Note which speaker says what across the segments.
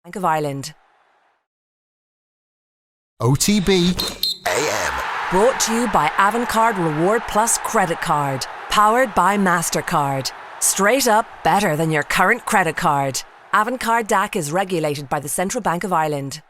Speaker 1: Bank of Ireland.
Speaker 2: OTB AM.
Speaker 1: Brought to you by Avantcard Reward Plus Credit Card. Powered by MasterCard. Straight up better than your current credit card. Avantcard DAC is regulated by the Central Bank of Ireland.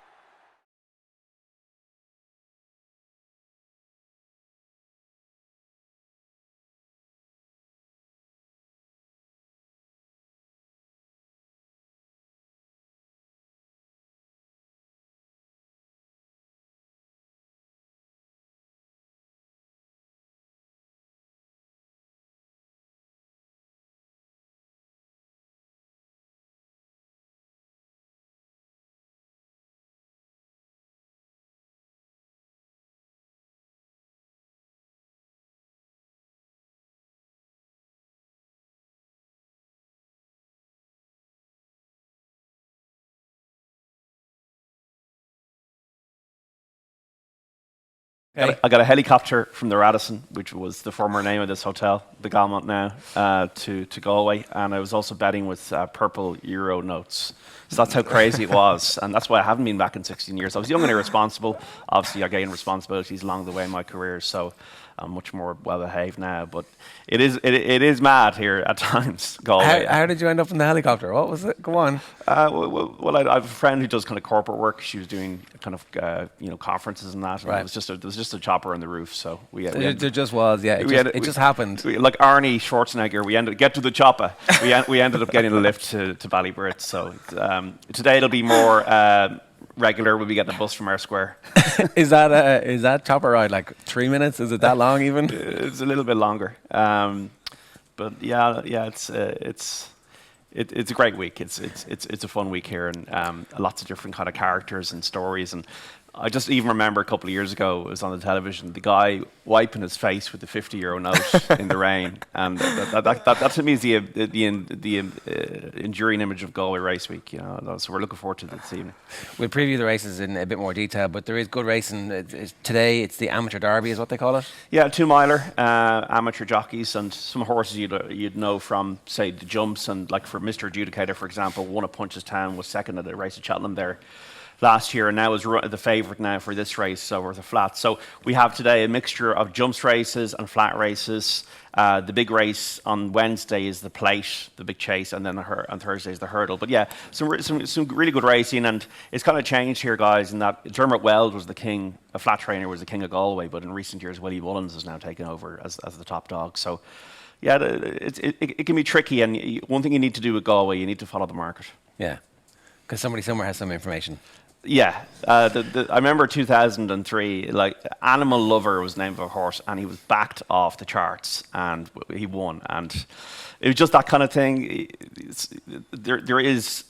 Speaker 3: I got a helicopter from the Radisson, which was the former name of this hotel, the Galmont now, to Galway, and I was also betting with purple euro notes. So that's how crazy it was, and that's why I haven't been back in 16 years. I was young and irresponsible. Obviously, I gained responsibilities along the way in my career, so I'm much more well-behaved now. But it is mad here at times, Galway.
Speaker 4: How did you end up in the helicopter? What was it? Go on.
Speaker 3: Well, I have a friend who does kind of corporate work. She was doing kind of conferences and that. And
Speaker 4: right.
Speaker 3: There was just a chopper on the roof, so
Speaker 4: there just was, yeah. It just happened.
Speaker 3: Like Arnie Schwarzenegger, get to the chopper. we ended up getting a lift to Ballybrit. So today it'll be more regular. We'll be getting a bus from our square.
Speaker 4: Is that chopper ride like 3 minutes? Is it that long even?
Speaker 3: It's a little bit longer. But yeah, it's a great week. It's a fun week here, and lots of different kind of characters and stories. And I just even remember a couple of years ago, it was on the television, the guy wiping his face with the 50-euro note in the rain, and that to me is the enduring image of Galway Race Week. So we're looking forward to this evening.
Speaker 4: We'll preview the races in a bit more detail, but there is good racing today. It's the amateur Derby, is what they call it. Yeah,
Speaker 3: 2-miler, amateur jockeys, and some horses you'd know from, say, the jumps, and like for Mr. Adjudicator, for example, won at Punchestown, was second at the race at Cheltenham there last year, and now is the favourite now for this race over the flat. So we have today a mixture of jumps races and flat races. The big race on Wednesday is the plate, the big chase, and then on Thursday is the hurdle. But yeah, some really good racing, and it's kind of changed here, guys, in that Dermot Weld was the king, a flat trainer was the king of Galway, but in recent years Willie Mullins has now taken over as the top dog. So yeah, it can be tricky, and one thing you need to do with Galway, you need to follow the market.
Speaker 4: Yeah, because somebody somewhere has some information.
Speaker 3: Yeah, I remember 2003, like Animal Lover was the name of a horse, and he was backed off the charts, and he won. And it was just that kind of thing. There is,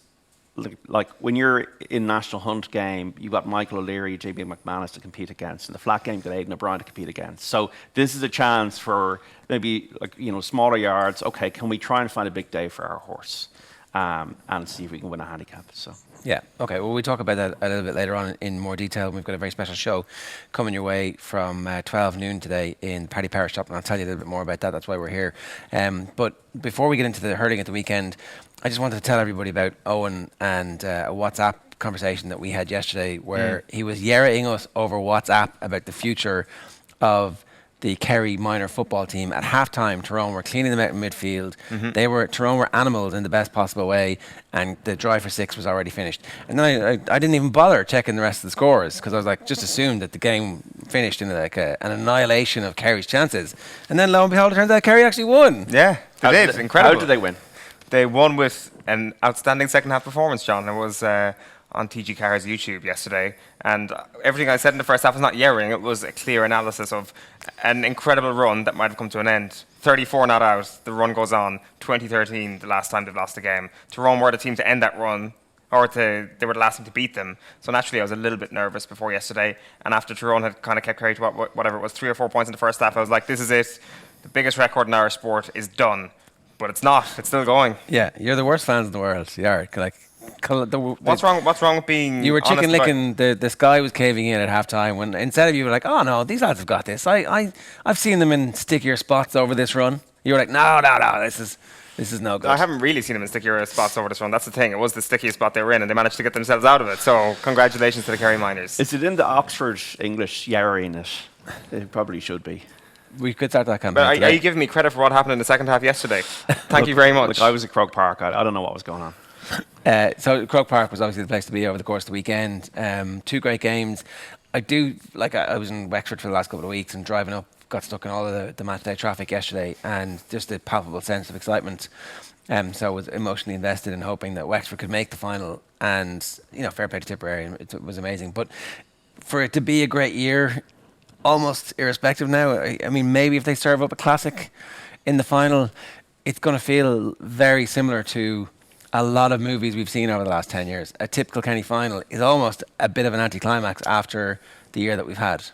Speaker 3: like when you're in National Hunt game, you've got Michael O'Leary, JB McManus to compete against, and the flat game, you've got Aidan O'Brien to compete against. So this is a chance for maybe smaller yards. Okay, can we try and find a big day for our horse, and see if we can win a handicap? So.
Speaker 4: Yeah, okay. Well, we'll talk about that a little bit later on in more detail. We've got a very special show coming your way from 12 noon today in Paddy Power Shop, and I'll tell you a little bit more about that. That's why we're here. But before we get into the hurling at the weekend, I just wanted to tell everybody about Eoin and a WhatsApp conversation that we had yesterday where he was yerring us over WhatsApp about the future of the Kerry minor football team. At half-time, Tyrone were cleaning them out in midfield. Tyrone were animals in the best possible way, and the drive for six was already finished. And then I didn't even bother checking the rest of the scores, because I was like, just assumed that the game finished in like an annihilation of Kerry's chances. And then lo and behold, it turns out Kerry actually won.
Speaker 5: Yeah, they did. Incredible.
Speaker 3: How did they win?
Speaker 5: They won with an outstanding second-half performance, John. It was on TG Carr's YouTube yesterday, and everything I said in the first half was not yerring. It was a clear analysis of an incredible run that might have come to an end. 34 not out, the run goes on. 2013, the last time they've lost a game. Tyrone were the team to end that run, or they were the last team to beat them. So naturally I was a little bit nervous before yesterday, and after Tyrone had kind of kept Kerry to whatever it was, 3 or 4 points in the first half, I was like, this is it. The biggest record in Irish sport is done. But it's not. It's still going.
Speaker 4: Yeah, you're the worst fans in the world. You are.
Speaker 5: What's wrong with being?
Speaker 4: You were chicken licking. The sky was caving in at half time when instead of you were like, oh no, these lads have got this. I've seen them in stickier spots over this run. You were like, no, this is. This is no good.
Speaker 5: I haven't really seen them in stickier spots over this run. That's the thing. It was the stickiest spot they were in, and they managed to get themselves out of it. So congratulations to the Kerry Miners.
Speaker 3: Is it in the Oxford English Yarry in it? It probably should be.
Speaker 4: We could start that campaign.
Speaker 5: But are you giving me credit for what happened in the second half yesterday? Thank you very much.
Speaker 3: Look, I was at Croke Park. I don't know what was going on.
Speaker 4: So Croke Park was obviously the place to be over the course of the weekend. 2 great games. I was in Wexford for the last couple of weeks and driving up, got stuck in all of the match day traffic yesterday, and just a palpable sense of excitement. So I was emotionally invested in hoping that Wexford could make the final, and fair play to Tipperary, it was amazing. But for it to be a great year, almost irrespective now, I mean, maybe if they serve up a classic in the final, it's going to feel very similar to a lot of movies we've seen over the last 10 years. A typical Kenny final is almost a bit of an anticlimax after the year that we've had.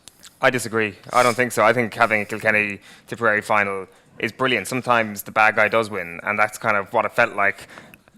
Speaker 5: I disagree. I don't think so. I think having a Kilkenny-Tipperary final is brilliant. Sometimes the bad guy does win, and that's kind of what it felt like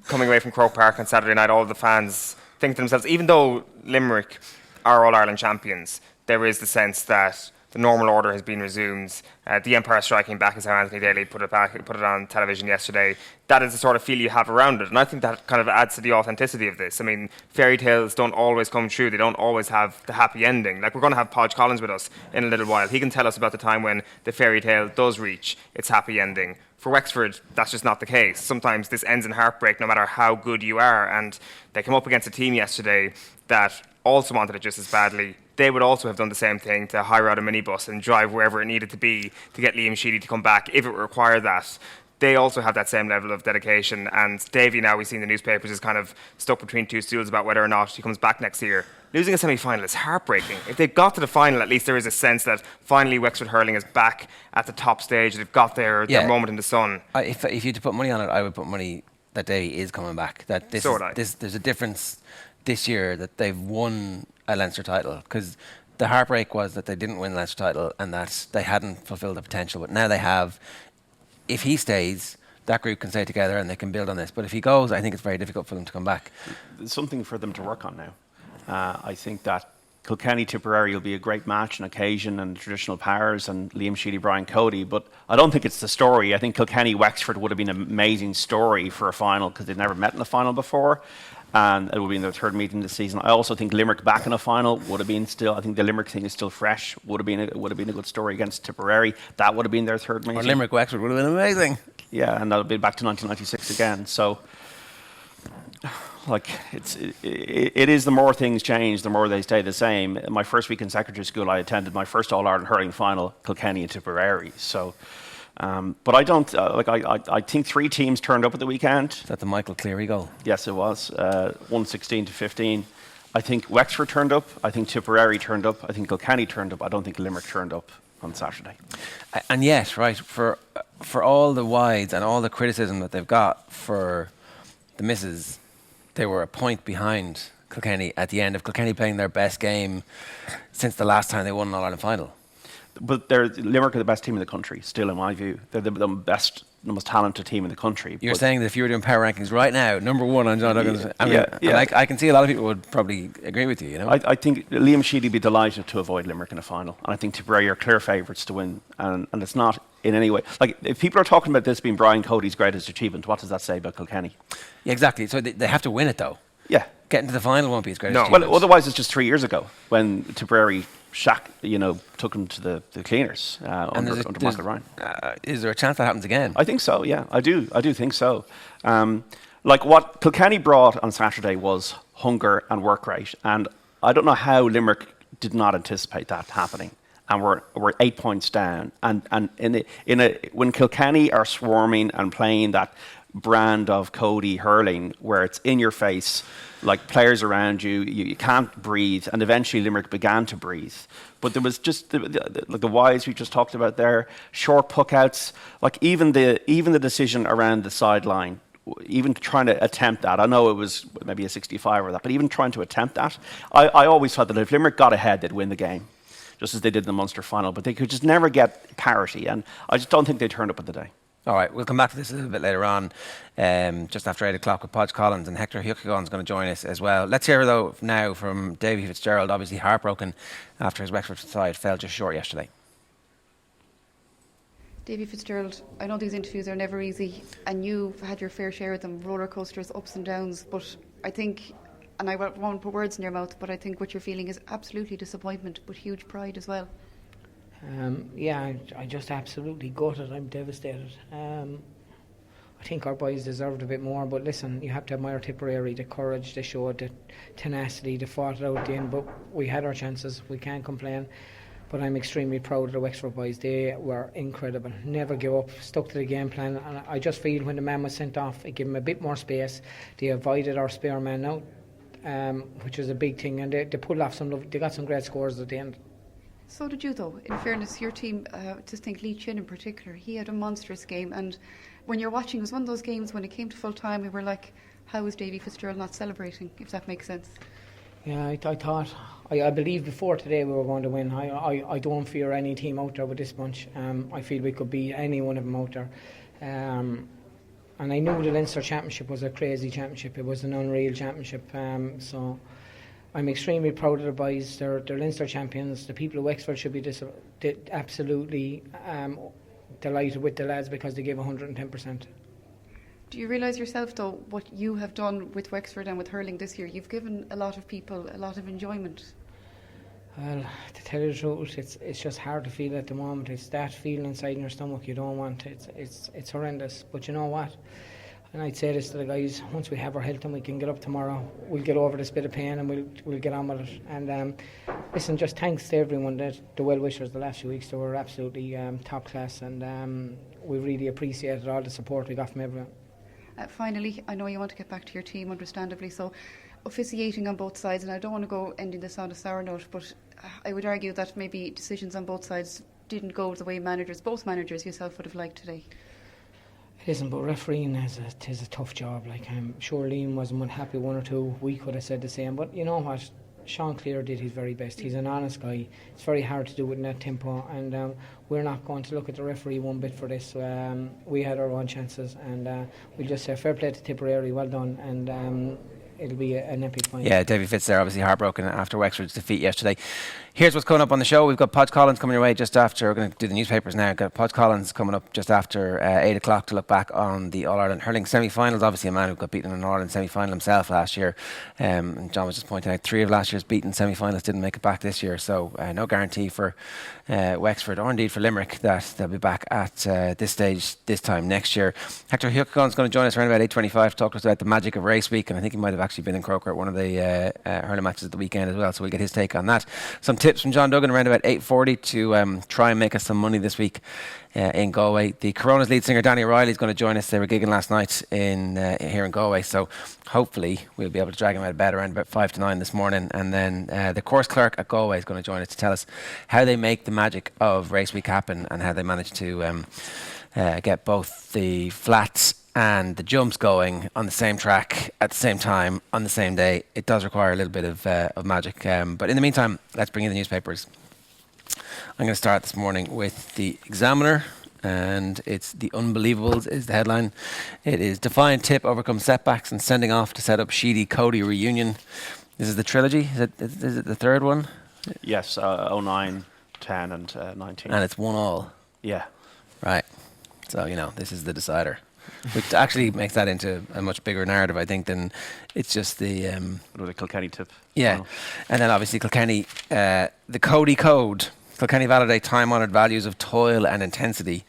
Speaker 5: coming away from Croke Park on Saturday night. All the fans think to themselves, even though Limerick are All-Ireland champions, there is the sense that the normal order has been resumed. The Empire striking back is how Anthony Daly put it on television yesterday. That is the sort of feel you have around it, and I think that kind of adds to the authenticity of this. I mean, fairy tales don't always come true. They don't always have the happy ending. Like, we're going to have Podge Collins with us in a little while. He can tell us about the time when the fairy tale does reach its happy ending. For Wexford, that's just not the case. Sometimes this ends in heartbreak, no matter how good you are. And they came up against a team yesterday that also wanted it just as badly. They would also have done the same thing, to hire out a minibus and drive wherever it needed to be to get Liam Sheedy to come back if it required that. They also have that same level of dedication, and Davy, now we've seen the newspapers, is kind of stuck between two stools about whether or not he comes back next year. Losing a semi-final is heartbreaking. If they got to the final, at least there is a sense that finally Wexford Hurling is back at the top stage. They've got their moment in the sun.
Speaker 4: If you had to put money on it, I would put money that Davy is coming back. That there's a difference this year that they've won a Leinster title, because the heartbreak was that they didn't win the Leinster title and that they hadn't fulfilled the potential, but now they have. If he stays, that group can stay together and they can build on this, but if he goes, I think it's very difficult for them to come back.
Speaker 3: There's something for them to work on now. I think that Kilkenny-Tipperary will be a great match and occasion, and traditional powers, and Liam Sheedy, Brian Cody, but I don't think it's the story. I think Kilkenny-Wexford would have been an amazing story for a final, because they've never met in the final before, and it would be in their third meeting this season. I also think Limerick back in a final would have been still. I think the Limerick thing is still fresh. Would have been a good story against Tipperary. That would have been their third meeting.
Speaker 4: Or Limerick Wexford would have been amazing.
Speaker 3: Yeah, and that'll be back to 1996 again. So, like, it is, the more things change, the more they stay the same. My first week in secondary school, I attended my first All-Ireland hurling final, Kilkenny and Tipperary. So. But I don't I think 3 teams turned up at the weekend.
Speaker 4: Is that the Michael Cleary goal?
Speaker 3: Yes, it was 116-15. I think Wexford turned up. I think Tipperary turned up. I think Kilkenny turned up. I don't think Limerick turned up on Saturday.
Speaker 4: And yet, right, for all the wides and all the criticism that they've got for the misses, they were a point behind Kilkenny at the end of Kilkenny playing their best game since the last time they won an All-Ireland final.
Speaker 3: But Limerick are the best team in the country, still, in my view. They're the best, the most talented team in the country.
Speaker 4: You're saying that if you were doing power rankings right now, number 1 on John Duggan's... I can see a lot of people would probably agree with you,
Speaker 3: I think Liam Sheedy would be delighted to avoid Limerick in a final. And I think Tipperary are clear favourites to win. And it's not in any way... Like, if people are talking about this being Brian Cody's greatest achievement, what does that say about Kilkenny?
Speaker 4: Yeah, exactly. So they have to win it, though.
Speaker 3: Yeah.
Speaker 4: Getting to the final won't be his greatest achievement.
Speaker 3: Well, otherwise it's just 3 years ago when Tipperary... took them to the cleaners under Michael Ryan.
Speaker 4: Is there a chance that happens again?
Speaker 3: I think so, yeah. I do think so. Like, what Kilkenny brought on Saturday was hunger and work rate. And I don't know how Limerick did not anticipate that happening. And we're 8 points down. And when Kilkenny are swarming and playing that brand of Cody hurling, where it's in your face, like players around you, you can't breathe, and eventually Limerick began to breathe. But there was just the wides we just talked about there, short puckouts, like even the decision around the sideline, even trying to attempt that. I know it was maybe a 65 or that, but even trying to attempt that, I always thought that if Limerick got ahead, they'd win the game, just as they did in the Munster final. But they could just never get parity, and I just don't think they turned up at the day.
Speaker 4: All right, we'll come back to this a little bit later on, just after 8 o'clock with Podge Collins, and Hector O'hEochagáin is going to join us as well. Let's hear, though, now from Davy Fitzgerald, obviously heartbroken after his Wexford side fell just short yesterday.
Speaker 6: Davy Fitzgerald, I know these interviews are never easy, and you've had your fair share of them, roller coasters, ups and downs, but I think, and I won't put words in your mouth, but I think what you're feeling is absolutely disappointment, but huge pride as well.
Speaker 7: I just absolutely gutted. I'm devastated. I think our boys deserved a bit more, but listen, you have to admire Tipperary, the courage they showed, the tenacity, they fought it out at the end, but we had our chances, we can't complain. But I'm extremely proud of the Wexford boys. They were incredible. Never give up, stuck to the game plan. And I just feel when the man was sent off, it gave him a bit more space. They avoided our spare man out, which was a big thing. And they pulled off they got some great scores at the end.
Speaker 6: So did you, though. In fairness, your team, just think Lee Chin in particular, he had a monstrous game. And when you're watching, it was one of those games when it came to full time, we were like, how is Davy Fitzgerald not celebrating, if that makes sense?
Speaker 7: Yeah, I thought, I believe before today we were going to win. I don't fear any team out there with this bunch. I feel we could beat any one of them out there. And I knew the Leinster Championship was a crazy championship. It was an unreal championship. So I'm extremely proud of the boys. They're Leinster champions. The people of Wexford should be absolutely delighted with the lads because they gave 110%.
Speaker 6: Do you realise yourself, though, what you have done with Wexford and with hurling this year? You've given a lot of people a lot of enjoyment.
Speaker 7: Well, to tell you the truth, it's just hard to feel at the moment. It's that feeling inside in your stomach you don't want. It's horrendous. But you know what? And I'd say this to the guys: once we have our health and we can get up tomorrow, we'll get over this bit of pain and we'll get on with it. And listen, just thanks to everyone, the well wishers the last few weeks. They were absolutely top class, and we really appreciated all the support we got from everyone.
Speaker 6: Finally, I know you want to get back to your team, understandably so. Officiating on both sides, and I don't want to go ending this on a sour note, but I would argue that maybe decisions on both sides didn't go the way both managers yourself would have liked today.
Speaker 7: It isn't, but refereeing is a tough job. Like, I'm sure Liam wasn't unhappy one or two. We could have said the same, but you know what? Sean Clare did his very best. He's an honest guy. It's very hard to do it in that tempo, and we're not going to look at the referee one bit for this. We had our own chances, and we'll just say fair play to Tipperary, well done, and it'll be an epic final.
Speaker 4: Yeah, Davy Fitz there, obviously heartbroken after Wexford's defeat yesterday. Here's what's coming up on the show. We've got Podge Collins coming your way just after. We're going to do the newspapers now. We've got Podge Collins coming up just after 8 o'clock to look back on the All-Ireland hurling semi-finals. Obviously a man who got beaten in an All-Ireland semi-final himself last year. And John was just pointing out 3 of last year's beaten semi-finalists didn't make it back this year. So no guarantee for Wexford or indeed for Limerick that they'll be back at this stage this time next year. Hector O'hEochagáin is going to join us around about 8:25 to talk to us about the magic of race week. And I think he might have actually been in Croker at one of the hurling matches at the weekend as well. So we'll get his take on that. Some tips from John Duggan around about 8:40 to try and make us some money this week in Galway. The Coronas lead singer Danny O'Reilly is going to join us. They were gigging last night here in Galway, so hopefully we'll be able to drag him out of bed around about 5 to 9 this morning. And then the course clerk at Galway is going to join us to tell us how they make the magic of race week happen and how they manage to get both the flats and the jumps going on the same track at the same time on the same day. It does require a little bit of magic, but in the meantime, let's bring in the newspapers. I'm going to start this morning with the Examiner, and it's The Unbelievables is the headline. It is Defiant Tip overcomes setbacks and sending off to set up Sheedy Cody reunion. This is the trilogy. Is it the third one?
Speaker 3: Yes, 09, 10 and 19.
Speaker 4: And it's 1-1.
Speaker 3: Yeah.
Speaker 4: Right. So, this is the decider. Which actually makes that into a much bigger narrative, I think, than it's just the
Speaker 3: Kilkenny tip.
Speaker 4: Yeah.
Speaker 3: Oh.
Speaker 4: And then obviously Kilkenny, the Cody Code. Kilkenny validate time-honoured values of toil and intensity.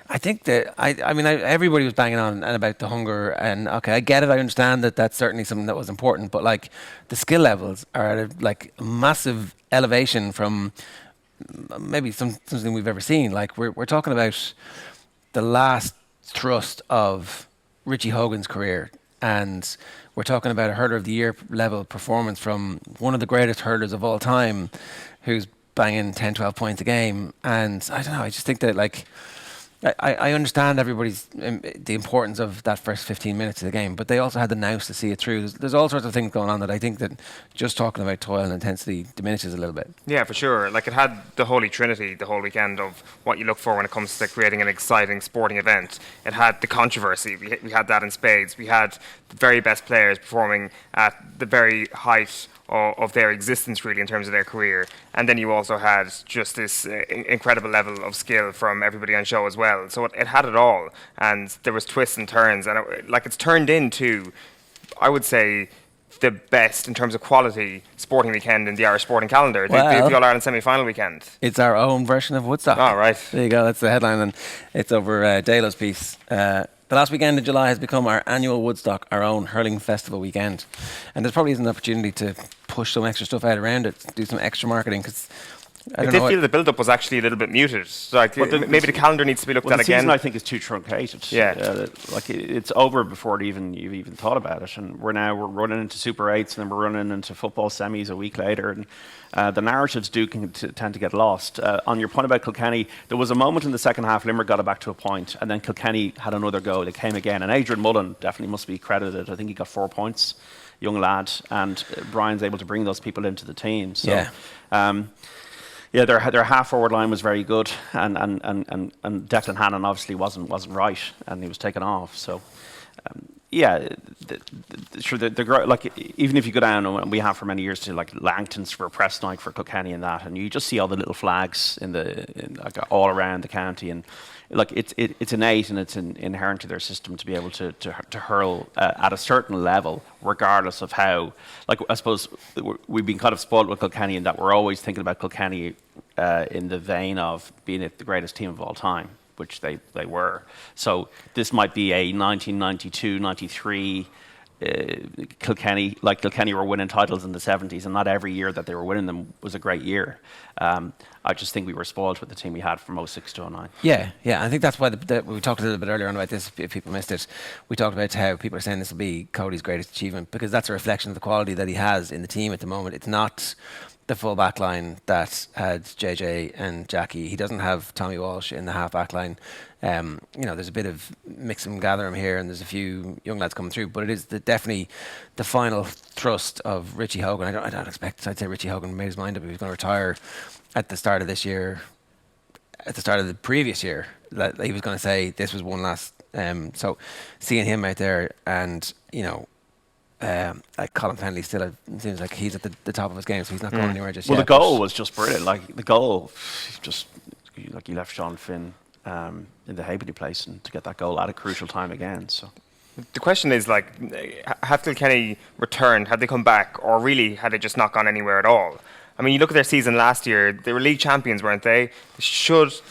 Speaker 4: I think that, everybody was banging on about the hunger, and okay, I get it, I understand that that's certainly something that was important, but like the skill levels are at a massive elevation from maybe something we've ever seen. Like we're talking about the last thrust of Richie Hogan's career, and we're talking about a hurler of the year level performance from one of the greatest hurlers of all time, who's banging 10-12 points a game. And I don't know, I just think that I understand everybody's the importance of that first 15 minutes of the game, but they also had the nous to see it through. There's all sorts of things going on that I think that just talking about toil and intensity diminishes a little bit.
Speaker 5: Yeah, for sure. Like, it had the holy trinity the whole weekend of what you look for when it comes to creating an exciting sporting event. It had the controversy. We had that in spades. We had the very best players performing at the very height of their existence, really, in terms of their career. And then you also had just this incredible level of skill from everybody on show as well. So it had it all, and there was twists and turns, and it's turned into, I would say, the best in terms of quality sporting weekend in the Irish sporting calendar. The All-Ireland semi-final weekend.
Speaker 4: It's our own version of Woodstock.
Speaker 5: Oh, right.
Speaker 4: There you go. That's the headline, and it's over Dalo's piece. The last weekend in July has become our annual Woodstock, our own hurling festival weekend. And there's probably an opportunity to push some extra stuff out around it, do some extra marketing, because
Speaker 5: I did feel the build-up was actually a little bit muted. Maybe the calendar needs to be looked at again.
Speaker 3: The season, I think, is too truncated.
Speaker 5: Yeah.
Speaker 3: It's over before you've even thought about it. And we're running into Super 8s, and then we're running into football semis a week later. And the narratives do tend to get lost. On your point about Kilkenny, there was a moment in the second half, Limerick got it back to a point, and then Kilkenny had another go. They came again. And Adrian Mullen definitely must be credited. I think he got 4 points, young lad. And Brian's able to bring those people into the team. So, yeah, their half forward line was very good, and Declan Hannon obviously wasn't right, and he was taken off. So, even if you go down, and we have for many years, to like Langton's for a press night for Kilkenny and that, and you just see all the little flags all around the county, and like it's innate and it's inherent to their system to be able to hurl at a certain level, regardless of how. Like, I suppose we've been kind of spoiled with Kilkenny in that we're always thinking about Kilkenny in the vein of being the greatest team of all time, which they were. So this might be a 1992-93 Kilkenny. Like, Kilkenny were winning titles in the 70s, and not every year that they were winning them was a great year. I just think we were spoiled with the team we had from 06 to 09.
Speaker 4: Yeah. I think that's why we talked a little bit earlier on about this, if people missed it. We talked about how people are saying this will be Cody's greatest achievement, because that's a reflection of the quality that he has in the team at the moment. It's not the full back line that had JJ and Jackie. He doesn't have Tommy Walsh in the half back line. There's a bit of mix and gather 'em here, and there's a few young lads coming through, but it is definitely the final thrust of Richie Hogan. I don't expect, I'd say Richie Hogan made his mind up he was going to retire at the start of this year, at the start of the previous year, that he was going to say this was one last. So seeing him out there, and like Colin Fennelly still seems like he's at the top of his game, so he's not going anywhere just yet.
Speaker 3: Well, the goal was just brilliant. Like, the goal, just like, he left Sean Finn in the Halfpenny place, and to get that goal at a crucial time again. So
Speaker 5: the question is, like, have Kilkenny returned? Had they come back, or really had they just not gone anywhere at all? I mean, you look at their season last year, they were league champions, weren't they?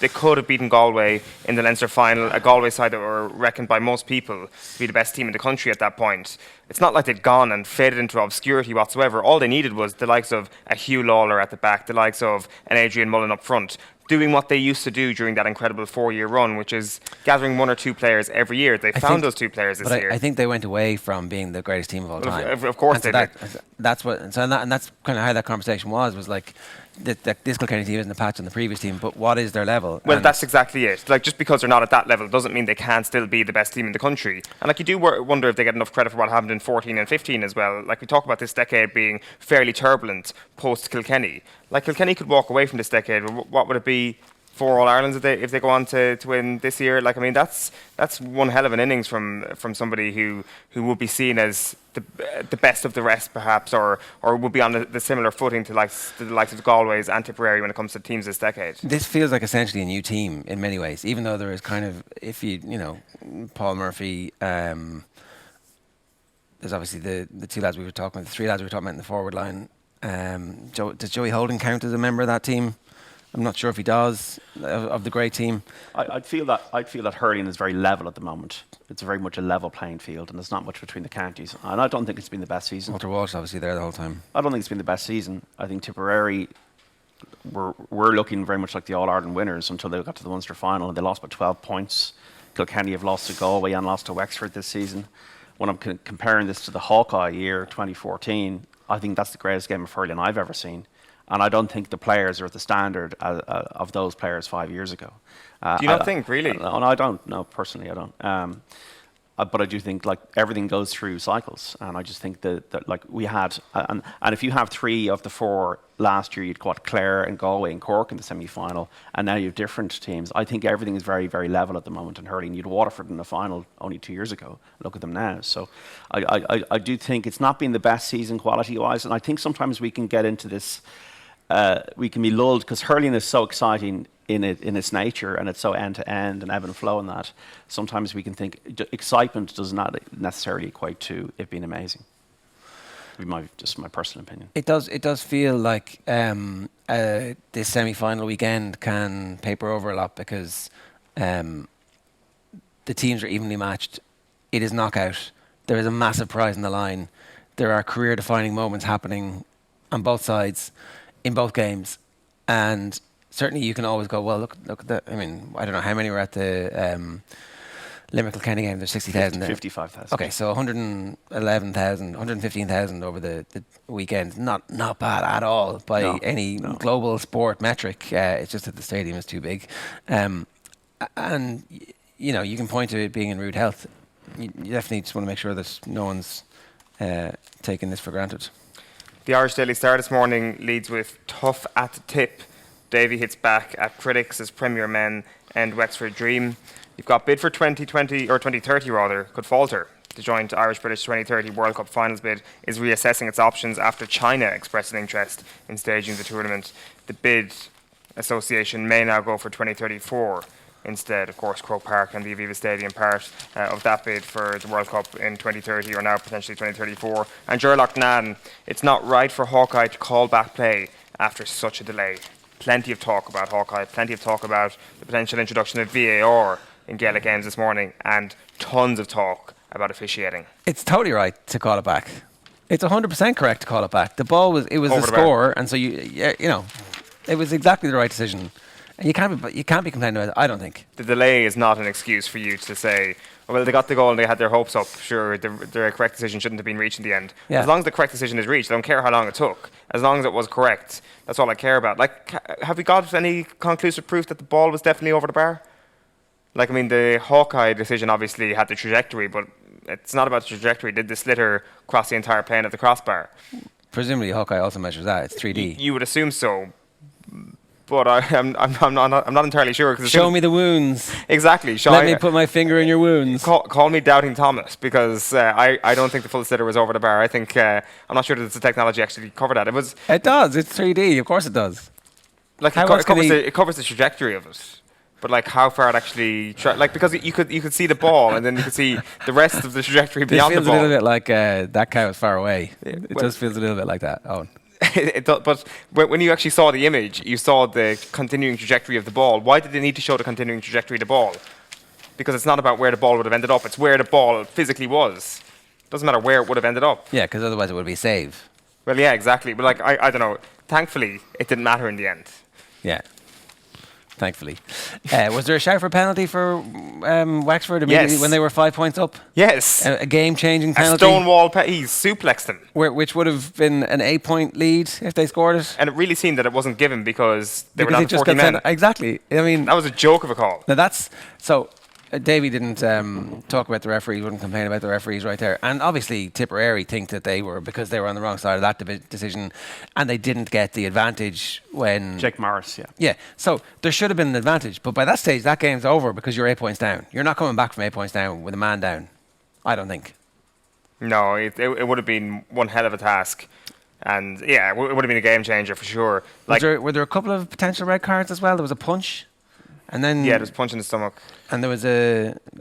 Speaker 5: They could have beaten Galway in the Leinster final, a Galway side that were reckoned by most people to be the best team in the country at that point. It's not like they'd gone and faded into obscurity whatsoever. All they needed was the likes of a Hugh Lawler at the back, the likes of an Adrian Mullen up front, doing what they used to do during that incredible 4-year run, which is gathering 1 or 2 players every year. They found those 2 players this year.
Speaker 4: I think they went away from being the greatest team of all time.
Speaker 5: Of course they did.
Speaker 4: That's kind of how that conversation was like, this Kilkenny team isn't a patch on the previous team, but what is their level?
Speaker 5: Well, that's exactly it. Like, just because they're not at that level doesn't mean they can't still be the best team in the country. And like, you do wonder if they get enough credit for what happened in 14 and 15 as well. Like, we talk about this decade being fairly turbulent post Kilkenny. Like, Kilkenny could walk away from this decade. What would it be? 4 All-Irelands if they go on to win this year. Like, I mean, that's one hell of an innings from somebody who would be seen as the best of the rest, perhaps, or would be on the similar footing to the likes of Galway's and Tipperary when it comes to teams this decade.
Speaker 4: This feels like essentially a new team in many ways, even though there is kind of, Paul Murphy, there's obviously the 2 lads we were talking about, the 3 lads we were talking about in the forward line. Does Joey Holding count as a member of that team? I'm not sure if he does, of the great team.
Speaker 3: I'd feel that hurling is very level at the moment. It's very much a level playing field, and there's not much between the counties. And I don't think it's been the best season.
Speaker 4: Walter Walsh obviously there the whole time.
Speaker 3: I don't think it's been the best season. I think Tipperary were looking very much like the All-Ireland winners until they got to the Munster final, and they lost by 12 points. Kilkenny have lost to Galway and lost to Wexford this season. When I'm comparing this to the Hawkeye year 2014, I think that's the greatest game of hurling I've ever seen. And I don't think the players are at the standard of those players 5 years ago.
Speaker 5: Do you not think, really?
Speaker 3: No, I don't. No, personally, I don't. but I do think like everything goes through cycles, and I just think that like we had, and if you have 3 of the 4 last year, you'd got Clare and Galway and Cork in the semi-final, and now you have different teams. I think everything is very, very level at the moment in hurling. You'd Waterford in the final only 2 years ago. Look at them now. So I do think it's not been the best season quality-wise, and I think sometimes we can get into this, we can be lulled, because hurling is so exciting in its nature, and it's so end-to-end and ebb and flow in that. Sometimes we can think excitement does not necessarily equate to it being amazing. Just my personal opinion.
Speaker 4: It does feel like this semi-final weekend can paper over a lot, because the teams are evenly matched. It is knockout. There is a massive prize in the line. There are career-defining moments happening on both sides in both games, and certainly you can always go, well, look at that. I mean, I don't know how many were at the Limerick-Kilkenny game. There's 60,000 there.
Speaker 3: 55,000.
Speaker 4: Okay, so 111,000, 115,000 over the weekend. Not bad at all by any global sport metric. It's just that the stadium is too big. And, you know, you can point to it being in rude health. You definitely just want to make sure that no one's taking this for granted.
Speaker 5: The Irish Daily Star this morning leads with tough at the tip. Davy hits back at critics as Premier Men and Wexford Dream. You've got bid for 2020 or 2030 rather could falter. The joint Irish-British 2030 World Cup finals bid is reassessing its options after China expressed an interest in staging the tournament. The bid association may now go for 2034 instead. Of course, Croke Park and the Aviva Stadium part of that bid for the World Cup in 2030 or now potentially 2034. And Gerlach Nan, it's not right for Hawkeye to call back play after such a delay. Plenty of talk about Hawkeye, plenty of talk about the potential introduction of VAR in Gaelic games this morning, and tons of talk about officiating.
Speaker 4: It's totally right to call it back. It's 100% correct to call it back. The ball was the score, and so you know, it was exactly the right decision. And you can't be complaining about it, I don't think.
Speaker 5: The delay is not an excuse for you to say, well, they got the goal and they had their hopes up. Sure, the correct decision shouldn't have been reached in the end.
Speaker 4: Yeah.
Speaker 5: As long as the correct decision is reached, I don't care how long it took. As long as it was correct, that's all I care about. Like, have we got any conclusive proof that the ball was definitely over the bar? Like, I mean, the Hawkeye decision obviously had the trajectory, but it's not about the trajectory. Did the slitter cross the entire plane of the crossbar?
Speaker 4: Presumably, Hawkeye also measures that. It's 3D.
Speaker 5: You would assume so. But I'm not entirely sure.
Speaker 4: Show me the wounds.
Speaker 5: Exactly.
Speaker 4: Let me put my finger in your wounds.
Speaker 5: Call me Doubting Thomas, because I don't think the full sliotar was over the bar. I think I'm not sure that the technology actually covered that.
Speaker 4: It does. It's 3D. Of course it does.
Speaker 5: Like it covers the trajectory of it. But like how far it actually because you could see the ball and then you could see the rest of the trajectory beyond the ball.
Speaker 4: It feels a little bit like that cow is far away. It just feels a little bit like that. Oh.
Speaker 5: It does, but when you actually saw the image, you saw the continuing trajectory of the ball. Why did they need to show the continuing trajectory of the ball? Because it's not about where the ball would have ended up. It's where the ball physically was. It doesn't matter where it would have ended up.
Speaker 4: Yeah, because otherwise it would be a save.
Speaker 5: Well, yeah, exactly. But like, I don't know. Thankfully, it didn't matter in the end.
Speaker 4: Yeah. Thankfully. Was there a shout for penalty for Wexford immediately when they were 5 points up?
Speaker 5: Yes.
Speaker 4: A game-changing penalty?
Speaker 5: A stonewall he suplexed him.
Speaker 4: Which would have been an 8-point lead if they scored it.
Speaker 5: And it really seemed that it wasn't given because they were down to 40 men.
Speaker 4: Exactly. I mean,
Speaker 5: that was a joke of a call.
Speaker 4: Now that's... So, Davy didn't talk about the referees, wouldn't complain about the referees right there. And obviously Tipperary think that they were, because they were on the wrong side of that decision, and they didn't get the advantage when...
Speaker 3: Jake Morris, yeah.
Speaker 4: Yeah, so there should have been an advantage. But by that stage, that game's over because you're 8 points down. You're not coming back from 8 points down with a man down. I don't think.
Speaker 5: No, it would have been one hell of a task. And yeah, it would have been a game changer for sure. Like,
Speaker 4: were there a couple of potential red cards as well? There was a punch. And then
Speaker 5: there was a punch in the stomach.
Speaker 4: And there was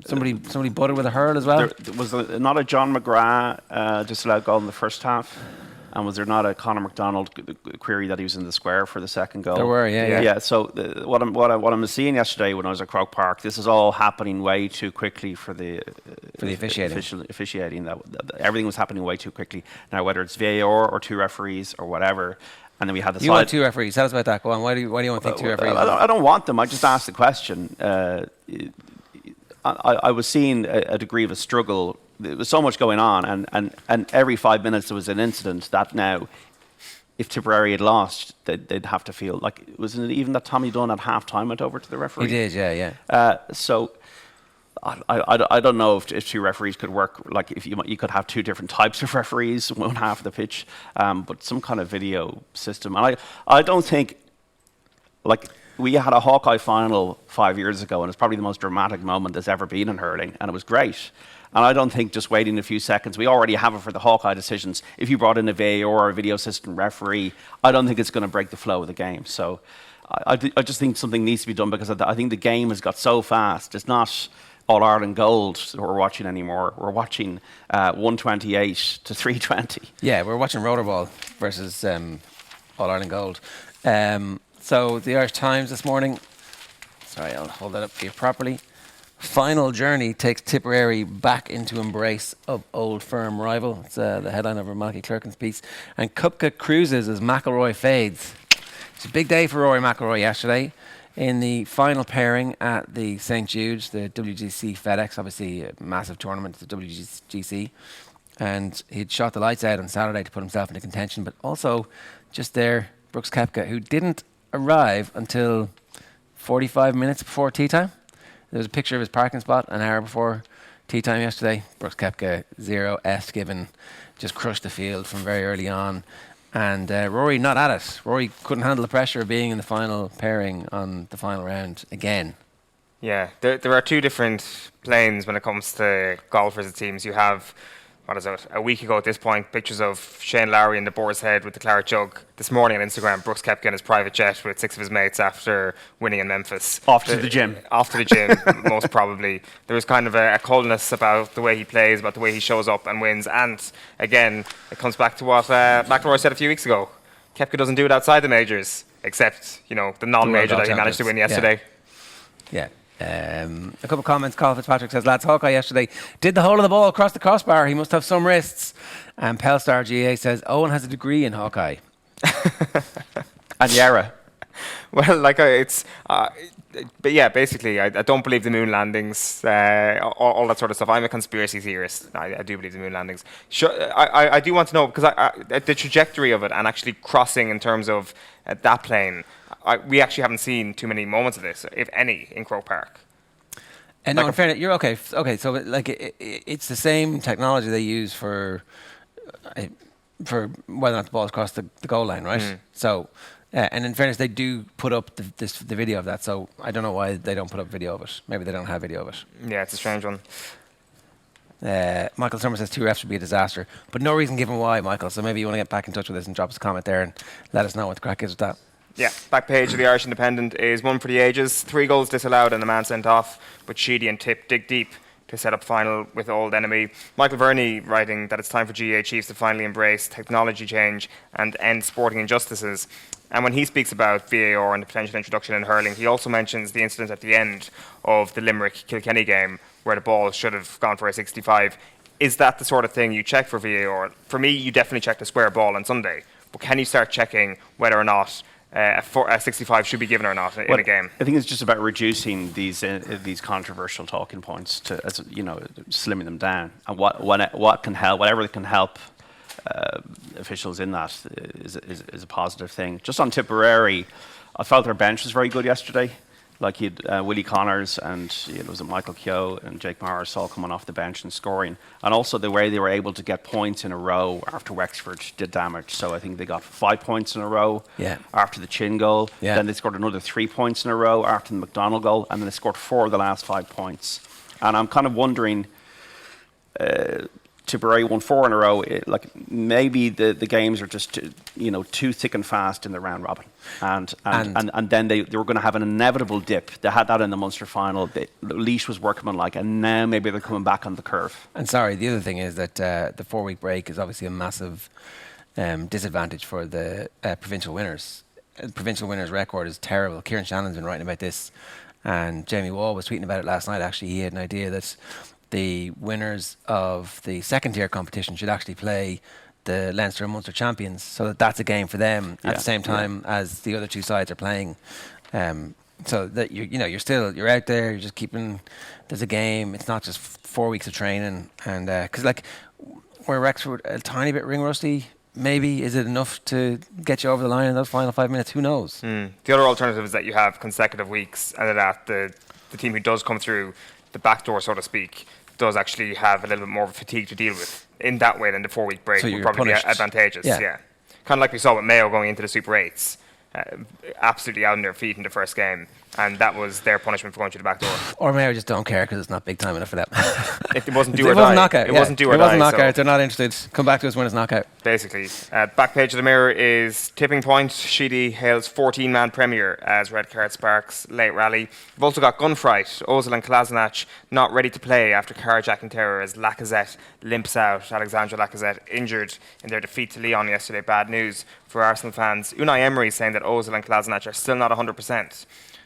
Speaker 4: somebody butted with a hurl as well.
Speaker 3: There was not a John McGrath disallowed goal in the first half, and was there not a Conor McDonald query that he was in the square for the second goal?
Speaker 4: There were, yeah.
Speaker 3: Yeah. So what I'm seeing yesterday when I was at Croke Park, this is all happening way too quickly for the officiating. That everything was happening way too quickly. Now whether it's VAR or 2 referees or whatever. And then we had the
Speaker 4: You want 2 referees. Tell us about that. Go on. Why do you want to think 2 referees?
Speaker 3: I don't want them. I just asked the question. I was seeing a degree of a struggle. There was so much going on, and every 5 minutes there was an incident that now, if Tipperary had lost, they'd have to feel like, wasn't it even that Tommy Dunn at half time went over to the referee?
Speaker 4: He did, yeah.
Speaker 3: So I don't know if two referees could work. Like if you could have two different types of referees, one half of the pitch, but some kind of video system. And I don't think, like, we had a Hawkeye final 5 years ago, and it's probably the most dramatic moment there's ever been in hurling, and it was great. And I don't think just waiting a few seconds, we already have it for the Hawkeye decisions. If you brought in a VAR or a video assistant referee, I don't think it's going to break the flow of the game. So I just think something needs to be done, because I think the game has got so fast. It's not All Ireland Gold that we're watching anymore. We're watching 128 to 320.
Speaker 4: Yeah, we're watching Rollerball versus All Ireland Gold. So the Irish Times this morning, sorry, I'll hold that up for you properly. Final journey takes Tipperary back into embrace of old firm rival. It's the headline of Malky Clerkin's piece. And Cupcake cruises as McIlroy fades. It's a big day for Rory McIlroy yesterday in the final pairing at the St. Jude's, the WGC FedEx, obviously a massive tournament, the WGC. And he'd shot the lights out on Saturday to put himself into contention. But also, just there, Brooks Koepka, who didn't arrive until 45 minutes before tea time. There was a picture of his parking spot an hour before tea time yesterday. Brooks Koepka, 0 given, just crushed the field from very early on. And Rory not at it. Rory couldn't handle the pressure of being in the final pairing on the final round again.
Speaker 5: Yeah, there are two different planes when it comes to golfers, it seems. You have, what is it, a week ago at this point, pictures of Shane Lowry in the Boar's Head with the Claret jug. This morning on Instagram, Brooks Koepka in his private jet with 6 of his mates after winning in Memphis.
Speaker 3: Off to the gym,
Speaker 5: most probably. There was kind of a coldness about the way he plays, about the way he shows up and wins. And again, it comes back to what McIlroy said a few weeks ago. Koepka doesn't do it outside the majors, except, the non-major that he managed to win yesterday.
Speaker 4: Yeah. A couple of comments. Carl Fitzpatrick says, lads, Hawkeye yesterday did the whole of the ball across the crossbar. He must have some wrists. And Pelstar GA says, Eoin has a degree in Hawkeye.
Speaker 3: And Yara.
Speaker 5: Well, but yeah, basically, I don't believe the moon landings, all that sort of stuff. I'm a conspiracy theorist. I do believe the moon landings. Sure, I do want to know, because the trajectory of it and actually crossing in terms of that plane, we actually haven't seen too many moments of this, if any, in Croke Park.
Speaker 4: And no, in fairness, you're okay. Okay, so it's the same technology they use for whether or not the ball's crossed the goal line, right? Mm. So, and in fairness, they do put up the video of that. So I don't know why they don't put up video of it. Maybe they don't have video of it.
Speaker 5: Yeah, it's a strange one.
Speaker 4: Michael Summers says 2 refs would be a disaster, but no reason given why, Michael. So maybe you want to get back in touch with us and drop us a comment there and let us know what the crack is with that.
Speaker 5: Yeah, back page of the Irish Independent is one for the ages. 3 goals disallowed and a man sent off, but Sheedy and Tip dig deep to set up final with old enemy. Michael Verney writing that it's time for GAA Chiefs to finally embrace technology change and end sporting injustices. And when he speaks about VAR and the potential introduction in hurling, he also mentions the incident at the end of the Limerick-Kilkenny game where the ball should have gone for a 65. Is that the sort of thing you check for VAR? For me, you definitely check the square ball on Sunday. But can you start checking whether or not a 65 should be given or not in a game?
Speaker 3: I think it's just about reducing these controversial talking points to, slimming them down. And what can help, whatever can help officials in that is a positive thing. Just on Tipperary, I felt their bench was very good yesterday. Like you had Willie Connors and it was Michael Keogh and Jake Morris all coming off the bench and scoring. And also the way they were able to get points in a row after Wexford did damage. So I think they got 5 points in a row after the Chin goal. Yeah. Then they scored another 3 points in a row after the McDonald goal. And then they scored 4 of the last 5 points. And I'm kind of wondering, Tipperary won 4 in a row. Maybe the games are just too thick and fast in the round robin, and then they were going to have an inevitable dip. They had that in the Munster final. Laois was workmanlike, and now maybe they're coming back on the curve.
Speaker 4: And sorry, the other thing is that the 4-week break is obviously a massive disadvantage for the provincial winners. The provincial winners' record is terrible. Kieran Shannon's been writing about this, and Jamie Wall was tweeting about it last night. Actually, he had an idea that the winners of the second-tier competition should actually play the Leinster and Munster champions, so that's a game for them at the same time as the other two sides are playing. So that you're out there, you're just keeping. There's a game. It's not just 4 weeks of training, and because where Wexford a tiny bit ring rusty. Maybe is it enough to get you over the line in those final 5 minutes? Who knows?
Speaker 5: The other alternative is that you have consecutive weeks, and that the team who does come through the back door, so to speak, does actually have a little bit more of a fatigue to deal with in that way than the 4-week break
Speaker 4: So
Speaker 5: would
Speaker 4: you're
Speaker 5: probably
Speaker 4: punished.
Speaker 5: be advantageous.
Speaker 4: Yeah.
Speaker 5: Yeah. Kind of like we saw with Mayo going into the Super 8s. Absolutely out on their feet in the first game, and that was their punishment for going through the back door.
Speaker 4: Or maybe I just don't care because it's not big time enough for them.
Speaker 5: It wasn't do
Speaker 4: It
Speaker 5: or
Speaker 4: wasn't
Speaker 5: die.
Speaker 4: knockout.
Speaker 5: It
Speaker 4: yeah.
Speaker 5: wasn't do or
Speaker 4: It wasn't
Speaker 5: die.
Speaker 4: knockout.
Speaker 5: So
Speaker 4: They're not interested. Come back to us when it's knockout.
Speaker 5: basically, back page of the Mirror is tipping point. Sheedy hails 14-man premier as red card sparks late rally. We've also got gunfight. Ozil and Kolasinac not ready to play after carjacking terror as Lacazette limps out. Alexandre Lacazette injured in their defeat to Lyon yesterday. Bad news for Arsenal fans. Unai Emery saying that Ozil and Kolasinac are still not 100%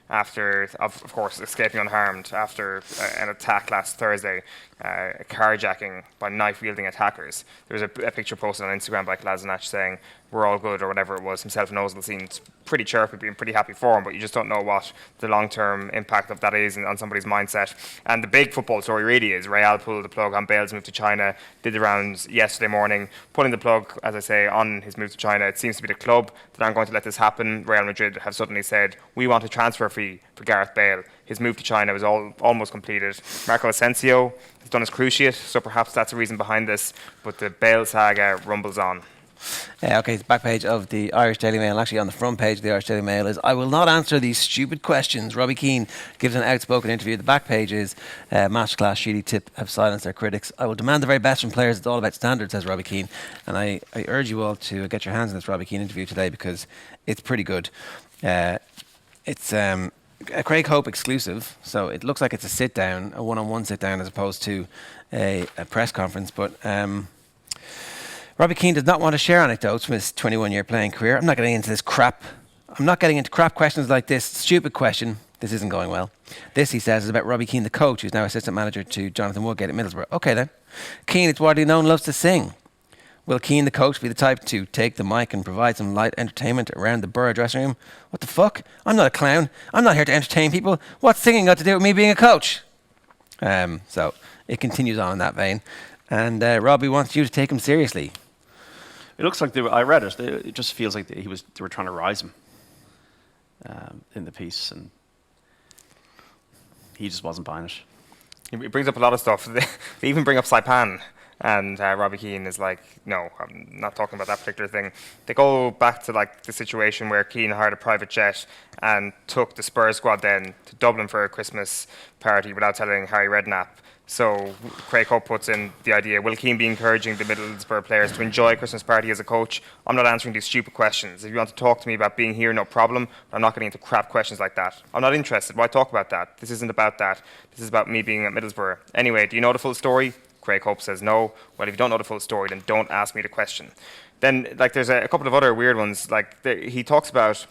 Speaker 5: after, of course, escaping unharmed after an attack last Thursday, a carjacking by knife-wielding attackers. There was a picture posted on Instagram by Kolasinac saying, "We're all good," or whatever it was. Himself and Ozil seemed pretty chirpy, being pretty happy for him, but you just don't know what the long-term impact of that is on somebody's mindset. And the big football story really is Real pulled the plug on Bale's move to China, did the rounds yesterday morning, pulling the plug, as I say, on his move to China. It seems to be the club that aren't going to let this happen. Real Madrid have suddenly said, we want a transfer fee for Gareth Bale. His move to China was almost completed. Marco Asensio has done his cruciate, so perhaps that's the reason behind this, but the Bale saga rumbles on.
Speaker 4: Okay, the back page of the Irish Daily Mail, actually on the front page of the Irish Daily Mail, is "I will not answer these stupid questions." Robbie Keane gives an outspoken interview. The back page is Masterclass Sheedy tip have silenced their critics. "I will demand the very best from players. It's all about standards," says Robbie Keane. And I urge you all to get your hands on this Robbie Keane interview today because it's pretty good. It's a Craig Hope exclusive, so it looks like it's a sit-down, a one-on-one sit-down as opposed to a press conference, but Robbie Keane does not want to share anecdotes from his 21-year playing career. I'm not getting into this crap. I'm not getting into crap questions like this. Stupid question. This isn't going well. This, he says, is about Robbie Keane, the coach, who's now assistant manager to Jonathan Woodgate at Middlesbrough. Okay then. Keane, it's widely known, loves to sing. Will Keane, the coach, be the type to take the mic and provide some light entertainment around the Borough dressing room? What the fuck? I'm not a clown. I'm not here to entertain people. What's singing got to do with me being a coach? So it continues on in that vein. And Robbie wants you to take him seriously.
Speaker 3: It looks like I read it. It just feels like they were trying to rise him in the piece, and he just wasn't buying it.
Speaker 5: It brings up a lot of stuff. They even bring up Saipan, and Robbie Keane is like, "No, I'm not talking about that particular thing." They go back to like the situation where Keane hired a private jet and took the Spurs squad then to Dublin for a Christmas party without telling Harry Redknapp. So Craig Hope puts in the idea, will Keane be encouraging the Middlesbrough players to enjoy a Christmas party as a coach? I'm not answering these stupid questions. If you want to talk to me about being here, no problem. But I'm not getting into crap questions like that. I'm not interested. Why talk about that? This isn't about that. This is about me being at Middlesbrough. Anyway, do you know the full story? Craig Hope says no. Well, if you don't know the full story, then don't ask me the question. Then, like, there's a couple of other weird ones. Like, he talks about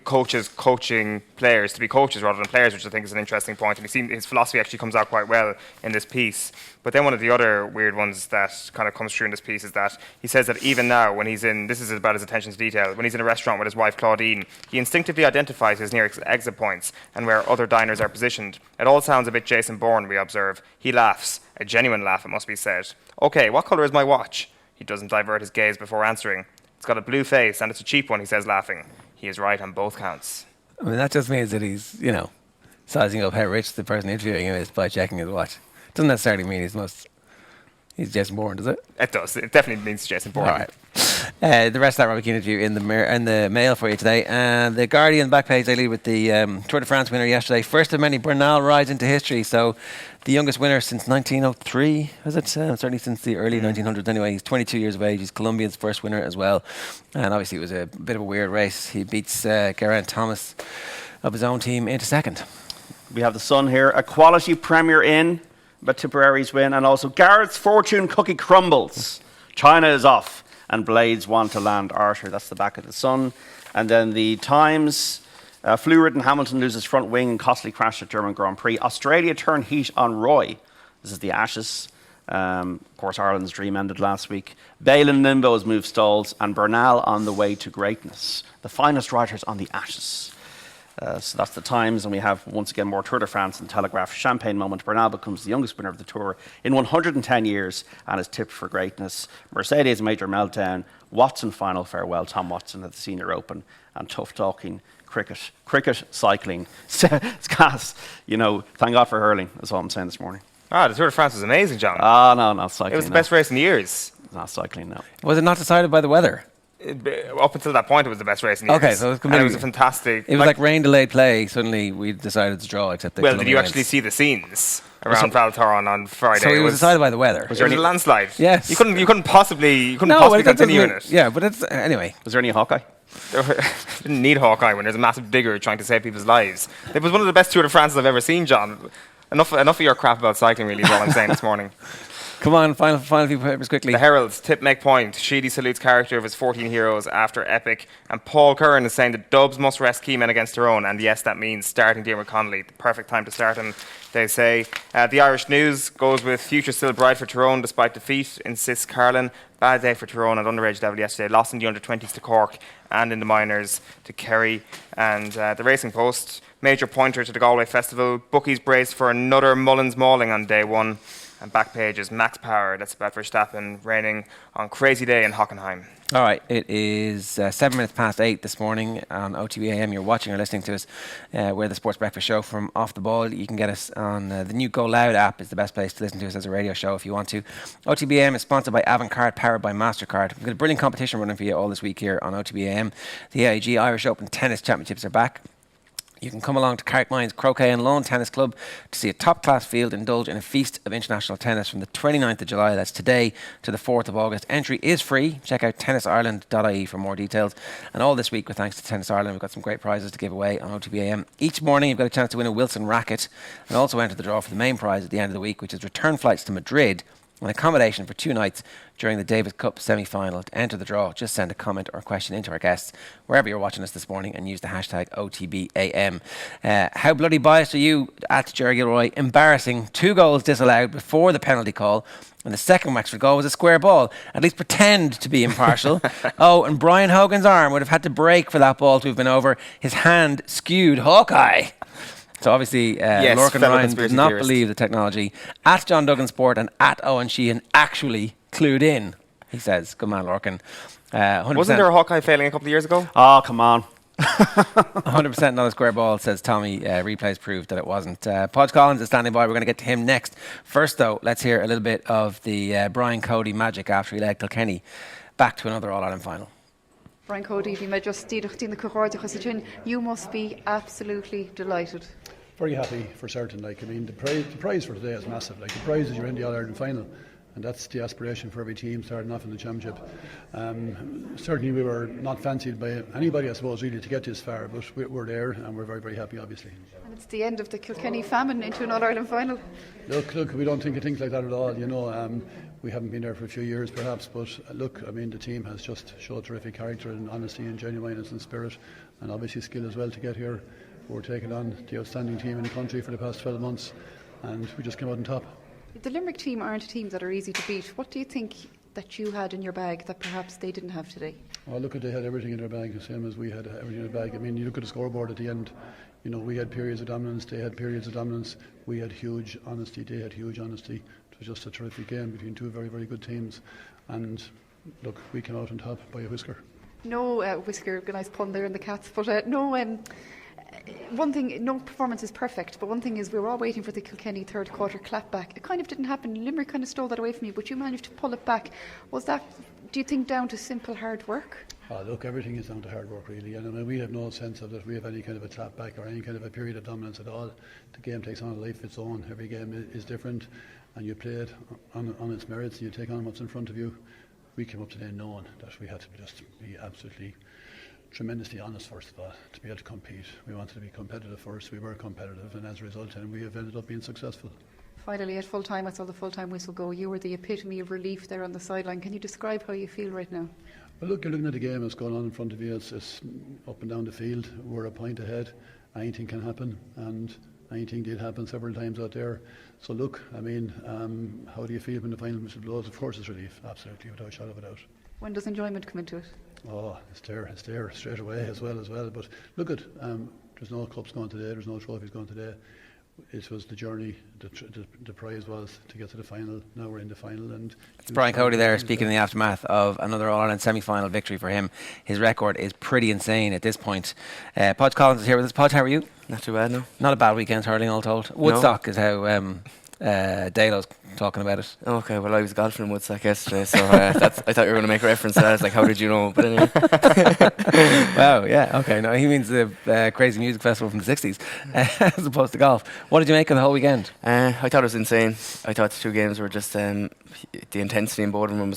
Speaker 5: coaches coaching players to be coaches rather than players, which I think is an interesting point. And his philosophy actually comes out quite well in this piece. But then one of the other weird ones that kind of comes through in this piece is that he says that even now, when he's in, this is about his attention to detail, when he's in a restaurant with his wife Claudine, he instinctively identifies his nearest exit points and where other diners are positioned. It all sounds a bit Jason Bourne, we observe. He laughs, a genuine laugh, it must be said. Okay, what colour is my watch? He doesn't divert his gaze before answering. It's got a blue face and it's a cheap one, he says, laughing. He is right on both counts.
Speaker 4: I mean, that just means that he's, sizing up how rich the person interviewing him is by checking his watch. Doesn't necessarily mean he's Jason Bourne, does it?
Speaker 5: It does. It definitely means Jason Bourne.
Speaker 4: All right. The rest of that Robbie Keane interview in the Mail for you today. And the Guardian back page, they lead with the Tour de France winner yesterday. First of many, Bernal rides into history. So the youngest winner since 1903, is it? Certainly since the early 1900s anyway. He's 22 years of age. He's Colombia's first winner as well. And obviously it was a bit of a weird race. He beats Geraint Thomas of his own team into second.
Speaker 3: We have the Sun here. A quality Premier Inn, but Tipperary's win. And also Garrett's fortune cookie crumbles. China is off. And Blades want to land Archer. That's the back of the Sun. And then the Times. Flu-ridden Hamilton loses front wing in costly crash at German Grand Prix. Australia turn heat on Roy. This is the Ashes. Of course, Ireland's dream ended last week. Bale in limbo has moved stalls. And Bernal on the way to greatness. The finest writers on the Ashes. So that's the times, and we have once again more Tour de France and Telegraph champagne moment. Bernal becomes the youngest winner of the Tour in 110 years and is tipped for greatness. Mercedes major meltdown. Watson final farewell. Tom Watson at the Senior Open, and tough talking. Cricket, cycling. It's gas. Thank God for hurling. That's all I'm saying this morning.
Speaker 5: The Tour de France was amazing, John.
Speaker 3: No, not cycling.
Speaker 5: It was the best race in years.
Speaker 3: It's not cycling, no.
Speaker 4: Was it not decided by the weather?
Speaker 5: Up until that point, it was the best race in years.
Speaker 4: Okay, so
Speaker 5: it was a fantastic.
Speaker 4: It was like rain delayed play. Suddenly, we decided to draw. Except
Speaker 5: did you actually see the scenes around Val Thorne on Friday?
Speaker 4: So it was decided by the weather.
Speaker 5: Was there a landslide?
Speaker 4: Yes.
Speaker 5: You couldn't possibly continue in it.
Speaker 4: Yeah, but it's anyway.
Speaker 3: Was there any Hawkeye?
Speaker 5: Didn't need Hawkeye when there's a massive digger trying to save people's lives. It was one of the best Tour de France I've ever seen, John. Enough of your crap about cycling, really, is all I'm saying this morning.
Speaker 4: Come on, final few papers quickly.
Speaker 5: The Herald's tip make point. Sheedy salutes character of his 14 heroes after epic. And Paul Curran is saying that Dubs must rest key men against their own. And yes, that means starting Diarmuid Connolly. The perfect time to start him, they say. The Irish News goes with future still bright for Tyrone despite defeat, insists Carlin. Bad day for Tyrone at underage level yesterday. Lost in the under-20s to Cork and in the minors to Kerry. And the Racing Post, major pointer to the Galway Festival. Bookies braced for another Mullins mauling on day one. And back pages, Max Power, that's about Verstappen, raining on crazy day in Hockenheim.
Speaker 4: All right, it is 7 minutes past 8 this morning on OTBAM. You're watching or listening to us. We're the Sports Breakfast Show from Off the Ball. You can get us on the new Go Loud app. Is the best place to listen to us as a radio show if you want to. OTBAM is sponsored by Avantcard, powered by MasterCard. We've got a brilliant competition running for you all this week here on OTBAM. The AIG Irish Open Tennis Championships are back. You can come along to Carrickmines Croquet and Lawn Tennis Club to see a top-class field indulge in a feast of international tennis from the 29th of July, that's today, to the 4th of August. Entry is free. Check out tennisireland.ie for more details. And all this week, with thanks to Tennis Ireland, we've got some great prizes to give away on OTBAM. Each morning, you've got a chance to win a Wilson racket and also enter the draw for the main prize at the end of the week, which is return flights to Madrid and accommodation for 2 nights during the Davis Cup semi-final. To enter the draw, just send a comment or a question into our guests wherever you're watching us this morning and use the hashtag OTBAM. How bloody biased are you at Jerry Gilroy? Embarrassing. 2 goals disallowed before the penalty call, and the second Wexford goal was a square ball. At least pretend to be impartial. And Brian Hogan's arm would have had to break for that ball to have been over. His hand skewed Hawkeye. So obviously, Lorcan Wyer does not believe the technology. At John Duggan Sport and at Eoin Sheahan actually clued in, he says. Good man, Lorcan. 100%.
Speaker 5: Wasn't there a Hawkeye failing a couple of years ago?
Speaker 3: Oh, come on.
Speaker 4: 100% not a square ball, says Tommy. Replays proved that it wasn't. Podge Collins is standing by. We're going to get to him next. First, though, let's hear a little bit of the Brian Cody magic after he led Kilkenny back to another All-Ireland final.
Speaker 6: Brian Cody, if you may just you must be absolutely delighted.
Speaker 8: Very happy for certain. The prize for today is massive. The prize is you're in the All-Ireland final, and that's the aspiration for every team starting off in the championship. Certainly we were not fancied by anybody, I suppose, really, to get this far, but we're there and we're very, very happy, obviously.
Speaker 6: And it's the end of the Kilkenny famine into an All-Ireland final.
Speaker 8: Look, we don't think of things like that at all. We haven't been there for a few years perhaps, but the team has just showed terrific character and honesty and genuineness and spirit, and obviously skill as well to get here. We're taking on the outstanding team in the country for the past 12 months, and we just came out on top.
Speaker 6: The Limerick team aren't teams that are easy to beat. What do you think that you had in your bag that perhaps they didn't have today?
Speaker 8: Well, they had everything in their bag, the same as we had everything in our bag. You look at the scoreboard at the end, we had periods of dominance, they had periods of dominance. We had huge honesty, they had huge honesty. It was just a terrific game between 2 very, very good teams. And look, we came out on top by a whisker.
Speaker 6: No whisker, nice pun there in the Cats, but one thing, no performance is perfect, but one thing is we were all waiting for the Kilkenny third quarter clapback. It kind of didn't happen. Limerick kind of stole that away from you, but you managed to pull it back. Was that, do you think, down to simple hard work?
Speaker 8: Look, everything is down to hard work, really. And we have no sense of that we have any kind of a clapback or any kind of a period of dominance at all. The game takes on a life of its own. Every game is different, and you play it on its merits, and you take on what's in front of you. We came up today knowing that we had to just be absolutely tremendously honest, first of all, to be able to compete. We wanted to be competitive first. We were competitive, and as a result, and we have ended up being successful.
Speaker 6: Finally, at full time, I saw the full time whistle go. You were the epitome of relief there on the sideline. Can you describe how you feel right now?
Speaker 8: Well, look, you're looking at the game that's going on in front of you. It's up and down the field. We're a point ahead. Anything can happen, and anything did happen several times out there. So look, how do you feel when the final whistle blows? Of course, it's relief, absolutely, without a shadow of a doubt.
Speaker 6: When does enjoyment come into it?
Speaker 8: Oh, it's there straight away as well. But look, there's There's no cups going today. There's no trophies going today. It was the journey. The prize was to get to the final. Now we're in the final, and
Speaker 4: it's Brian Cody there speaking in the aftermath of another All-Ireland semi-final victory for him. His record is pretty insane at this point. Podge Collins is here with us. Podge, how are you?
Speaker 9: Not too bad, no.
Speaker 4: Not a bad weekend hurling, all told. Woodstock is how Dalo's talking about it.
Speaker 9: Okay, well, I was golfing in Woodstock yesterday, so I thought you were going to make a reference to that. I was like, how did you know? But anyway.
Speaker 4: Wow, yeah, okay. No, he means the crazy music festival from the 60s as opposed to golf. What did you make of the whole weekend?
Speaker 9: I thought it was insane. I thought the two games were just, the intensity in both of them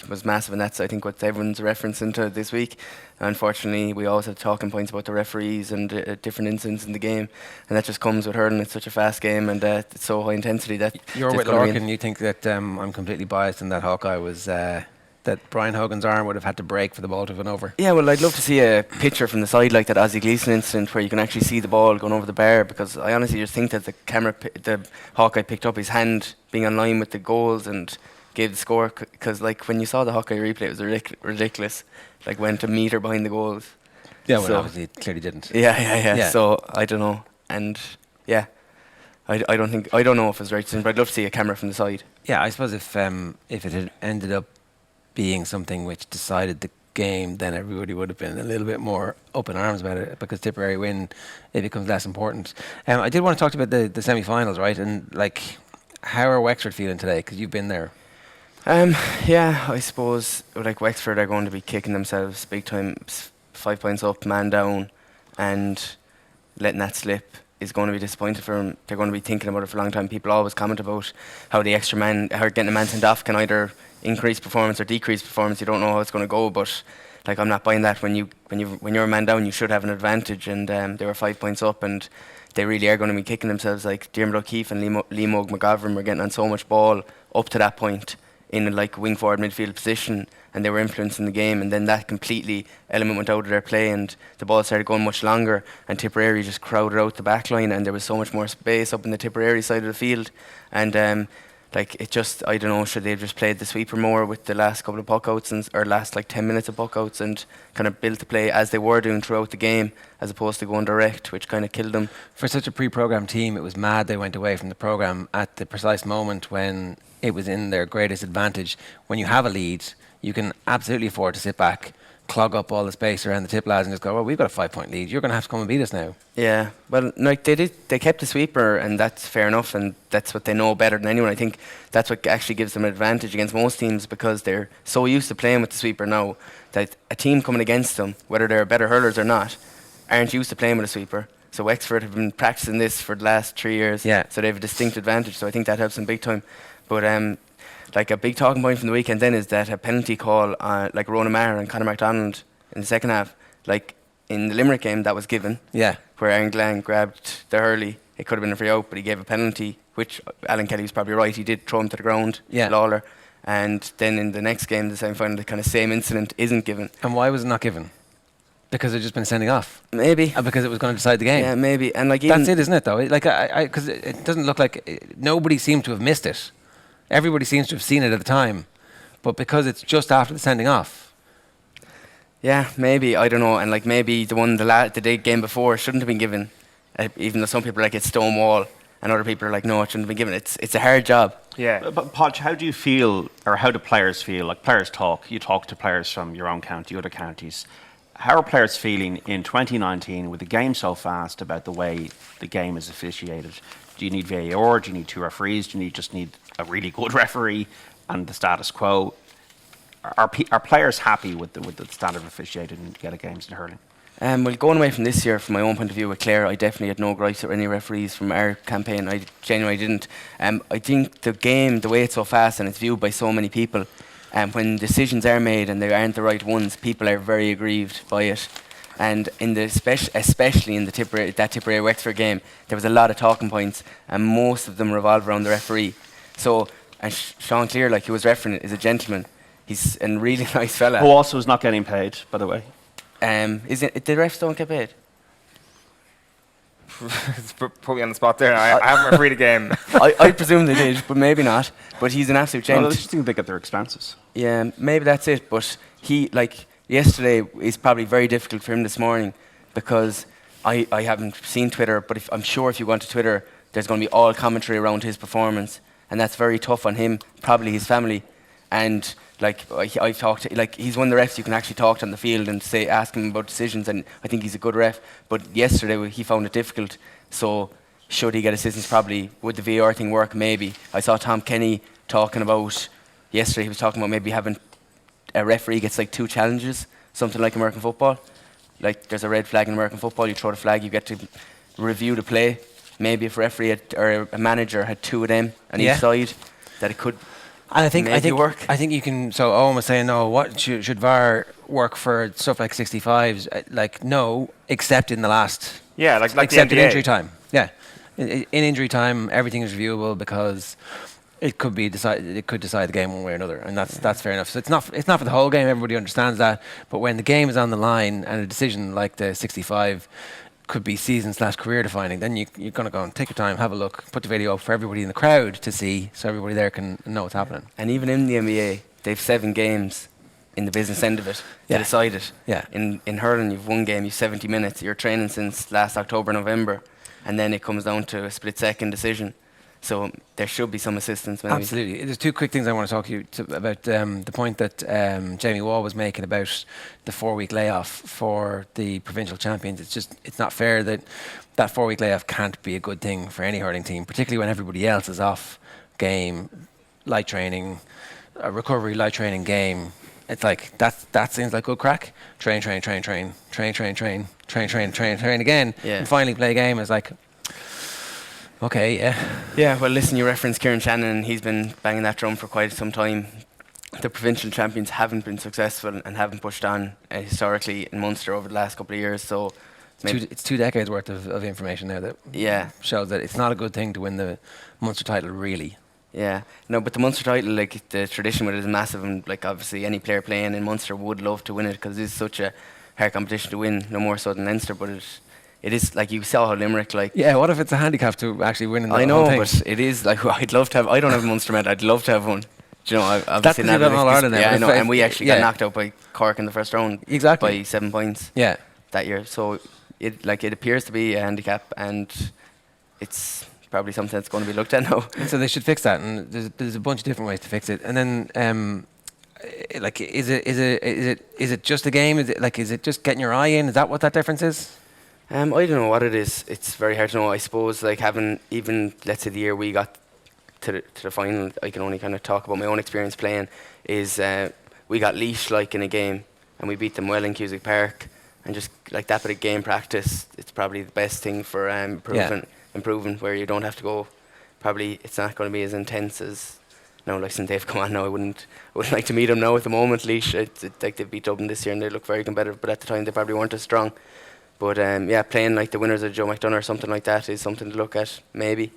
Speaker 9: was massive, and that's, I think, what everyone's referencing to this week. Unfortunately, we always have talking points about the referees and different incidents in the game, and that just comes with hurling. It's such a fast game, and it's so high intensity that
Speaker 4: you're with Lorcan. You think that I'm completely biased, and that Hawkeye was that Brian Hogan's arm would have had to break for the ball to have gone over.
Speaker 9: Yeah, well, I'd love to see a picture from the side like that Ozzie Gleeson incident where you can actually see the ball going over the bar, because I honestly just think that the Hawkeye picked up his hand being on line with the goals and gave the score, because like when you saw the Hawkeye replay, it was ridiculous. Like went a metre behind the goals.
Speaker 4: Yeah, well, obviously it clearly didn't.
Speaker 9: Yeah. So I don't know, and yeah, I don't know if it's right, but I'd love to see a camera from the side.
Speaker 4: Yeah, I suppose if it had ended up being something which decided the game, then everybody would have been a little bit more up in arms about it, because Tipperary win, it becomes less important. I did want to talk about the semi-finals, right? And like, how are Wexford feeling today? Because you've been there.
Speaker 9: Yeah, I suppose like Wexford are going to be kicking themselves big time. 5 points up, man down, and letting that slip is going to be disappointing for them. They're going to be thinking about it for a long time. People always comment about how the extra man, how getting a man sent off can either increase performance or decrease performance. You don't know how it's going to go, but like I'm not buying that. When you're a man down, you should have an advantage, and they were 5 points up, and they really are going to be kicking themselves. Like Diarmuid O'Keefe and Liam McGovern were getting on so much ball up to that point in like wing forward midfield position, and they were influencing the game, and then that completely element went out of their play, and the ball started going much longer, and Tipperary just crowded out the back line, and there was so much more space up in the Tipperary side of the field, and like it just, I don't know, should they have just played the sweeper more with the last couple of puck outs or last like 10 minutes of puck outs, and kind of built the play as they were doing throughout the game, as opposed to going direct, which kind of killed them.
Speaker 4: For such a pre-programmed team, it was mad they went away from the programme at the precise moment when it was in their greatest advantage. When you have a lead, you can absolutely afford to sit back, clog up all the space around the tip lads, and just go, well, we've got a 5 point lead, you're going to have to come and beat us now.
Speaker 9: Yeah, well, like they kept the sweeper, and that's fair enough, and that's what they know better than anyone. I think that's what actually gives them an advantage against most teams, because they're so used to playing with the sweeper now that a team coming against them, whether they're better hurlers or not, aren't used to playing with a sweeper. So Wexford have been practicing this for the last 3 years, so they have a distinct advantage, so I think that helps them big time. But like a big talking point from the weekend then is that a penalty call like Ronan Maher and Conor MacDonald in the second half, like in the Limerick game, that was given, where Aaron Glenn grabbed the hurley. It could have been a free out, but he gave a penalty, which Alan Kelly was probably right. He did throw him to the ground, Lawler. And then in the next game, the semi-final, the kind of same incident isn't given.
Speaker 4: And why was it not given? Because they've just been sending off.
Speaker 9: Maybe.
Speaker 4: And because it was going to decide the game.
Speaker 9: Yeah, maybe. And like
Speaker 4: that's it, isn't it, though? Like, because it doesn't look like nobody seemed to have missed it. Everybody seems to have seen it at the time, but because it's just after the sending off.
Speaker 9: Yeah, maybe, I don't know. And like maybe the day game before shouldn't have been given, even though some people are like it's stonewall, and other people are like no, it shouldn't have been given. It's a hard job.
Speaker 3: Yeah. But Podge, how do you feel, or how do players feel? Like players talk. You talk to players from your own county, other counties. How are players feeling in 2019 with the game so fast about the way the game is officiated? Do you need VAR? Do you need 2 referees? Do you just need a really good referee and the status quo? Are players happy with the standard of officiating in Gaelic games in hurling?
Speaker 9: Well, going away from this year, from my own point of view with Clare, I definitely had no gripes or any referees from our campaign. I genuinely didn't. I think the game, the way it's so fast and it's viewed by so many people, when decisions are made and they aren't the right ones, people are very aggrieved by it. And in the especially in the Tipperary Wexford game, there was a lot of talking points, and most of them revolve around the referee. So, and Sean Clear, like who was refereeing it, is a gentleman. He's a really nice fella.
Speaker 3: Who also is not getting paid, by the way.
Speaker 9: Is it the refs don't get paid?
Speaker 5: It's put me on the spot there. I haven't refereed a game.
Speaker 9: I presume they did, but maybe not. But he's an absolute gent.
Speaker 3: Well, I just think they get their expenses.
Speaker 9: Yeah, maybe that's it. But he, like, yesterday is probably very difficult for him this morning, because I haven't seen Twitter, but I'm sure if you go onto Twitter, there's going to be all commentary around his performance, and that's very tough on him, probably his family. And like I've talked to, like he's one of the refs you can actually talk to on the field and ask him about decisions, and I think he's a good ref. But yesterday he found it difficult. So should he get assistance? Probably. Would the VAR thing work? Maybe. I saw Tom Kenny talking about yesterday. He was talking about maybe having a referee gets like 2 challenges, something like American football. Like there's a red flag in American football, you throw the flag, you get to review the play. Maybe if a referee or a manager had 2 of them on each side, that it could.
Speaker 4: And I think
Speaker 9: work.
Speaker 4: I think you can. So Owen was saying, no, what should VAR work for stuff like 65s? Like no, except in the last.
Speaker 5: Yeah, like
Speaker 4: except
Speaker 5: the
Speaker 4: in
Speaker 5: NBA.
Speaker 4: injury time. Yeah, in injury time, everything is reviewable because it could be decided. It could decide the game one way or another, and that's fair enough. So it's not for the whole game. Everybody understands that. But when the game is on the line and a decision like the 65 could be season/career defining, then you're going to go and take your time, have a look, put the video up for everybody in the crowd to see, so everybody there can know what's happening.
Speaker 9: And even in the NBA, they've 7 games in the business end of it to decide it.
Speaker 4: Yeah.
Speaker 9: In hurling, you've 1 game, you've 70 minutes. You're training since last October, November, and then it comes down to a split-second decision. So there should be some assistance, maybe.
Speaker 4: Absolutely. There's 2 quick things I want to talk to you about. The point that Jamie Waugh was making about the 4-week layoff for the provincial champions. It's not fair that 4-week layoff can't be a good thing for any hurling team, particularly when everybody else is off game, light training, recovery, light training, game. It's like that seems like good crack. Train again, and finally play a game is like. Okay, yeah.
Speaker 9: Yeah, well, listen, you referenced Kieran Shannon. He's been banging that drum for quite some time. The provincial champions haven't been successful and haven't pushed on historically in Munster over the last couple of years. So
Speaker 4: it's 2 decades worth of information there that shows that it's not a good thing to win the Munster title, really.
Speaker 9: Yeah, no, but the Munster title, like the tradition with it is massive, and like obviously any player playing in Munster would love to win it because it is such a hard competition to win, no more so than Leinster, but it is like you saw how Limerick like.
Speaker 4: Yeah, what if it's a handicap to actually win?
Speaker 9: I know, but it is like I'd love to have. I don't have a Munster medal. I'd love to have one. Do you know, obviously
Speaker 4: that's All Ireland.
Speaker 9: Yeah, I know, and we actually got knocked out by Cork in the first round.
Speaker 4: Exactly.
Speaker 9: By 7 points.
Speaker 4: Yeah.
Speaker 9: That year, so it appears to be a handicap, and it's probably something that's going to be looked at now.
Speaker 4: And so they should fix that, and there's a bunch of different ways to fix it. And then, like, is it just a game? Is it just getting your eye in? Is that what that difference is?
Speaker 9: I don't know what it is. It's very hard to know. I suppose like having even, let's say, the year we got to the final, I can only kind of talk about my own experience playing, is we got leashed like in a game and we beat them well in Cusack Park, and just like that bit of game practice, it's probably the best thing for improving, where you don't have to go. Probably it's not going to be as intense as like since they've come on now. I wouldn't like to meet them now at the moment. Leash, it's like they beat Dublin this year and they look very competitive, but at the time they probably weren't as strong. But playing like the winners of Joe McDonough or something like that is something to look at, maybe.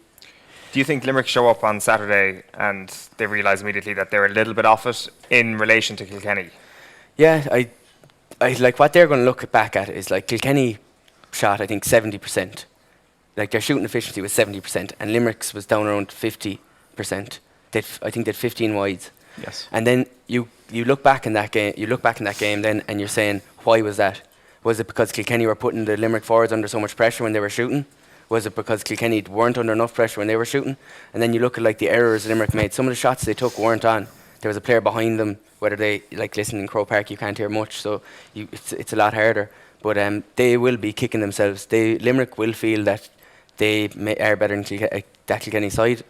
Speaker 5: Do you think Limerick show up on Saturday and they realise immediately that they're a little bit off it in relation to Kilkenny?
Speaker 9: Yeah, I like what they're going to look back at is like Kilkenny shot, I think, 70%. Like their shooting efficiency was 70%, and Limerick's was down around 50%. I think they'd 15 wides.
Speaker 3: Yes.
Speaker 9: And then you look back in that game. You look back in that game then, and you're saying, why was that? Was it because Kilkenny were putting the Limerick forwards under so much pressure when they were shooting? Was it because Kilkenny weren't under enough pressure when they were shooting? And then you look at like the errors Limerick made. Some of the shots they took weren't on. There was a player behind them. Whether they listen in Croke Park, you can't hear much, so it's a lot harder. But they will be kicking themselves. Limerick will feel that they are better than that Kilkenny side.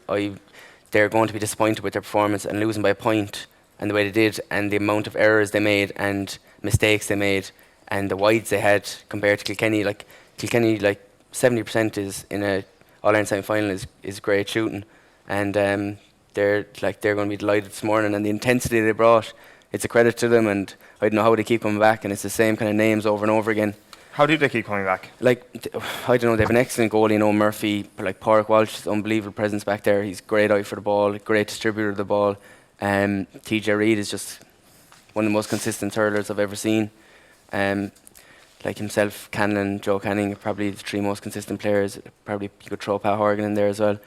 Speaker 9: They're going to be disappointed with their performance and losing by a point and the way they did and the amount of errors they made and mistakes they made and the wides they had compared to Kilkenny. Like Kilkenny, 70% is in a All-Ireland semi-final is great shooting, and they're going to be delighted this morning. And the intensity they brought, it's a credit to them. And I don't know how they keep coming back. And it's the same kind of names over and over again.
Speaker 5: How do they keep coming back?
Speaker 9: I don't know. They have an excellent goalie, Murphy. Like Pádraig Walsh, unbelievable presence back there. He's great eye for the ball, great distributor of the ball. TJ Reid is just one of the most consistent hurlers I've ever seen. Like himself, Canlan, Joe Canning are probably the 3 most consistent players. Probably you could throw Pat Horgan in there as well.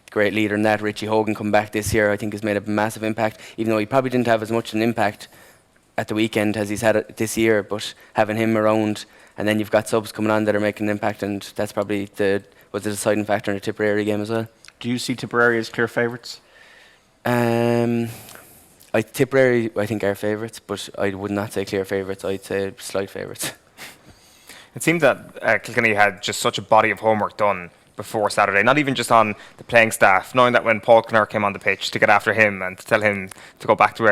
Speaker 9: Great leader in that. Richie Hogan come back this year, I think has made a massive impact, even though he probably didn't have as much an impact at the weekend as he's had it this year. But having him around And then you've got subs coming on that are making an impact, and that's probably was the deciding factor in the Tipperary game as well.
Speaker 3: Do you see Tipperary as clear favourites?
Speaker 9: Tipperary, I think, are favourites, but I would not say clear favourites. I'd say slight favourites.
Speaker 5: It seemed that Kilkenny had just such a body of homework done before Saturday, not even just on the playing staff, knowing that when Paul Clerk came on the pitch to get after him and to tell him to go back to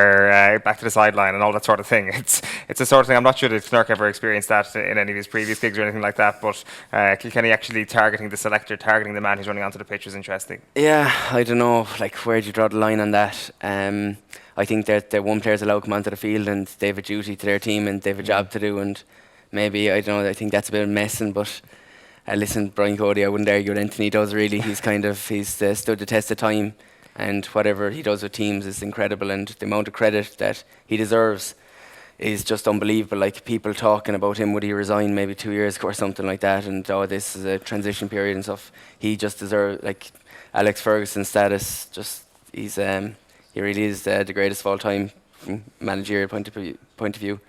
Speaker 5: back to the sideline and all that sort of thing. It's a sort of thing, I'm not sure that Clerk ever experienced that in any of his previous gigs or anything like that, but Kilkenny actually targeting the selector, targeting the man who's running onto the pitch was interesting.
Speaker 9: Yeah, I don't know, like, where do you draw the line on that? I think that the one player's allowed to come onto the field and they have a duty to their team and they have a job to do, and maybe, I don't know, I think that's a bit of messing, but listen, Brian Cody, I wouldn't argue what Anthony does really. He's stood the test of time, and whatever he does with teams is incredible, and the amount of credit that he deserves is just unbelievable. Like, people talking about him, would he resign maybe 2 years ago or something like that, and this is a transition period and stuff. He just deserves, like, Alex Ferguson status, just, he really is the greatest of all time from managerial point of view.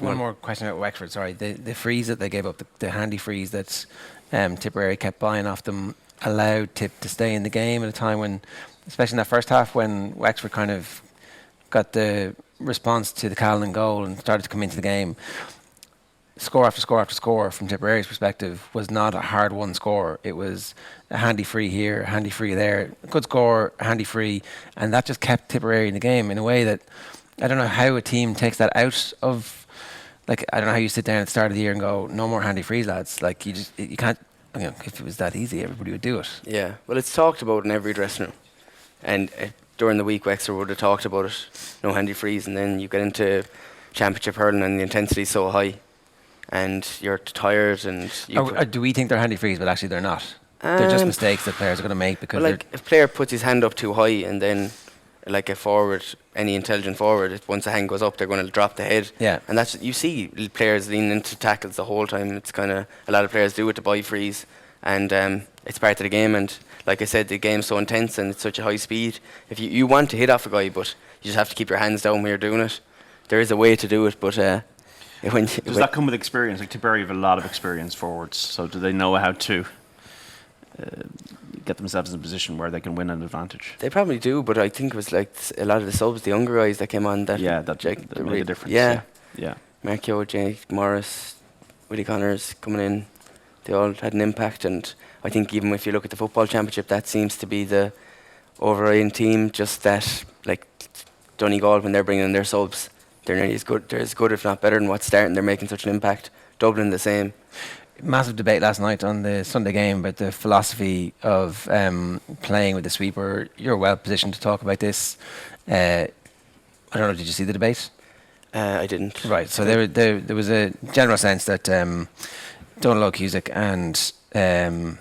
Speaker 4: One more question about Wexford, sorry. The freeze that they gave up, the handy freeze that Tipperary kept buying off them, allowed Tip to stay in the game at a time when, especially in that first half, when Wexford kind of got the response to the Callan goal and started to come into the game. Score after score after score from Tipperary's perspective was not a hard-won score. It was a handy free here, a handy free there, a good score, a handy free, and that just kept Tipperary in the game in a way that I don't know how a team takes that out of. Like, I don't know how you sit down at the start of the year and go, no more handy frees, lads. Like, you can't, if it was that easy, everybody would do it.
Speaker 9: Yeah, well, it's talked about in every dressing room. And during the week, Wexford would have talked about it, no handy frees, and then you get into championship hurling and the intensity is so high, and you're tired. And
Speaker 4: do we think they're handy frees, but actually they're not? They're just mistakes that players are going to make because
Speaker 9: if a player puts his hand up too high and then, like a forward, any intelligent forward, once the hand goes up, they're going to drop the head.
Speaker 4: Yeah.
Speaker 9: And that's, you see players leaning into tackles the whole time. It's kind of, a lot of players do it to buy frees, and it's part of the game. And like I said, the game's so intense and it's such a high speed. If you want to hit off a guy, but you just have to keep your hands down when you're doing it. There is a way to do it, but does
Speaker 3: that come with experience? Like, Tipperary have a lot of experience forwards, so do they know how to get themselves in a position where they can win an advantage?
Speaker 9: They probably do, but I think it was like a lot of the subs, the younger guys that came on, that
Speaker 3: made a difference.
Speaker 9: Yeah. Markio, Jake Morris, Willie Connors coming in, they all had an impact. And I think even if you look at the football championship, that seems to be the overriding team. Just that, like Donegal, when they're bringing in their subs, they're nearly as good. They're as good, if not better, than what's starting. They're making such an impact. Dublin the same.
Speaker 4: Massive debate last night on the Sunday game about the philosophy of playing with the sweeper. You're well positioned to talk about this. I don't know, did you see the debate?
Speaker 9: I didn't.
Speaker 4: Right, so there was a general sense that Donald O'hEochagáin and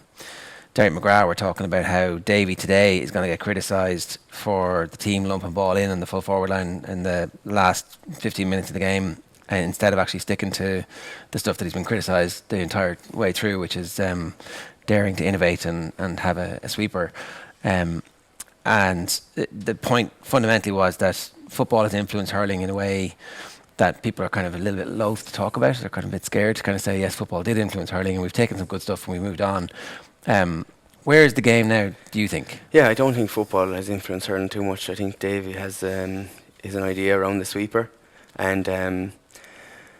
Speaker 4: Derek McGrath were talking about how Davy today is going to get criticised for the team lumping ball in on the full forward line in the last 15 minutes of the game, instead of actually sticking to the stuff that he's been criticised the entire way through, which is daring to innovate and have a sweeper. And the point fundamentally was that football has influenced hurling in a way that people are kind of a little bit loath to talk about. They're kind of a bit scared to kind of say, yes, football did influence hurling and we've taken some good stuff and we moved on. Where is the game now, do you think?
Speaker 9: Yeah, I don't think football has influenced hurling too much. I think Davy has an idea around the sweeper. And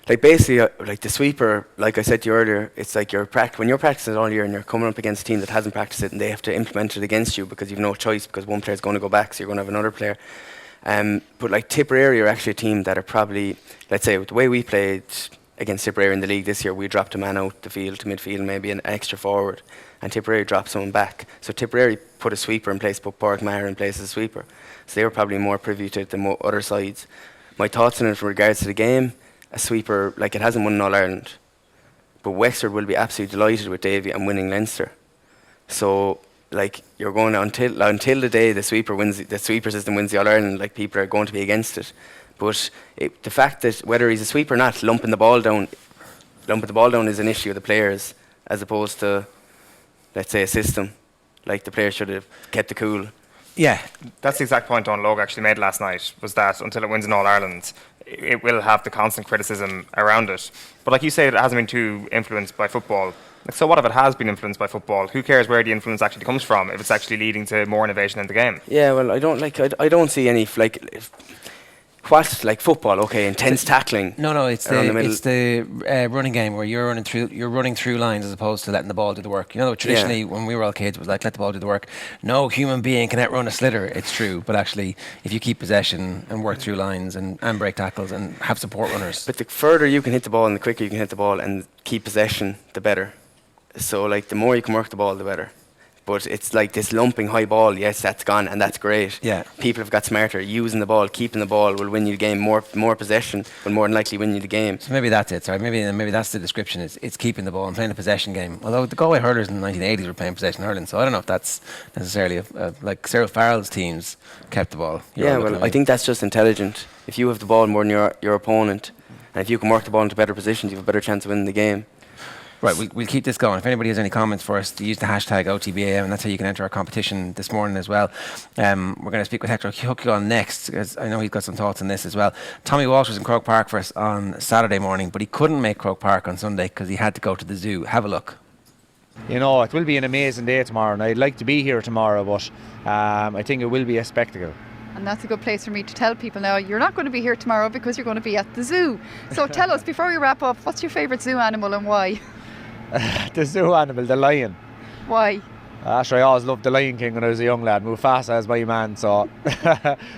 Speaker 9: basically, the sweeper, like I said to you earlier, it's like when you're practicing it all year and you're coming up against a team that hasn't practiced it and they have to implement it against you because you've no choice, because one player's going to go back, so you're going to have another player. But like Tipperary are actually a team that are probably, let's say, the way we played against Tipperary in the league this year, we dropped a man out the field to midfield, maybe an extra forward, and Tipperary dropped someone back. So Tipperary put a sweeper in place, put Pádraig Maher in place as a sweeper. So they were probably more privy to it than other sides. My thoughts on it in regards to the game, a sweeper, like, it hasn't won an All-Ireland, but Wexford will be absolutely delighted with Davy and winning Leinster. So, like, you're going until the day the sweeper system wins the All-Ireland, like, people are going to be against it. But the fact that whether he's a sweeper or not, lumping the ball down is an issue of the players, as opposed to, let's say, a system. Like, the players should have kept the cool
Speaker 4: Yeah.
Speaker 5: That's the exact point Don Logue actually made last night, was that until it wins in All-Ireland, it will have the constant criticism around it. But like you say, it hasn't been too influenced by football. Like, so what if it has been influenced by football? Who cares where the influence actually comes from if it's actually leading to more innovation in the game?
Speaker 9: Yeah, well, I don't see any what, like football, okay, intense tackling.
Speaker 4: No, it's the running game where you're running through lines as opposed to letting the ball do the work. You know, traditionally when we were all kids, it was like, let the ball do the work. No human being can outrun a sliotar. It's true, but actually, if you keep possession and work through lines and break tackles and have support runners.
Speaker 9: But the further you can hit the ball and the quicker you can hit the ball and keep possession, the better. So like the more you can work the ball, the better. But it's like this lumping high ball, yes, that's gone and that's great.
Speaker 4: Yeah.
Speaker 9: People have got smarter. Using the ball, keeping the ball will win you the game. More possession will more than likely win you the game.
Speaker 4: So maybe that's it, sorry. Maybe that's the description. It's keeping the ball and playing a possession game. Although the Galway hurlers in the 1980s were playing possession hurling, so I don't know if that's necessarily like Cyril Farrell's teams kept the ball.
Speaker 9: Yeah, well, I think that's just intelligent. If you have the ball more than your opponent, and if you can work the ball into better positions, you have a better chance of winning the game.
Speaker 4: Right, we'll keep this going. If anybody has any comments for us, use the hashtag OTBAM, and that's how you can enter our competition this morning as well. We're going to speak with Hector O'hEochagáin next, because I know he's got some thoughts on this as well. Tommy Walsh was in Croke Park for us on Saturday morning, but he couldn't make Croke Park on Sunday because he had to go to the zoo. Have a look.
Speaker 10: You know, it will be an amazing day tomorrow, and I'd like to be here tomorrow, but I think it will be a spectacle.
Speaker 6: And that's a good place for me to tell people now, you're not going to be here tomorrow because you're going to be at the zoo. So tell us, before we wrap up, what's your favourite zoo animal and why?
Speaker 10: The zoo animal, the lion.
Speaker 6: Why?
Speaker 10: Actually, I always loved the Lion King when I was a young lad. Mufasa is my man, so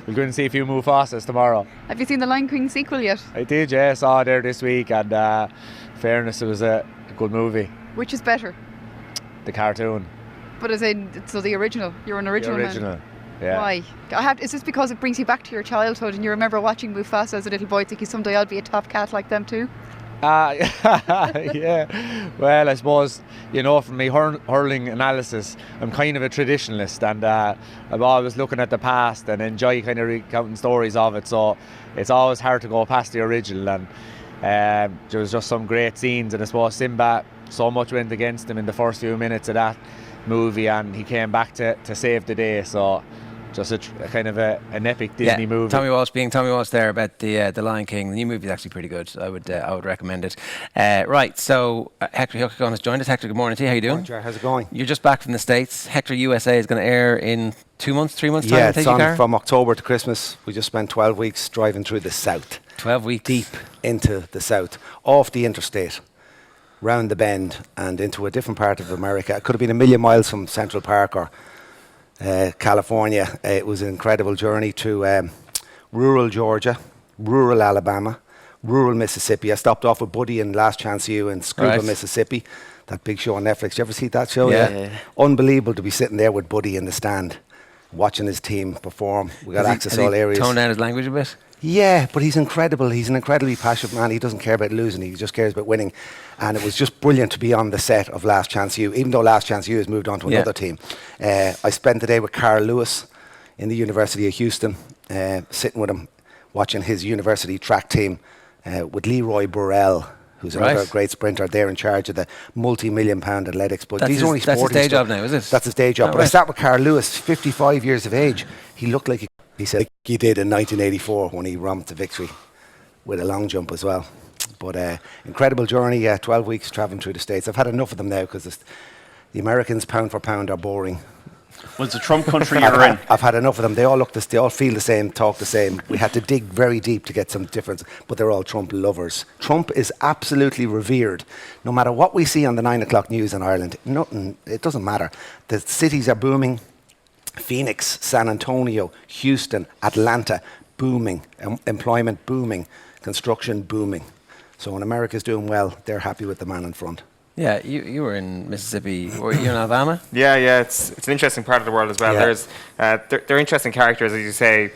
Speaker 10: we'll go and see a few Mufasas tomorrow.
Speaker 6: Have you seen the Lion King sequel yet?
Speaker 10: I did, yeah, saw it there this week, and fairness, it was a good movie.
Speaker 6: Which is better?
Speaker 10: The cartoon.
Speaker 6: But as in, so the original, you're an original man.
Speaker 10: The original, yeah.
Speaker 6: Why? Is this because it brings you back to your childhood and you remember watching Mufasa as a little boy thinking someday I'll be a top cat like them too?
Speaker 10: Yeah, well, I suppose, you know, from my hurling analysis, I'm kind of a traditionalist, and I'm always looking at the past and enjoy kind of recounting stories of it, so it's always hard to go past the original. And there was just some great scenes, and I suppose Simba, so much went against him in the first few minutes of that movie, and he came back to save the day, so just a kind of an epic Disney movie.
Speaker 4: Tommy Walsh being Tommy Walsh there about the Lion King. The new movie is actually pretty good. I would recommend it. Right, so Hector O'hEochagáin has joined us. Hector, good morning to you. How you doing?
Speaker 11: Morning, how's it going?
Speaker 4: You're just back from the States. Hector USA is going to air in 2 months, 3 months time.
Speaker 11: Yeah, it's on from October to Christmas. We just spent 12 weeks driving through the south.
Speaker 4: 12 weeks
Speaker 11: deep into the south, off the interstate, round the bend, and into a different part of America. It could have been a million miles from Central Park or California. It was an incredible journey to rural Georgia, rural Alabama, rural Mississippi. I stopped off with Buddy in Last Chance U in Scuba, Mississippi. That big show on Netflix. Did you ever see that show?
Speaker 9: Yeah.
Speaker 11: Unbelievable to be sitting there with Buddy in the stand, watching his team perform. We got access to all areas.
Speaker 4: Tone down his language a bit?
Speaker 11: Yeah, but he's incredible. He's an incredibly passionate man. He doesn't care about losing. He just cares about winning. And it was just brilliant to be on the set of Last Chance U, even though Last Chance U has moved on to another team. I spent the day with Carl Lewis in the University of Houston, sitting with him, watching his university track team with Leroy Burrell, who's another great sprinter. They're in charge of the multi-million-pound athletics. But he's only
Speaker 4: that's his day job now, is it?
Speaker 11: That's his day job. But I sat with Carl Lewis, 55 years of age. He looked like he said he did in 1984 when he romped to victory with a long jump as well. But incredible journey, 12 weeks travelling through the States. I've had enough of them now because the Americans, pound for pound, are boring.
Speaker 3: Well, it's a Trump country you're in.
Speaker 11: I've had enough of them. They all feel the same, talk the same. We had to dig very deep to get some difference, but they're all Trump lovers. Trump is absolutely revered. No matter what we see on the 9 o'clock news in Ireland, it doesn't matter. The cities are booming. Phoenix, San Antonio, Houston, Atlanta, booming. Employment booming. Construction booming. So when America's doing well, they're happy with the man in front.
Speaker 4: Yeah, you were in Mississippi. Were you in Alabama?
Speaker 5: Yeah, it's an interesting part of the world as well.
Speaker 11: Yeah.
Speaker 5: They're interesting characters, as you say.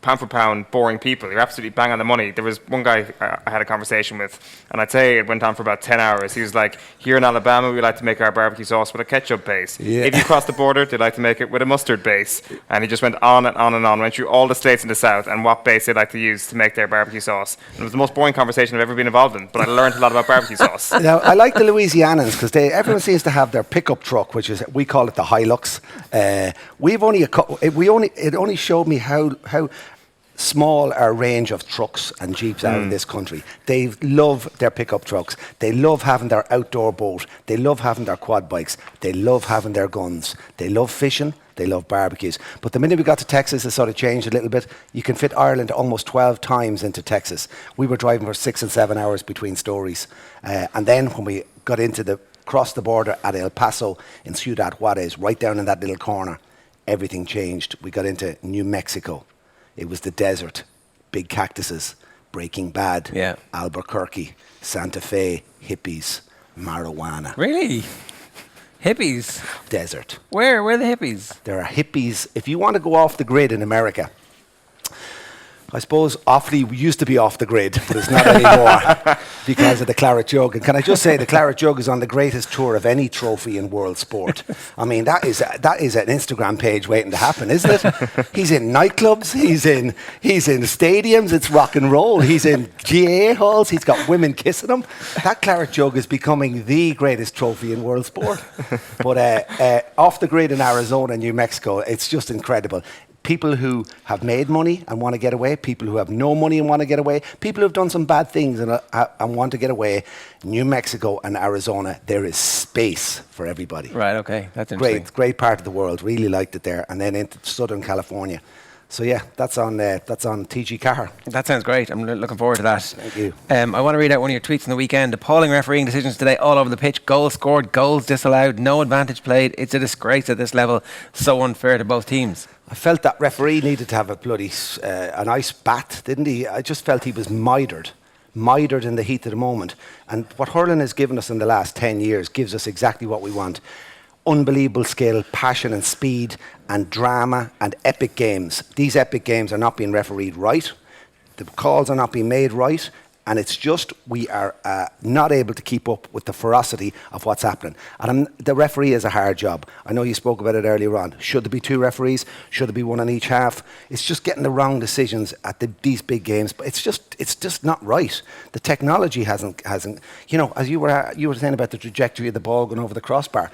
Speaker 5: pound for pound, boring people. You're absolutely bang on the money. There was one guy I had a conversation with, and I'd say it went on for about 10 hours. He was like, here in Alabama, we like to make our barbecue sauce with a ketchup base.
Speaker 11: Yeah.
Speaker 5: If you cross the border, they like to make it with a mustard base. And he just went on and on and on, went through all the states in the South and what base they like to use to make their barbecue sauce. And it was the most boring conversation I've ever been involved in, but I learned a lot about barbecue sauce.
Speaker 11: Now, I like the Louisianans because everyone seems to have their pickup truck, which is, we call it the Hilux. It only showed me how small our range of trucks and jeeps are in this country. They love their pickup trucks. They love having their outdoor boat. They love having their quad bikes. They love having their guns. They love fishing. They love barbecues. But the minute we got to Texas, it sort of changed a little bit. You can fit Ireland almost 12 times into Texas. We were driving for 6 and 7 hours between stories. And then when we got into crossed the border at El Paso in Ciudad Juarez, right down in that little corner, everything changed. We got into New Mexico. It was the desert, big cactuses, Breaking Bad, Albuquerque, Santa Fe, hippies, marijuana.
Speaker 4: Really? Hippies?
Speaker 11: Desert.
Speaker 4: Where are the hippies?
Speaker 11: There are hippies. If you want to go off the grid in America, I suppose Offaly used to be off the grid, but it's not anymore because of the Claret Jug. And can I just say, the Claret Jug is on the greatest tour of any trophy in world sport. I mean, that is an Instagram page waiting to happen, isn't it? He's in nightclubs, he's in stadiums, it's rock and roll, he's in GA halls, he's got women kissing him. That Claret Jug is becoming the greatest trophy in world sport. But off the grid in Arizona and New Mexico, it's just incredible. People who have made money and want to get away, people who have no money and want to get away, people who have done some bad things and want to get away. New Mexico and Arizona, there is space for everybody.
Speaker 4: Right, okay, that's interesting.
Speaker 11: Great part of the world, really liked it there. And then into Southern California. So yeah, that's on TG Carr.
Speaker 4: That sounds great. I'm looking forward to that.
Speaker 11: Thank you.
Speaker 4: I want to read out one of your tweets on the weekend. Appalling refereeing decisions today all over the pitch. Goals scored, goals disallowed, no advantage played. It's a disgrace at this level. So unfair to both teams.
Speaker 11: I felt that referee needed to have a bloody a nice bat, didn't he? I just felt he was mired in the heat of the moment. And what hurling has given us in the last 10 years gives us exactly what we want. Unbelievable skill, passion and speed and drama and epic games. These epic games are not being refereed right. The calls are not being made right. And it's just we are not able to keep up with the ferocity of what's happening. And the referee is a hard job. I know you spoke about it earlier on. Should there be 2 referees? Should there be 1 on each half? It's just getting the wrong decisions at these big games. But it's just not right. The technology hasn't. You know, as you were saying about the trajectory of the ball going over the crossbar.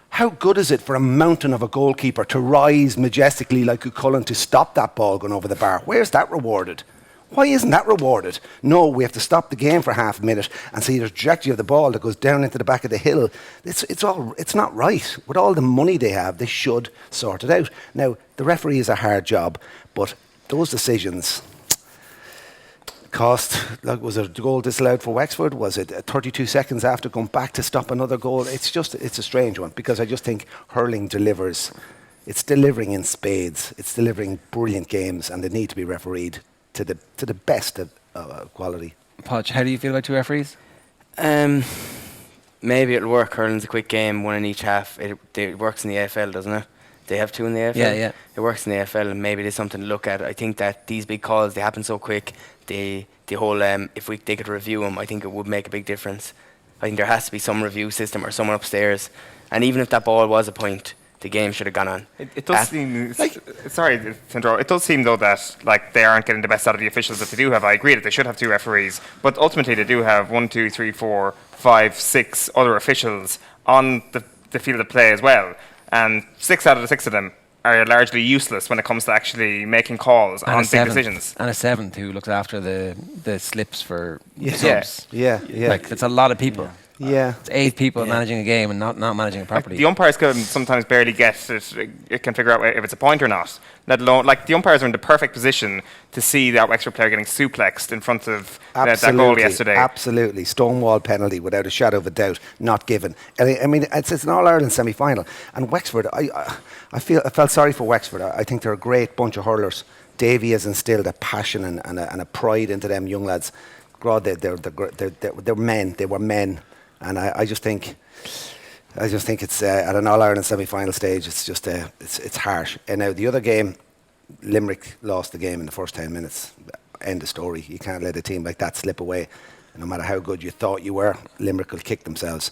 Speaker 11: How good is it for a mountain of a goalkeeper to rise majestically like Cuchulainn to stop that ball going over the bar? Where's that rewarded? Why isn't that rewarded? No, we have to stop the game for half a minute and see the trajectory of the ball that goes down into the back of the hill. It's not right. With all the money they have, they should sort it out. Now, the referee is a hard job, but those decisions cost, like, was a goal disallowed for Wexford? Was it 32 seconds after going back to stop another goal? It's a strange one because I just think hurling delivers. It's delivering in spades. It's delivering brilliant games and they need to be refereed to the best of quality.
Speaker 4: Podge, how do you feel about 2 referees?
Speaker 9: Maybe it'll work. Hurling's a quick game, 1 in each half. It works in the AFL, doesn't it? They have 2 in the AFL.
Speaker 4: Yeah.
Speaker 9: It works in the AFL, and maybe there's something to look at. I think that these big calls, they happen so quick. The whole if they could review them, I think it would make a big difference. I think there has to be some review system or someone upstairs. And even if that ball was a point, the game should have gone on.
Speaker 5: It does seem, sorry to interrupt, it does seem though that they aren't getting the best out of the officials that they do have. I agree that they should have 2 referees, but ultimately they do have 1, 2, 3, 4, 5, 6 other officials on the field of play as well. And 6 out of the 6 of them are largely useless when it comes to actually making calls on big decisions.
Speaker 4: And a 7th who looks after the slips for subs.
Speaker 11: Yeah.
Speaker 4: Like, that's a lot of people.
Speaker 11: Yeah.
Speaker 4: It's 8 people managing a game and not managing it properly.
Speaker 5: The umpires can sometimes barely get it can figure out if it's a point or not. Let alone, the umpires are in the perfect position to see that Wexford player getting suplexed in front of that goal yesterday.
Speaker 11: Absolutely. Stonewall penalty without a shadow of a doubt, not given. I mean, it's an All-Ireland semi-final. And Wexford, I felt sorry for Wexford. I think they're a great bunch of hurlers. Davy has instilled a passion and a pride into them young lads. God, they're men. They were men. And I just think it's at an All-Ireland semi-final stage. It's just it's harsh. And now the other game, Limerick lost the game in the first 10 minutes. End of story. You can't let a team like that slip away. No matter how good you thought you were, Limerick will kick themselves.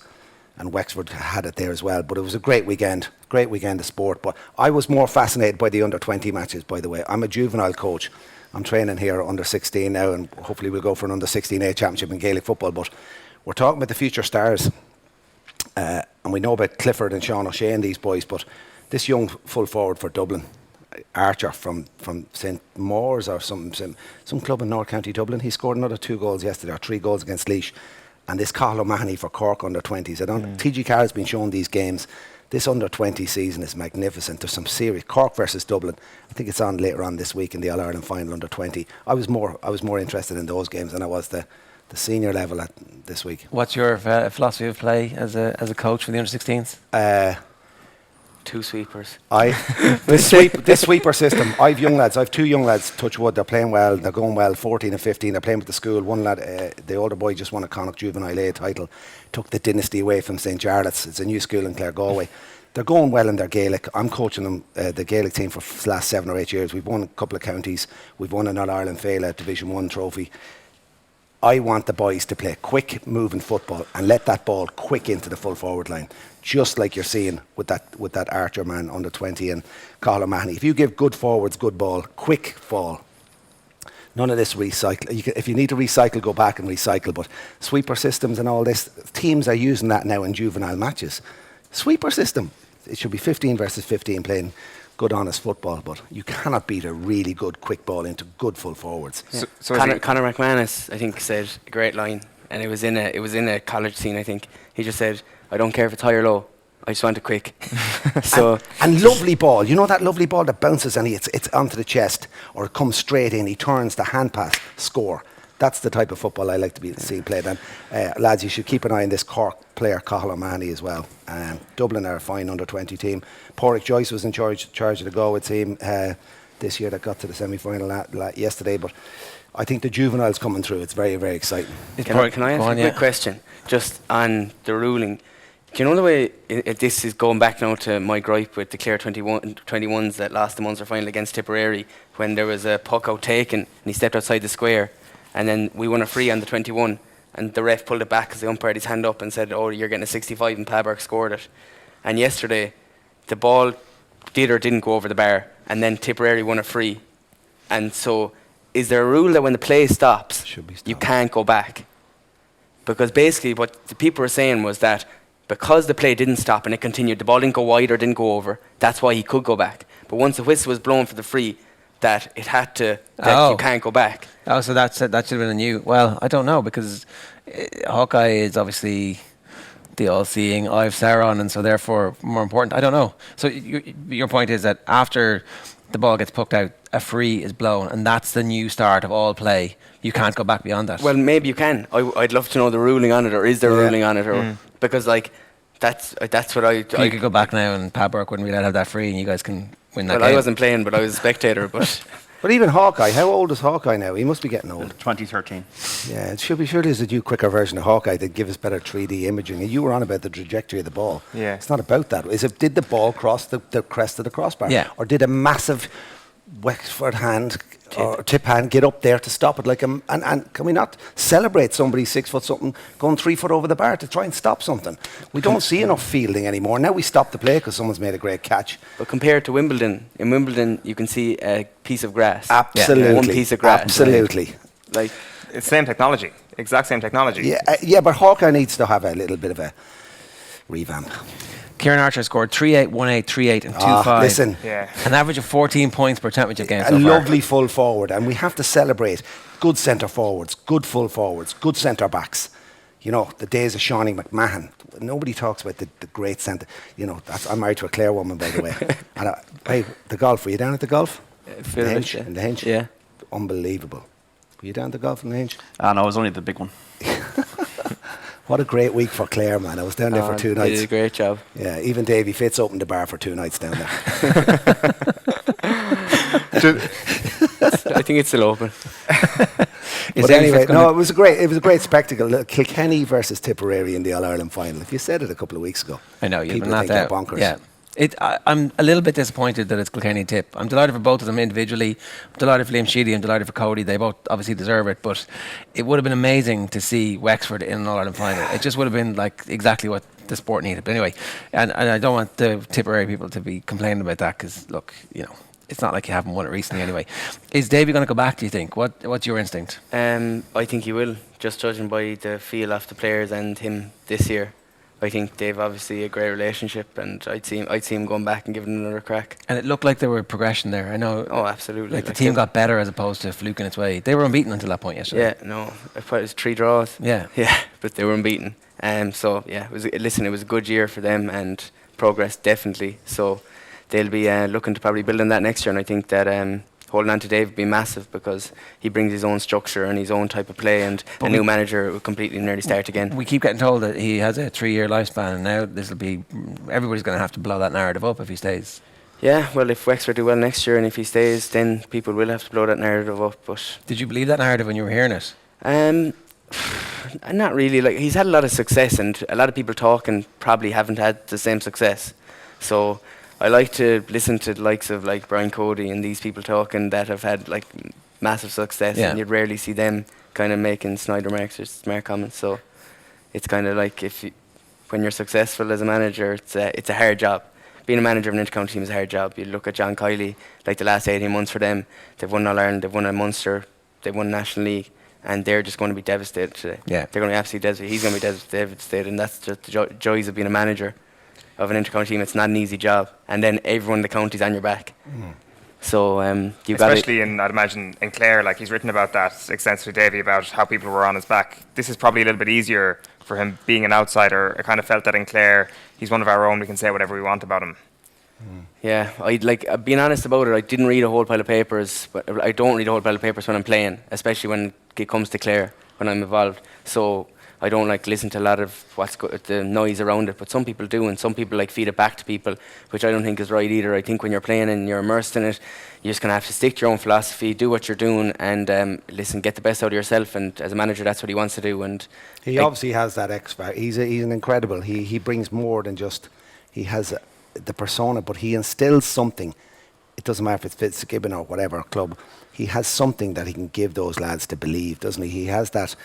Speaker 11: And Wexford had it there as well. But it was a great weekend of sport. But I was more fascinated by the under-20 matches, by the way. I'm a juvenile coach. I'm training here under 16 now, and hopefully we'll go for an under 16A championship in Gaelic football. But we're talking about the future stars. And we know about Clifford and Sean O'Shea and these boys, but this young full forward for Dublin, Archer from St Maur's or some club in North County Dublin, he scored another 2 goals yesterday, or 3 goals against Laois. And this Cathal O'Mahony for Cork under 20s. TG Carr has been showing these games. This under 20 season is magnificent. There's some serious Cork versus Dublin. I think it's on later on this week in the All Ireland final under 20. I was more interested in those games than I was the senior level at this week.
Speaker 4: What's your philosophy of play as a coach for the under 16s?
Speaker 9: 2 sweepers.
Speaker 11: This sweeper system. I've young lads. I've 2 young lads. Touch wood. They're playing well. They're going well. 14 and 15. They're playing with the school. One lad, the older boy, just won a Connacht Juvenile A title. Took the dynasty away from St Jarlath's. It's a new school in Clare, Galway. They're going well in their Gaelic. I'm coaching them, the Gaelic team, for the last 7 or 8 years. We've won a couple of counties. We've won an All Ireland Féile Division 1 trophy. I want the boys to play quick moving football and let that ball quick into the full forward line, just like you're seeing with that Archer man under 20 and Cathal O'Mahony. If you give good forwards, good ball, quick ball, none of this recycle. If you need to recycle, go back and recycle. But sweeper systems and all this, teams are using that now in juvenile matches. Sweeper system. It should be 15 versus 15 playing good, honest football, but you cannot beat a really good quick ball into good full forwards.
Speaker 9: Yeah. So Conor McManus, I think, said a great line, and it was in a college scene. I think he just said, "I don't care if it's high or low. I just want it quick." So
Speaker 11: and lovely ball. You know that lovely ball that bounces and it's onto the chest, or it comes straight in. He turns the hand pass, score. That's the type of football I like to see played. And lads, you should keep an eye on this Cork player, Cathal O'Mahony, as well. Dublin are a fine under 20 team. Pádraig Joyce was in charge of the Galway team this year that got to the semi-final yesterday. But I think the juveniles coming through. It's very, very exciting.
Speaker 9: Can I ask a quick question just on the ruling? Do you know the way this is going back now to my gripe with the Clare 21s that lost the Munster final against Tipperary, when there was a puck out taken and he stepped outside the square, and then we won a free on the 21, and the ref pulled it back because the umpire had his hand up and said, "Oh, you're getting a 65," and Padberg scored it. And yesterday, the ball did or didn't go over the bar, and then Tipperary won a free. And so, is there a rule that when the play stops, you can't go back? Because basically what the people were saying was that because the play didn't stop and it continued, the ball didn't go wide or didn't go over, that's why he could go back. But once the whistle was blown for the free, that it had to, that you can't go back.
Speaker 4: Oh, so that should have been a new. Well, I don't know, because Hawkeye is obviously the all-seeing eye of Sauron, and so therefore more important. I don't know. So your point is that after the ball gets pucked out, a free is blown, and that's the new start of all play. You can't go back beyond that.
Speaker 9: Well, maybe you can. I'd love to know the ruling on it, or is there a ruling on it, or because that's what I.
Speaker 4: You could go back now, and Padberg wouldn't be allowed to have that free, and you guys can win that game.
Speaker 9: Well, I wasn't playing, but I was a spectator.
Speaker 11: But even Hawkeye, how old is Hawkeye now? He must be getting old.
Speaker 3: 2013.
Speaker 11: Yeah, it should be. Surely there's a new, quicker version of Hawkeye that give us better 3D imaging. And you were on about the trajectory of the ball.
Speaker 5: Yeah.
Speaker 11: It's not about that. Did the ball cross the crest of the crossbar?
Speaker 4: Yeah.
Speaker 11: Or did a massive Wexford hand or tip hand get up there to stop it? And can we not celebrate somebody 6 foot something going 3 foot over the bar to try and stop something? We don't see enough fielding anymore. Now we stop the play because someone's made a great catch.
Speaker 9: But compared to Wimbledon, in Wimbledon you can see a piece of grass.
Speaker 11: Absolutely.
Speaker 9: One piece of grass.
Speaker 11: Absolutely.
Speaker 5: Like it's same technology, exact same technology.
Speaker 11: Yeah, but Hawkeye needs to have a little bit of a revamp.
Speaker 4: Kieran Archer scored 3-8, 1-8, 3-8 and 2-5.
Speaker 11: Listen.
Speaker 5: Yeah.
Speaker 4: An average of 14 points per championship game
Speaker 11: A
Speaker 4: so far.
Speaker 11: lovely full forward, and we have to celebrate good centre forwards, good full forwards, good centre backs. You know, the days of Shawnee McMahon. Nobody talks about the great centre. You know, I'm married to a Clare woman, by the way. And hey, the golf, were you down at the golf? In the Hinch?
Speaker 9: Yeah.
Speaker 11: Unbelievable. Were you down at the golf in the Hinch?
Speaker 3: No, it was only the big one.
Speaker 11: What a great week for Clare, man. I was down there for 2 nights.
Speaker 9: They did a great job.
Speaker 11: Yeah, even Davy Fitz opened the bar for 2 nights down there.
Speaker 9: I think it's still open.
Speaker 11: But anyway, no, it was a great spectacle. Kilkenny versus Tipperary in the All Ireland final. If you said it a couple of weeks ago,
Speaker 4: I know you've
Speaker 11: people
Speaker 4: been
Speaker 11: think they're bonkers.
Speaker 4: Yeah. I'm a little bit disappointed that it's Kilkenny Tip. I'm delighted for both of them individually. I'm delighted for Liam Sheedy. I'm delighted for Cody. They both obviously deserve it, but it would have been amazing to see Wexford in an All-Ireland final. It just would have been like exactly what the sport needed. But anyway, and I don't want the Tipperary people to be complaining about that because, look, it's not like you haven't won it recently anyway. Is Davy going to go back, do you think? What's your instinct?
Speaker 9: I think he will, just judging by the feel of the players and him this year. I think they've obviously a great relationship, and I'd see him going back and giving it another crack.
Speaker 4: And it looked like there were progression there. I know.
Speaker 9: Oh, absolutely.
Speaker 4: Like the team got better as opposed to fluking its way. They were unbeaten until that point yesterday.
Speaker 9: Yeah, no, I thought it was 3 draws.
Speaker 4: Yeah,
Speaker 9: but they were unbeaten. So yeah, it was a good year for them and progress definitely. So they'll be looking to probably build on that next year, and I think that holding on to Dave would be massive because he brings his own structure and his own type of play, and a new manager will completely nearly start again.
Speaker 4: We keep getting told that he has a 3-year lifespan, and now everybody's going to have to blow that narrative up if he stays.
Speaker 9: Yeah, well, if Wexford do well next year and if he stays, then people will have to blow that narrative up. But
Speaker 4: did you believe that narrative when you were hearing it?
Speaker 9: Not really. Like, he's had a lot of success, and a lot of people talking probably haven't had the same success. So I like to listen to the likes of like Brian Cody and these people talking that have had like massive success, and you'd rarely see them kind of making snide remarks or smart comments. So it's kind of like when you're successful as a manager, it's a hard job. Being a manager of an intercounty team is a hard job. You look at John Kiley, like the last 18 months for them, they've won All-Ireland, they've won a Munster, they've won National League, and they're just going to be devastated today.
Speaker 4: Yeah.
Speaker 9: They're going to be absolutely devastated. He's going to be devastated, and that's just the joys of being a manager of an intercounty team. It's not an easy job, and then everyone in the county's on your back. So you've got
Speaker 5: especially I'd imagine in Clare, like he's written about that extensively, Davy, about how people were on his back. This is probably a little bit easier for him being an outsider. I kind of felt that in Clare, he's one of our own. We can say whatever we want about him.
Speaker 9: Yeah, being honest about it, I didn't read a whole pile of papers, but I don't read a whole pile of papers when I'm playing, especially when it comes to Clare, when I'm involved. So I don't listen to a lot of the noise around it, but some people do, and some people feed it back to people, which I don't think is right either. I think when you're playing and you're immersed in it, you're just going to have to stick to your own philosophy, do what you're doing, and listen, get the best out of yourself. And as a manager, that's what he wants to do. And
Speaker 11: he obviously has that X factor. He's an incredible. He brings more than just. He has the persona, but he instills something. It doesn't matter if it's Fitzgibbon or whatever club. He has something that he can give those lads to believe, doesn't he? He has that.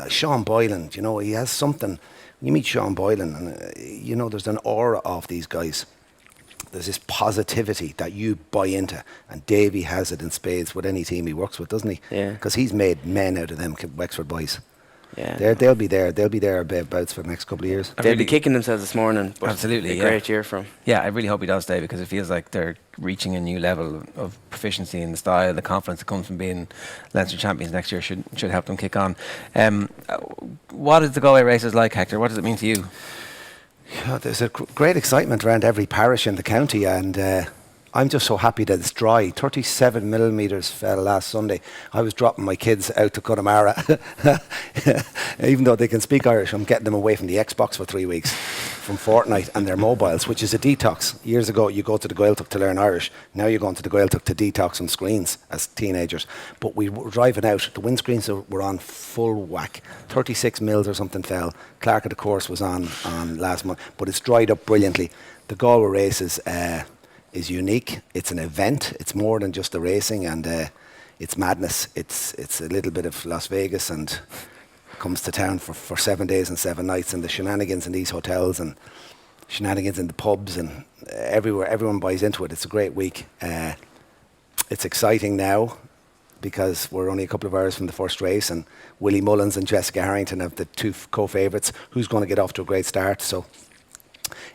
Speaker 11: Sean Boylan, he has something. You meet Sean Boylan, and there's an aura of these guys. There's this positivity that you buy into, and Davy has it in spades with any team he works with, doesn't he?
Speaker 9: Yeah.
Speaker 11: Because he's made men out of them Wexford boys.
Speaker 9: Yeah.
Speaker 11: They'll be there. They'll be there abouts for the next couple of years.
Speaker 9: They'll be kicking themselves this morning. But
Speaker 4: absolutely,
Speaker 9: a great year for him.
Speaker 4: Yeah, I really hope he does, Dave, because it feels like they're reaching a new level of proficiency in the style. The confidence that comes from being Leinster champions next year should help them kick on. What is the Galway races like, Hector? What does it mean to you?
Speaker 11: Yeah, there's a great excitement around every parish in the county, and I'm just so happy that it's dry. 37 millimetres fell last Sunday. I was dropping my kids out to Connemara. Even though they can speak Irish, I'm getting them away from the Xbox for 3 weeks, from Fortnite and their mobiles, which is a detox. Years ago, you go to the Gaeltacht to learn Irish. Now you're going to the Gaeltacht to detox on screens as teenagers. But we were driving out. The windscreens were on full whack. 36 mils or something fell. Clerk of the course was on last month. But it's dried up brilliantly. The Galway races is unique. It's an event. It's more than just the racing, and it's madness. It's a little bit of Las Vegas, and comes to town for 7 days and 7 nights, and the shenanigans in these hotels and shenanigans in the pubs and everywhere. Everyone buys into it. It's a great week. It's exciting now because we're only a couple of hours from the first race, and Willie Mullins and Jessica Harrington have the two co-favourites who's going to get off to a great start. So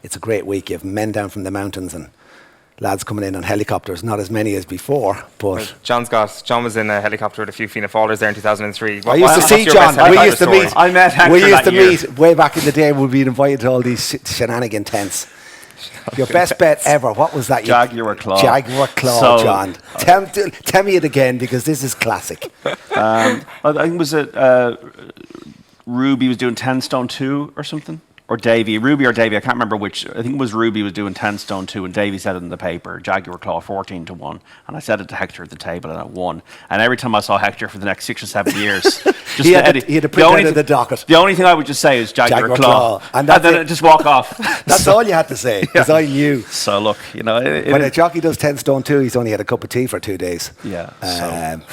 Speaker 11: it's a great week. You have men down from the mountains and lads coming in on helicopters, not as many as before, but
Speaker 5: well, John was in a helicopter with a few Fianna Fáilers there in 2003.
Speaker 11: I used to see John. We used to meet.
Speaker 3: I met Hector
Speaker 11: we used to meet way back in the day. We'd be invited to all these shenanigan tents. Your best bet ever. What was that?
Speaker 3: Jaguar Claw.
Speaker 11: Jaguar Claw, so, John. Tell me it again, because this is classic.
Speaker 3: I think was it Ruby was doing 10 stone 2 or something. or Davy, Ruby or Davy, I can't remember which. I think it was Ruby was doing 10 stone 2 and Davy said it in the paper, Jaguar Claw 14 to 1. And I said it to Hector at the table and I won. And every time I saw Hector for the next 6 or 7 years, just
Speaker 11: he had to print out of the docket.
Speaker 3: The only thing I would just say is Jaguar Claw.
Speaker 11: And
Speaker 3: then I'd just walk off.
Speaker 11: That's all you had to say, because I knew.
Speaker 3: So look, you know.
Speaker 11: When a jockey does 10 stone 2, he's only had a cup of tea for 2 days.
Speaker 3: Yeah.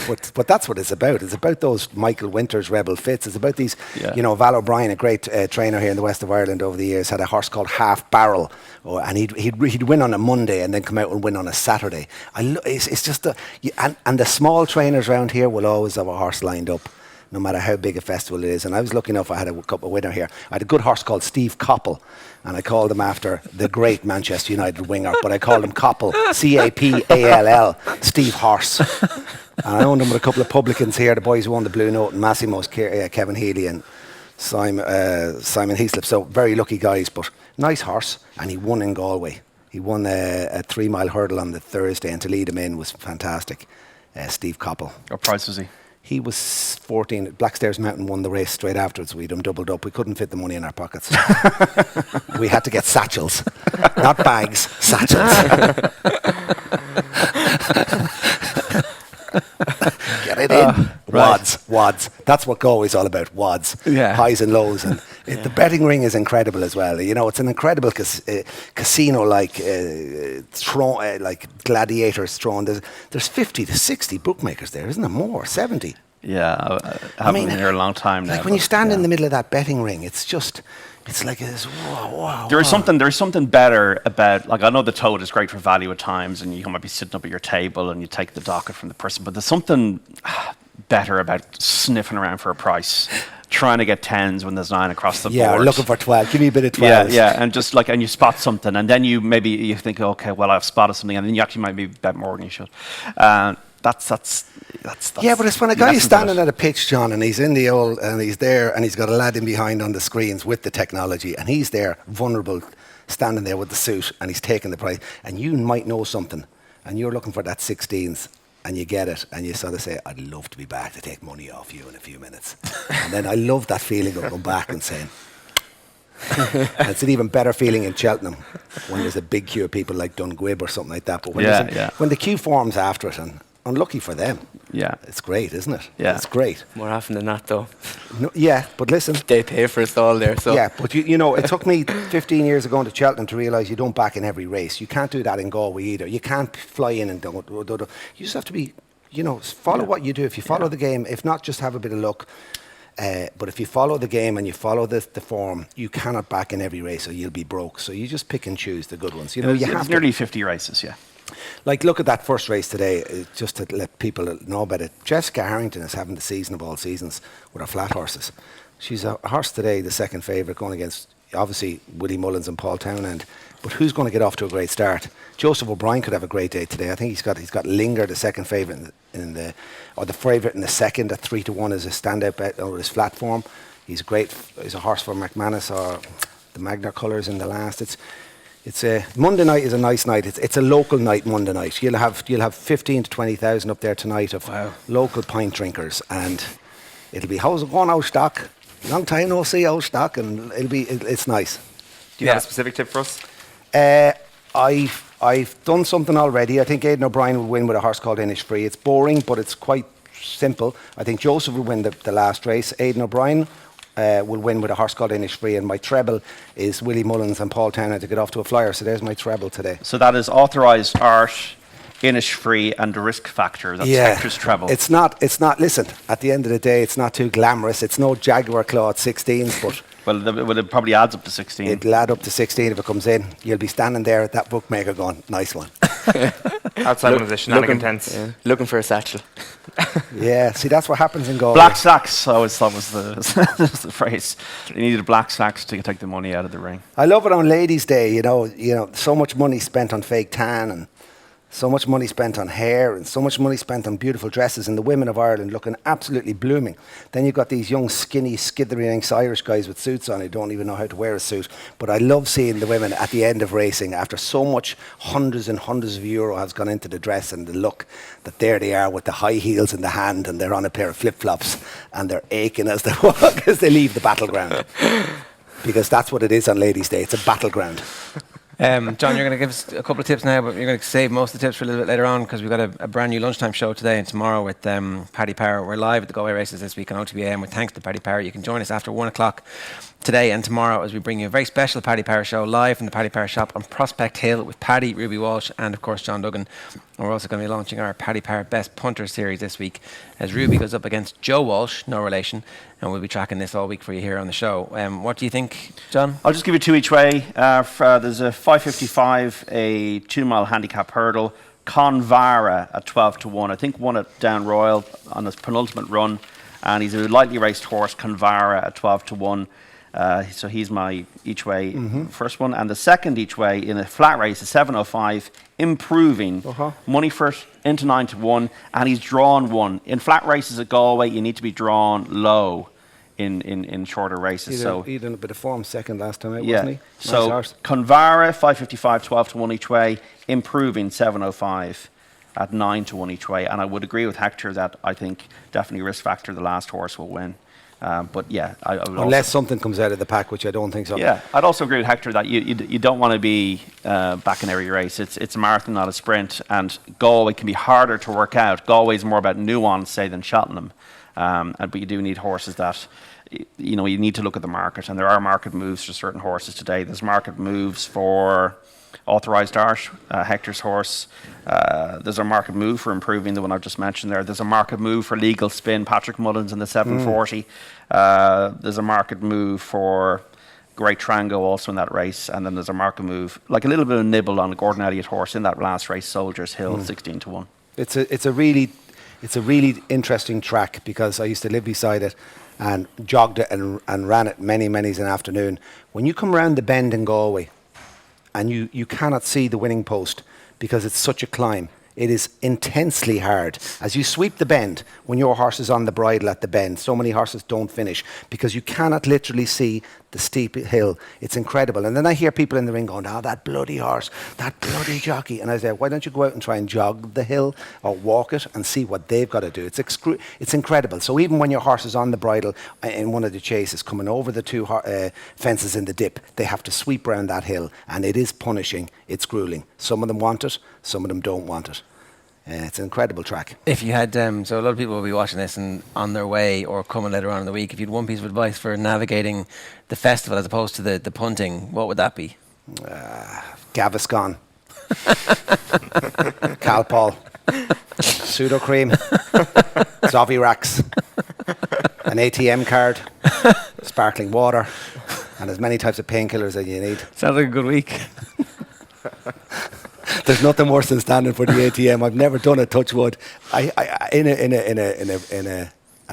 Speaker 11: But that's what it's about. It's about those Michael Winters, Rebel Fitz. It's about these, you know, Val O'Brien, a great trainer here in the west of Ireland over the years, had a horse called Half Barrel, and he'd win on a Monday and then come out and win on a Saturday. It's just and the small trainers around here will always have a horse lined up, no matter how big a festival it is. And I was lucky enough, I had a cup of winner here. I had a good horse called Steve Coppell, and I called him after the great Manchester United winger, but I called him Coppell, Capall, Steve Horse. And I owned him with a couple of publicans here, the boys who won the Blue Note, and Massimo's Kevin Healy and Simon Heaslip. So very lucky guys, but nice horse. And he won in Galway. He won a 3-mile hurdle on the Thursday, and to lead him in was fantastic. Steve Coppell.
Speaker 3: What price was he?
Speaker 11: He was 14. Blackstairs Mountain won the race straight afterwards. We'd him doubled up. We couldn't fit the money in our pockets. We had to get satchels, not bags, satchels. Get it in. Wads. That's what Galway's all about, wads.
Speaker 4: Yeah.
Speaker 11: Highs and lows. And the betting ring is incredible as well. You know, it's an incredible casino like gladiators thrown. There's 50 to 60 bookmakers there, isn't there? More, 70.
Speaker 3: Yeah, I haven't been here a long time now.
Speaker 11: Like when you stand in the middle of that betting ring, it's just... It's like this. Wow.
Speaker 3: There's something better about, like, I know the toad is great for value at times, and you might be sitting up at your table and you take the docket from the person, but there's something better about sniffing around for a price, trying to get 10s when there's 9 across the board.
Speaker 11: Yeah, looking for 12. Give me a bit of 12s.
Speaker 3: Yeah, and just like, and you spot something, and then you think, okay, well, I've spotted something, and then you actually might be bet more than you should. That's
Speaker 11: yeah, but it's when a guy is standing at a pitch, John, and he's in the old, and he's there, and he's got a lad in behind on the screens with the technology, and he's there, vulnerable, standing there with the suit, and he's taking the price, and you might know something, and you're looking for that 16s, and you get it, and you sort of say, I'd love to be back to take money off you in a few minutes. And then I love that feeling of going back and saying, and it's an even better feeling in Cheltenham when there's a big queue of people like Dunguib or something like that. But when the queue forms after it, and unlucky for them.
Speaker 3: Yeah.
Speaker 11: It's great, isn't it?
Speaker 3: Yeah.
Speaker 11: It's great.
Speaker 9: More often than not, though.
Speaker 11: No, yeah, but listen.
Speaker 9: They pay for us all there, so.
Speaker 11: Yeah, but you know, it took me 15 years of going to Cheltenham to realise you don't back in every race. You can't do that in Galway either. You can't fly in and don't. You just have to be, you know, follow what you do. If you follow the game, if not, just have a bit of luck. But if you follow the game and you follow the form, you cannot back in every race or you'll be broke. So you just pick and choose the good ones. You know,
Speaker 3: it's nearly 50 races, yeah.
Speaker 11: Like, look at that first race today, just to let people know about it. Jessica Harrington is having the season of all seasons with her flat horses. She's a horse today, the second favourite, going against, obviously, Willie Mullins and Paul Townend. But who's going to get off to a great start? Joseph O'Brien could have a great day today. I think he's got Linger, the second favourite, the favourite in the second at 3 to 1 as a standout bet over his flat form. He's a horse for McManus or the Magna colours in the last. It's a Monday night is a nice night. It's a local night Monday night. You'll have 15 to 20,000 up there tonight of local pint drinkers, and it'll be how's it going, Stock? Long time no see, Stock, and it's nice.
Speaker 5: Do you have a specific tip for us?
Speaker 11: I've done something already. I think Aidan O'Brien will win with a horse called Innisfree. It's boring, but it's quite simple. I think Joseph will win the last race. Aidan O'Brien will win with a horse called Innisfree, and my treble is Willie Mullins and Paul Townend to get off to a flyer. So there's my treble today.
Speaker 3: So that is authorised art, Innisfree, and the risk factor. That's Hector's treble.
Speaker 11: It's not. Listen, at the end of the day, it's not too glamorous. It's no Jaguar Claw at 16s, but.
Speaker 3: Well, it probably adds up to 16.
Speaker 11: It'll add up to 16 if it comes in. You'll be standing there at that bookmaker going, nice one.
Speaker 5: Outside one of the shenanigan tents.
Speaker 9: Yeah, looking for a satchel.
Speaker 11: Yeah, see, that's what happens in Galway.
Speaker 3: Black sacks, I always thought was the phrase. You needed black sacks to take the money out of the ring.
Speaker 11: I love it on Ladies' Day, you know, so much money spent on fake tan and so much money spent on hair and so much money spent on beautiful dresses, and the women of Ireland looking absolutely blooming. Then you've got these young, skinny, skithery Irish guys with suits on who don't even know how to wear a suit. But I love seeing the women at the end of racing, after so much hundreds and hundreds of euro has gone into the dress and the look, that there they are with the high heels in the hand and they're on a pair of flip-flops and they're aching as they walk, as they leave the battleground. because that's what it is on Ladies' Day. It's a battleground.
Speaker 4: John, you're going to give us a couple of tips now, but you're going to save most of the tips for a little bit later on because we've got a brand new lunchtime show today and tomorrow with Paddy Power. We're live at the Galway races this week on OTBAM with thanks to Paddy Power. You can join us after 1 o'clock today and tomorrow as we bring you a very special Paddy Power show live from the Paddy Power shop on Prospect Hill with Paddy, Ruby Walsh and of course John Duggan. And we're also going to be launching our Paddy Power Best Punter series this week as Ruby goes up against Joe Walsh, no relation, and we'll be tracking this all week for you here on the show. What do you think, John?
Speaker 3: I'll just give you two each way. There's a 5.55, a 2 mile handicap hurdle. Convara at 12-1. I think won at Down Royal on his penultimate run, and he's a lightly raced horse. Convara at 12-1. So he's my each way first one, and the second each way in a flat race is 7.05. Improving money first into 9-1, and he's drawn one. In flat races at Galway, you need to be drawn low in shorter races.
Speaker 11: He'd in a bit of form second last time out, wasn't he?
Speaker 3: So
Speaker 11: nice
Speaker 3: Convara 5.55, 12-1 each way. Improving 7.05 at 9-1 each way, and I would agree with Hector that I think definitely risk factor the last horse will win. But yeah, I would
Speaker 11: unless something comes out of the pack, which I don't think so.
Speaker 3: Yeah, I'd also agree with Hector that you don't want to be back in every race. It's a marathon, not a sprint, and Galway can be harder to work out. Galway's more about nuance, say, than Cheltenham, but you do need horses that, you need to look at the market, and there are market moves for certain horses today. There's market moves for Authorised Art, Hector's horse. There's a market move for Improving, the one I've just mentioned there. There's a market move for Legal Spin, Patrick Mullins in the 740. There's a market move for Great Trango also in that race. And then there's a market move, like a little bit of nibble on a Gordon Elliott horse in that last race, Soldiers Hill, 16-1.
Speaker 11: It's a really interesting track because I used to live beside it and jogged it and ran it many's an afternoon. When you come round the bend in Galway, and you cannot see the winning post because it's such a climb. It is intensely hard. As you sweep the bend, when your horse is on the bridle at the bend, so many horses don't finish because you cannot literally see the steep hill. It's incredible. And then I hear people in the ring going, that bloody horse, that bloody jockey. And I say, why don't you go out and try and jog the hill or walk it and see what they've got to do? It's incredible. So even when your horse is on the bridle in one of the chases, coming over the two fences in the dip, they have to sweep around that hill. And it is punishing. It's grueling. Some of them want it. Some of them don't want it. It's an incredible track.
Speaker 4: If you had, so a lot of people will be watching this and on their way or coming later on in the week, if you had one piece of advice for navigating the festival as opposed to the punting, what would that be?
Speaker 11: Gaviscon, Calpol, Pseudo-Cream, Zovirax, an ATM card, sparkling water, and as many types of painkillers as you need.
Speaker 4: Sounds like a good week.
Speaker 11: There's nothing worse than standing for the ATM. I've never done it, touch wood. At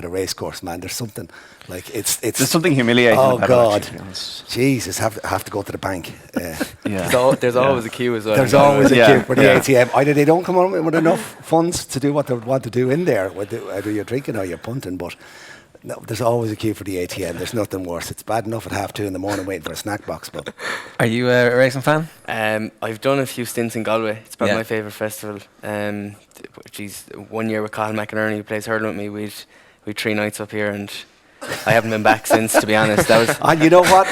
Speaker 11: a race course, man. There's something like
Speaker 3: there's something humiliating.
Speaker 11: Oh
Speaker 3: about
Speaker 11: God,
Speaker 3: it,
Speaker 11: Jesus, have to go to the bank.
Speaker 9: There's always a queue as well.
Speaker 11: There's always a queue for the ATM. Either they don't come on with enough funds to do what they want to do in there, whether you're drinking or you're punting, but. No, there's always a queue for the ATM. There's nothing worse. It's bad enough at 2:30 in the morning waiting for a snack box. But
Speaker 4: are you a racing fan?
Speaker 9: I've done a few stints in Galway. It's probably my favourite festival. 1 year with Cathal McInerney, who plays hurling with me. We'd 3 nights up here, and I haven't been back since. To be honest, that was.
Speaker 11: And you know what?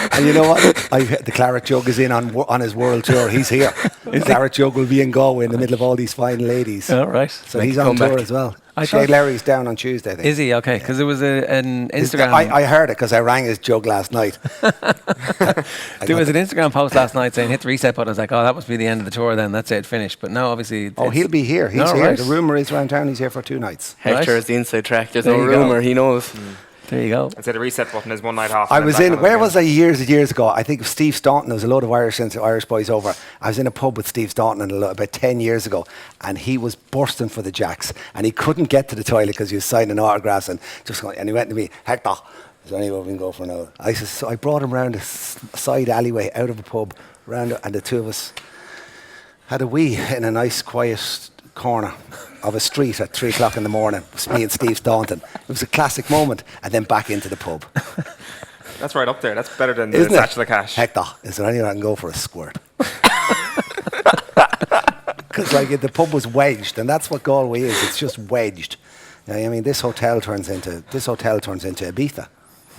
Speaker 11: The Claret Jug is in on his world tour. He's here. The Claret Jug will be in Galway in the middle of all these fine ladies.
Speaker 4: All right.
Speaker 11: So he's on tour as well. Shay Larry's down on Tuesday, I think.
Speaker 4: Is he? Okay, because there was an Instagram...
Speaker 11: I heard it because I rang his jug last night.
Speaker 4: There was an Instagram post last night saying hit the reset button. I was like, that must be the end of the tour then. That's it, finished. But no, obviously...
Speaker 11: he'll be here. He's here. Right. The rumour is around town he's here for 2 nights.
Speaker 9: Hector is the inside track. There's no rumour. He knows.
Speaker 4: There you go.
Speaker 5: I'd say the reset button is one night off.
Speaker 11: I was in, where was I years ago? I think it was Steve Staunton. There was a load of Irish boys over. I was in a pub with Steve Staunton about 10 years ago, and he was bursting for the jacks, and he couldn't get to the toilet because he was signing autographs, and he went to me, Hector, is there anywhere we can go for now? So I brought him round a side alleyway out of a pub, and the two of us had a wee in a nice quiet corner of a street at 3 o'clock in the morning. It was me and Steve Staunton. It was a classic moment, and then back into the pub.
Speaker 5: That's right up there. That's better than the satchel of cash.
Speaker 11: Hector, is there anywhere I can go for a squirt? Because the pub was wedged, and that's what Galway is. It's just wedged. I mean, this hotel turns into Ibiza.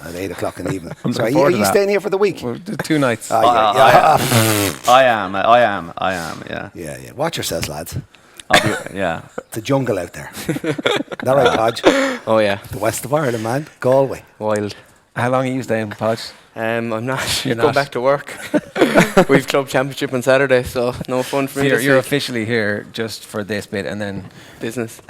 Speaker 11: at 8 o'clock in the evening.
Speaker 4: I'm
Speaker 11: So
Speaker 4: looking
Speaker 11: are
Speaker 4: forward
Speaker 11: you
Speaker 4: to that.
Speaker 11: staying here for the week?
Speaker 4: Well, 2 nights.
Speaker 3: I am. Yeah.
Speaker 11: Yeah. Watch yourselves, lads.
Speaker 3: I'll be, yeah.
Speaker 11: It's a jungle out there. Is that right, Podge?
Speaker 9: Oh yeah,
Speaker 11: The west of Ireland, man. Galway.
Speaker 9: wild.
Speaker 4: How long are you staying, Podge?
Speaker 9: I'm not.
Speaker 4: You're
Speaker 9: Going
Speaker 4: not?
Speaker 9: back to work. We've club championship on Saturday, so no fun for
Speaker 4: So
Speaker 9: me.
Speaker 4: you're
Speaker 9: this week.
Speaker 4: officially here just for this bit, and then
Speaker 9: Business.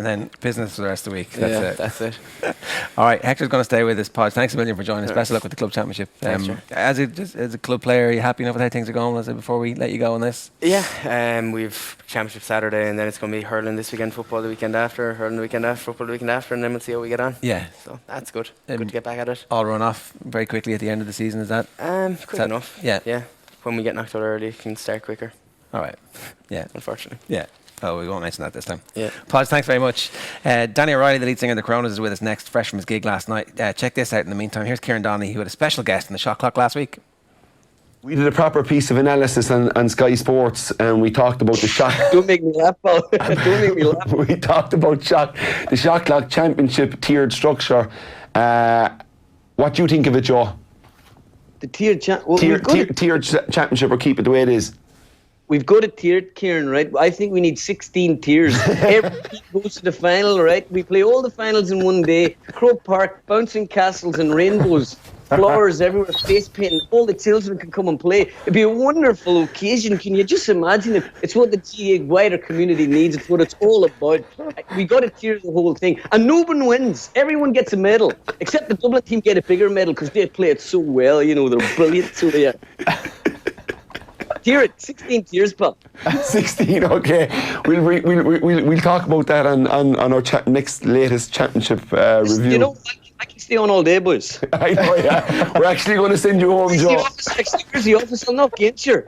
Speaker 4: business for the rest of the week.
Speaker 9: Yeah,
Speaker 4: That's it.
Speaker 9: that's it.
Speaker 4: All right, Hector's going to stay with us, Podge. Thanks a million for joining us. Best of luck with the club championship.
Speaker 9: Thanks, sure.
Speaker 4: As a club player, are you happy enough with how things are going? Was it before we let you go on this?
Speaker 9: Yeah, we've championship Saturday, and then it's going to be hurling this weekend, football the weekend after, hurling the weekend after, football the weekend after, and then we'll see how we get on.
Speaker 4: Yeah.
Speaker 9: So that's good. Good to get back at it.
Speaker 4: All run off very quickly at the end of the season. Is that?
Speaker 9: Quick enough.
Speaker 4: Yeah.
Speaker 9: Yeah. When we get knocked out early, it can start quicker.
Speaker 4: All right. Yeah.
Speaker 9: Unfortunately.
Speaker 4: Yeah. Oh, we won't mention that this time.
Speaker 9: Yeah.
Speaker 4: Podge, thanks very much. Danny O'Reilly, the lead singer of the Coronas, is with us next, fresh from his gig last night. Check this out in the meantime. Here's Kieran Donnelly, who had a special guest in the Shot Clock last week.
Speaker 12: We did a proper piece of analysis on Sky Sports, and we talked about the shot.
Speaker 13: Don't make me laugh, Paul. Don't make me laugh.
Speaker 12: We talked about the Shot Clock Championship tiered structure. What do you think of it, Joe?
Speaker 13: The tiered
Speaker 12: tiered championship, or keep it the way it is?
Speaker 13: We've got it tiered, Kieran, right? I think we need 16 tiers. Every team goes to the final, right? We play all the finals in one day. Croke Park, bouncing castles and rainbows. Flowers everywhere, face painting. All the children can come and play. It'd be a wonderful occasion. Can you just imagine it? It's what the GA wider community needs. It's what it's all about. We got to tier the whole thing. And no one wins. Everyone gets a medal. Except the Dublin team get a bigger medal because they play it so well. You know, they're brilliant. So yeah. Tier it. 16 tiers, pal.
Speaker 12: 16, okay. We'll talk about that on our next latest championship review.
Speaker 13: You know, I can stay on all day, boys.
Speaker 12: I know, yeah. We're actually going to send you home, Joe.
Speaker 13: Where's the office? I'm not against you.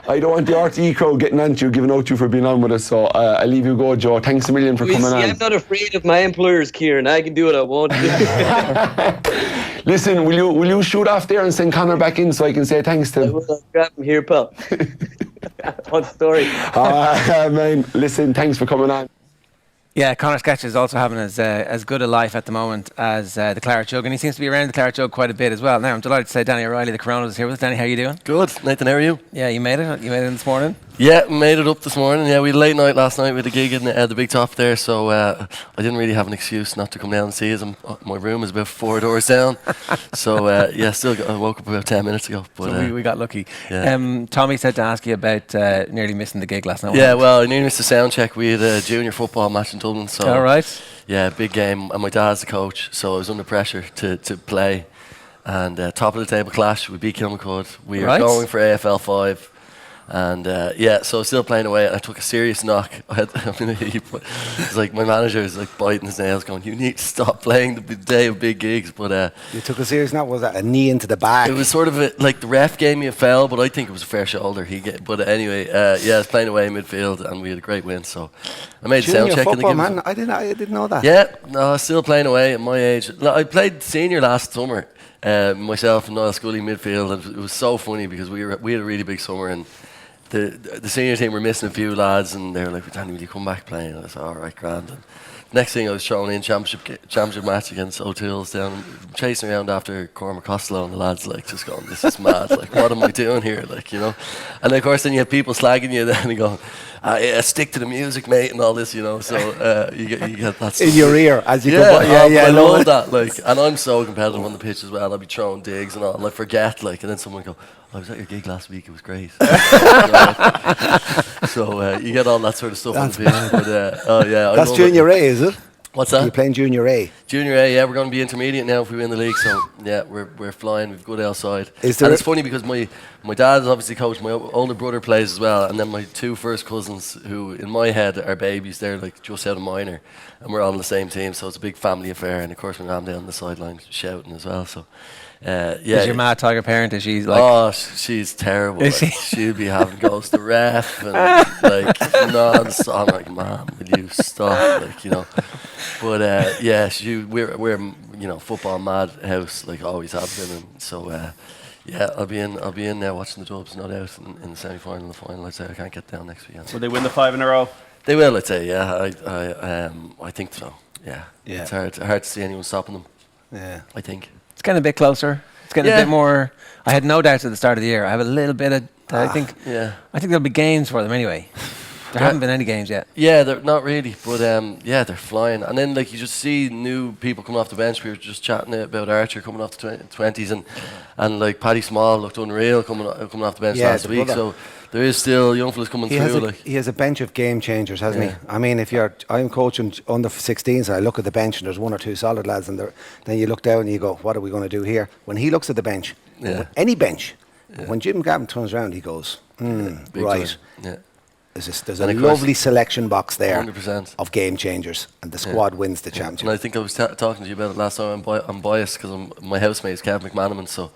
Speaker 12: I don't want the RTE crowd getting on to you, giving out to you for being on with us, so I'll leave you go, Joe. Thanks a million for coming on.
Speaker 13: I'm not afraid of my employers, Kieran. I can do what I want.
Speaker 12: Listen, will you shoot off there and send Connor back in so I can say thanks to him?
Speaker 13: I will grab him here, pal. What story?
Speaker 12: Man, listen, thanks for coming on.
Speaker 4: Yeah, Conor Sketch is also having as good a life at the moment as the Clare Jug, and he seems to be around the Clare Jug quite a bit as well. Now, I'm delighted to say Danny O'Reilly, the Coronas, is here with us. Danny, how are you doing?
Speaker 14: Good. Nathan, how are you?
Speaker 4: Yeah, you made it. You made it in this morning?
Speaker 14: Yeah, made it up this morning. Yeah, we had a late night last night with a gig in the big top there, so I didn't really have an excuse not to come down and see us. My room is about 4 doors down. So, I woke up about 10 minutes ago. But,
Speaker 4: so we got lucky.
Speaker 14: Yeah.
Speaker 4: Tommy said to ask you about nearly missing the gig last night.
Speaker 14: Yeah, well, I nearly missed the sound check. We had a junior football match in Dublin. So,
Speaker 4: all right.
Speaker 14: Yeah, big game. And my dad's the coach, so I was under pressure to play. And top of the table clash, we beat Kilmacud. We are going for AFL 5. And so I was still playing away, and I took a serious knock. It's like my manager was like biting his nails, going, "You need to stop playing the day of big gigs." But
Speaker 11: you took a serious knock. Was that a knee into the back?
Speaker 14: It was sort of like the ref gave me a foul, but I think it was a fair shoulder. But anyway, I was playing away in midfield, and we had a great win. So I made a sound check in the game.
Speaker 11: Man, I didn't know that.
Speaker 14: Yeah, no, I was still playing away at my age. I played senior last summer. Myself and Niall Scully midfield, and it was so funny because we had a really big summer, and the senior team were missing a few lads, and they were like, "Danny, will you come back playing?" And I was all right, grand. And next thing I was thrown in championship match against O'Toole's down, chasing around after Cormac Costello, and the lads like just going, "This is mad! Like, what am I doing here?" Like, you know. And of course, then you have people slagging you, then and going, yeah, stick to the music, mate, and all this, you know. So you get that stuff
Speaker 11: in your ear as you go.
Speaker 14: I love that. Like, and I'm so competitive on the pitch as well. I'll be throwing digs and all, and I forget, like, and then someone go, "I was at your gig last week. It was great." So you get all that sort of stuff on the pitch. But,
Speaker 11: that's Junior A, is it?
Speaker 14: What's that?
Speaker 11: You're playing Junior A.
Speaker 14: Junior A, yeah, we're going to be intermediate now if we win the league. So yeah, we're flying. We've good outside. And it's funny because my dad is obviously coach. My older brother plays as well, and then my 2 first cousins, who in my head are babies, they're like just out of minor, and we're all on the same team. So it's a big family affair. And of course, my mum down on the sideline shouting as well. So.
Speaker 4: Is your mad tiger parent? Is she like?
Speaker 14: Oh, she's terrible. Like, she'll be having goes to ref and like non-stop. I'm like, "Mom, will you stop?" Like, you know. But we're you know, football mad house, like always have been. And so I'll be in now watching the Dubs, not out in the semi-final and the final. I'd say I can't get down next weekend.
Speaker 3: Will they win the 5 in a row?
Speaker 14: They will, I'd say. Yeah, I think so. Yeah.
Speaker 11: Yeah.
Speaker 14: It's hard to see anyone stopping them.
Speaker 11: Yeah.
Speaker 14: I think.
Speaker 4: It's getting a bit closer. It's getting a bit more. I had no doubts at the start of the year. I have a little bit of. I think there'll be games for them anyway. There haven't been any games yet.
Speaker 14: Yeah, they're not really, but they're flying. And then like you just see new people coming off the bench. We were just chatting about Archer coming off the 20s, and like Paddy Small looked unreal coming off the bench last week. So there is still young fellas coming through.
Speaker 11: He has a bench of game changers, hasn't he? I mean, I'm coaching under 16s, and I look at the bench and there's one or two solid lads, and then you look down and you go, what are we going to do here? When he looks at the bench, any bench, when Jim Gavin turns around, he goes, right.
Speaker 14: Yeah.
Speaker 11: There's a lovely selection box there
Speaker 14: 100%.
Speaker 11: of game changers, and the squad wins the championship.
Speaker 14: And I think I was talking to you about it last time. I'm biased because my housemate is Kev McManaman, so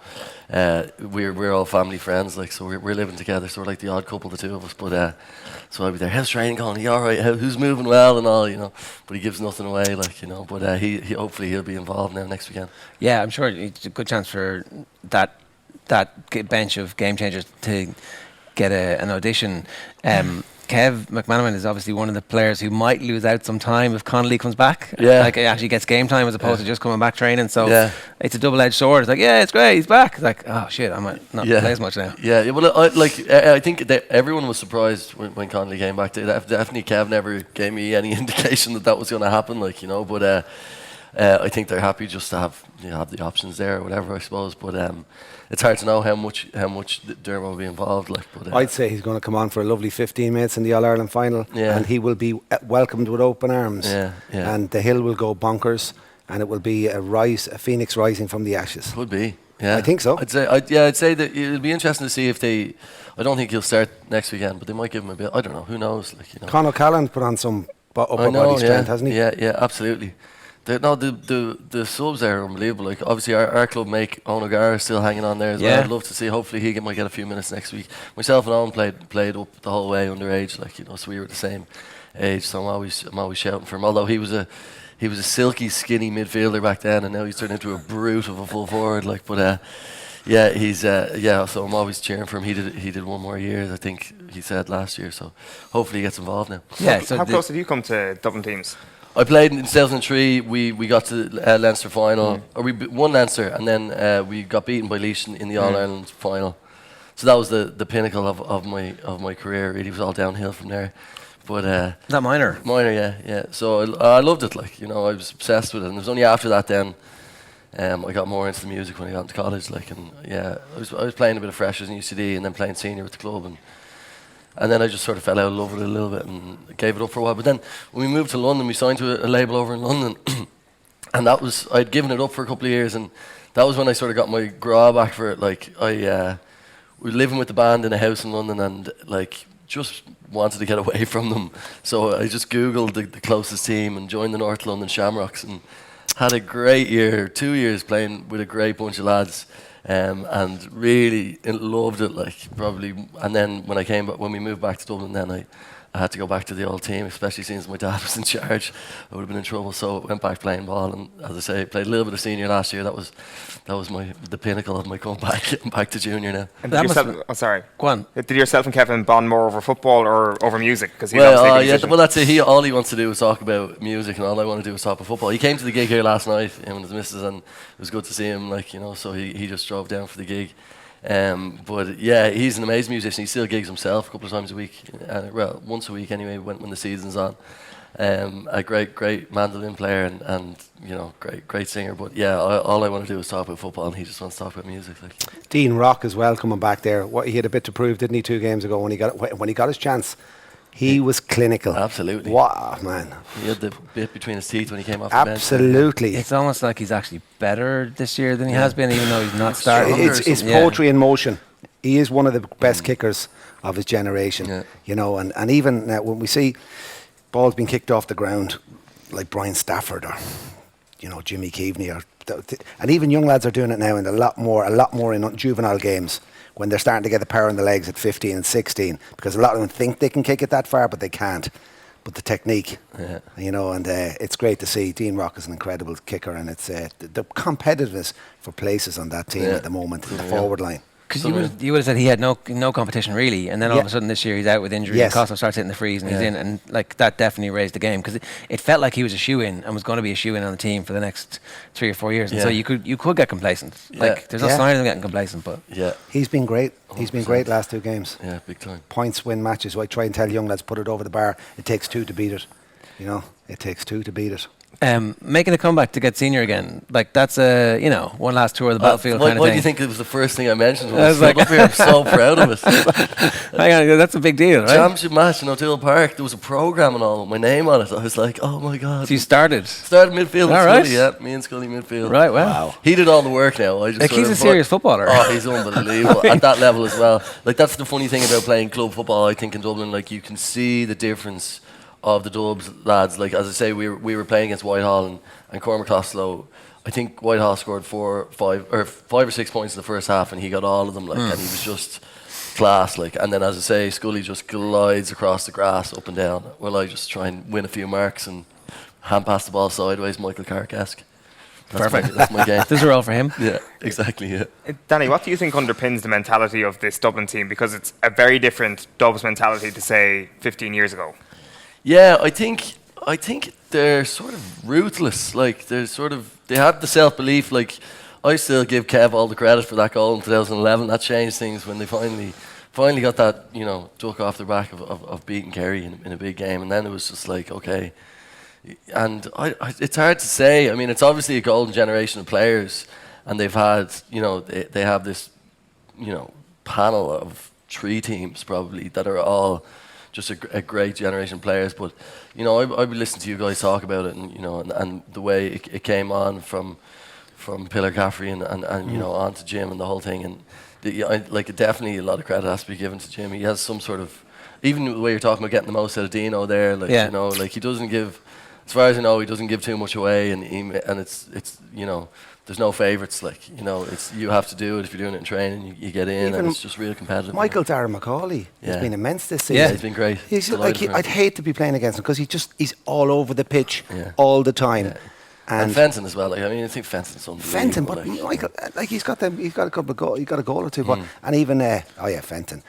Speaker 14: we're all family friends, like, so we're living together, so we're like the odd couple, the two of us. But so I'll be there, how's training going? You all right? Who's moving well and all, you know? But he gives nothing away, like, you know. But he hopefully he'll be involved now next weekend.
Speaker 4: Yeah, I'm sure it's a good chance for that bench of game changers to get an audition. Kev McManaman is obviously one of the players who might lose out some time if Connolly comes back.
Speaker 14: Yeah.
Speaker 4: Like, actually gets game time as opposed to just coming back training. So it's a double-edged sword. It's like, yeah, it's great, he's back. It's like, oh shit, I might not play as much now.
Speaker 14: Yeah, well, I think that everyone was surprised when Connolly came back. Definitely Kev never gave me any indication that was going to happen, like, you know. But I think they're happy just to have the options there or whatever, I suppose. But it's hard to know how much Dermot will be involved. Like, but
Speaker 11: I'd say he's going to come on for a lovely 15 minutes in the All-Ireland final, and he will be welcomed with open arms. And the hill will go bonkers, and it will be a phoenix rising from the ashes.
Speaker 14: Could be. Yeah,
Speaker 11: I think so.
Speaker 14: I'd say that it'll be interesting to see if they. I don't think he'll start next weekend, but they might give him a bit. I don't know. Who knows? Like, you know.
Speaker 11: Con O'Callaghan put on some upper body strength, hasn't he?
Speaker 14: Yeah, absolutely. The subs there are unbelievable. Like, obviously our club mate Eoin O'Gara is still hanging on there as well. I'd love to see. Hopefully he might get a few minutes next week. Myself and Eoin played up the whole way underage, like, you know, so we were the same age. So I'm always shouting for him. Although he was a silky, skinny midfielder back then, and now he's turned into a brute of a full forward. Like, but he's so I'm always cheering for him. He did one more year, I think he said last year. So hopefully he gets involved now.
Speaker 5: Yeah. So how close did you come to Dublin teams?
Speaker 14: I played in 2003. We got to Leinster final, or we won Leinster, and then we got beaten by Laois in the All Ireland final. So that was the pinnacle of my career. Really, it was all downhill from there. But
Speaker 4: that minor,
Speaker 14: yeah. So I loved it. Like, you know, I was obsessed with it. And it was only after that then I got more into the music when I got into college. Like, and I was playing a bit of freshers in UCD, and then playing senior with the club, and then I just sort of fell out of love with it a little bit and gave it up for a while. But then when we moved to London, we signed to a label over in London. And I'd given it up for a couple of years, and that was when I sort of got my graw back for it. Like, we were living with the band in a house in London, and like just wanted to get away from them. So I just Googled the closest team and joined the North London Shamrocks, and had a great year, 2 years playing with a great bunch of lads. And really loved it, like, probably. And then when we moved back to Dublin, then I had to go back to the old team, especially since my dad was in charge. I would have been in trouble, so I went back playing ball. And as I say, played a little bit of senior last year. That was the pinnacle of my comeback. I'm back to junior now.
Speaker 5: And sorry.
Speaker 14: Go on.
Speaker 5: Did yourself and Kevin bond more over football or over music? Because
Speaker 14: that's it. All he wants to do is talk about music, and all I want to do is talk about football. He came to the gig here last night, him and his missus, and it was good to see him. Like, you know, so he just drove down for the gig. But yeah, he's an amazing musician. He still gigs himself a couple of times a week. Well, once a week anyway, when the season's on. A great mandolin player and you know, great singer. But yeah, all I want to do is talk about football, and he just wants to talk about music. Like.
Speaker 11: Dean Rock as well coming back there. He had a bit to prove, didn't he? 2 games ago when he got his chance. He was clinical.
Speaker 14: Absolutely.
Speaker 11: Wow, man.
Speaker 14: He had the bit between his teeth when he came off
Speaker 11: Absolutely.
Speaker 14: the bench.
Speaker 4: It's almost like he's actually better this year than he has been, even though he's not starting.
Speaker 11: It's poetry in motion. He is one of the best kickers of his generation. You know, and even when we see balls being kicked off the ground, like Brian Stafford or, you know, Jimmy Keaveney, and even young lads are doing it now, and a lot more in juvenile games, when they're starting to get the power in the legs at 15 and 16, because a lot of them think they can kick it that far, but they can't. But the technique, you know, and it's great to see. Dean Rock is an incredible kicker, and it's the competitiveness for places on that team at the moment, in the forward line.
Speaker 4: Because you would have said he had no competition really, and then all of a sudden this year he's out with injury.
Speaker 11: Yes.
Speaker 4: Costa starts hitting the freeze, and he's in, and like that definitely raised the game because it felt like he was a shoe-in and was going to be a shoe-in on the team for the next 3 or 4 years. And so you could get complacent. Like there's no sign of him getting complacent, but
Speaker 11: he's been great. He's been great last 2 games.
Speaker 14: Yeah, big time.
Speaker 11: Points win matches. So I try and tell young lads, put it over the bar. It takes 2 to beat it. You know, it takes 2 to beat it.
Speaker 4: Making a comeback to get senior again, like that's a one last tour of the battlefield kind of thing.
Speaker 14: Why do you think it was the first thing I mentioned? I was like, up here, I'm so proud of it.
Speaker 4: Hang on, that's a big deal, right?
Speaker 14: Championship match in O'Toole Park. There was a program and all with my name on it. I was like, oh my god.
Speaker 4: So you started
Speaker 14: midfield.
Speaker 4: All right.
Speaker 14: Scully, yeah, me and Scully midfield.
Speaker 4: Right, wow.
Speaker 14: He did all the work now. I just
Speaker 4: like he's a serious footballer.
Speaker 14: Oh, he's unbelievable at that level as well. Like that's the funny thing about playing club football. I think in Dublin, like you can see the difference of the Dubs lads. Like as I say, we were playing against Whitehall and Cormac Costello. I think Whitehall scored 5 or 6 points in the first half, and he got all of them. Like, and he was just class. Like, and then as I say, Scully just glides across the grass up and down. Well, I just try and win a few marks and hand pass the ball sideways, Michael Carrick-esque.
Speaker 4: Perfect.
Speaker 14: That's my game.
Speaker 4: This is all for him.
Speaker 14: Yeah, exactly. Yeah.
Speaker 5: Danny, what do you think underpins the mentality of this Dublin team? Because it's a very different Dubs mentality to say 15 years ago.
Speaker 14: Yeah, I think they're sort of ruthless. Like they had the self-belief. Like I still give Kev all the credit for that goal in 2011. That changed things when they finally got that duck off their back of beating Kerry in a big game. And then it was just like, okay. And it's hard to say. I mean, it's obviously a golden generation of players, and they've had they have this panel of 3 teams probably that are all just a great generation of players. But I've been listening to you guys talk about it, and the way it came on from Pillar Caffrey and on to Jim and the whole thing, and definitely a lot of credit has to be given to Jim. He has some sort of, even the way you're talking about getting the most out of Dino there, he doesn't give, as far as I know, he doesn't give too much away, and it's there's no favourites. It's you have to do it. If you're doing it in training, you get in, and it's just real competitive.
Speaker 11: Michael Darragh Macaulay has been immense this season.
Speaker 14: Yeah, he's been great.
Speaker 11: He's I'd hate to be playing against him because he's all over the pitch all the time. Yeah.
Speaker 14: And Fenton as well. I think Fenton's unbelievable.
Speaker 11: Fenton, but Michael, he's got a couple of goals. He got a goal or two, but and even Fenton.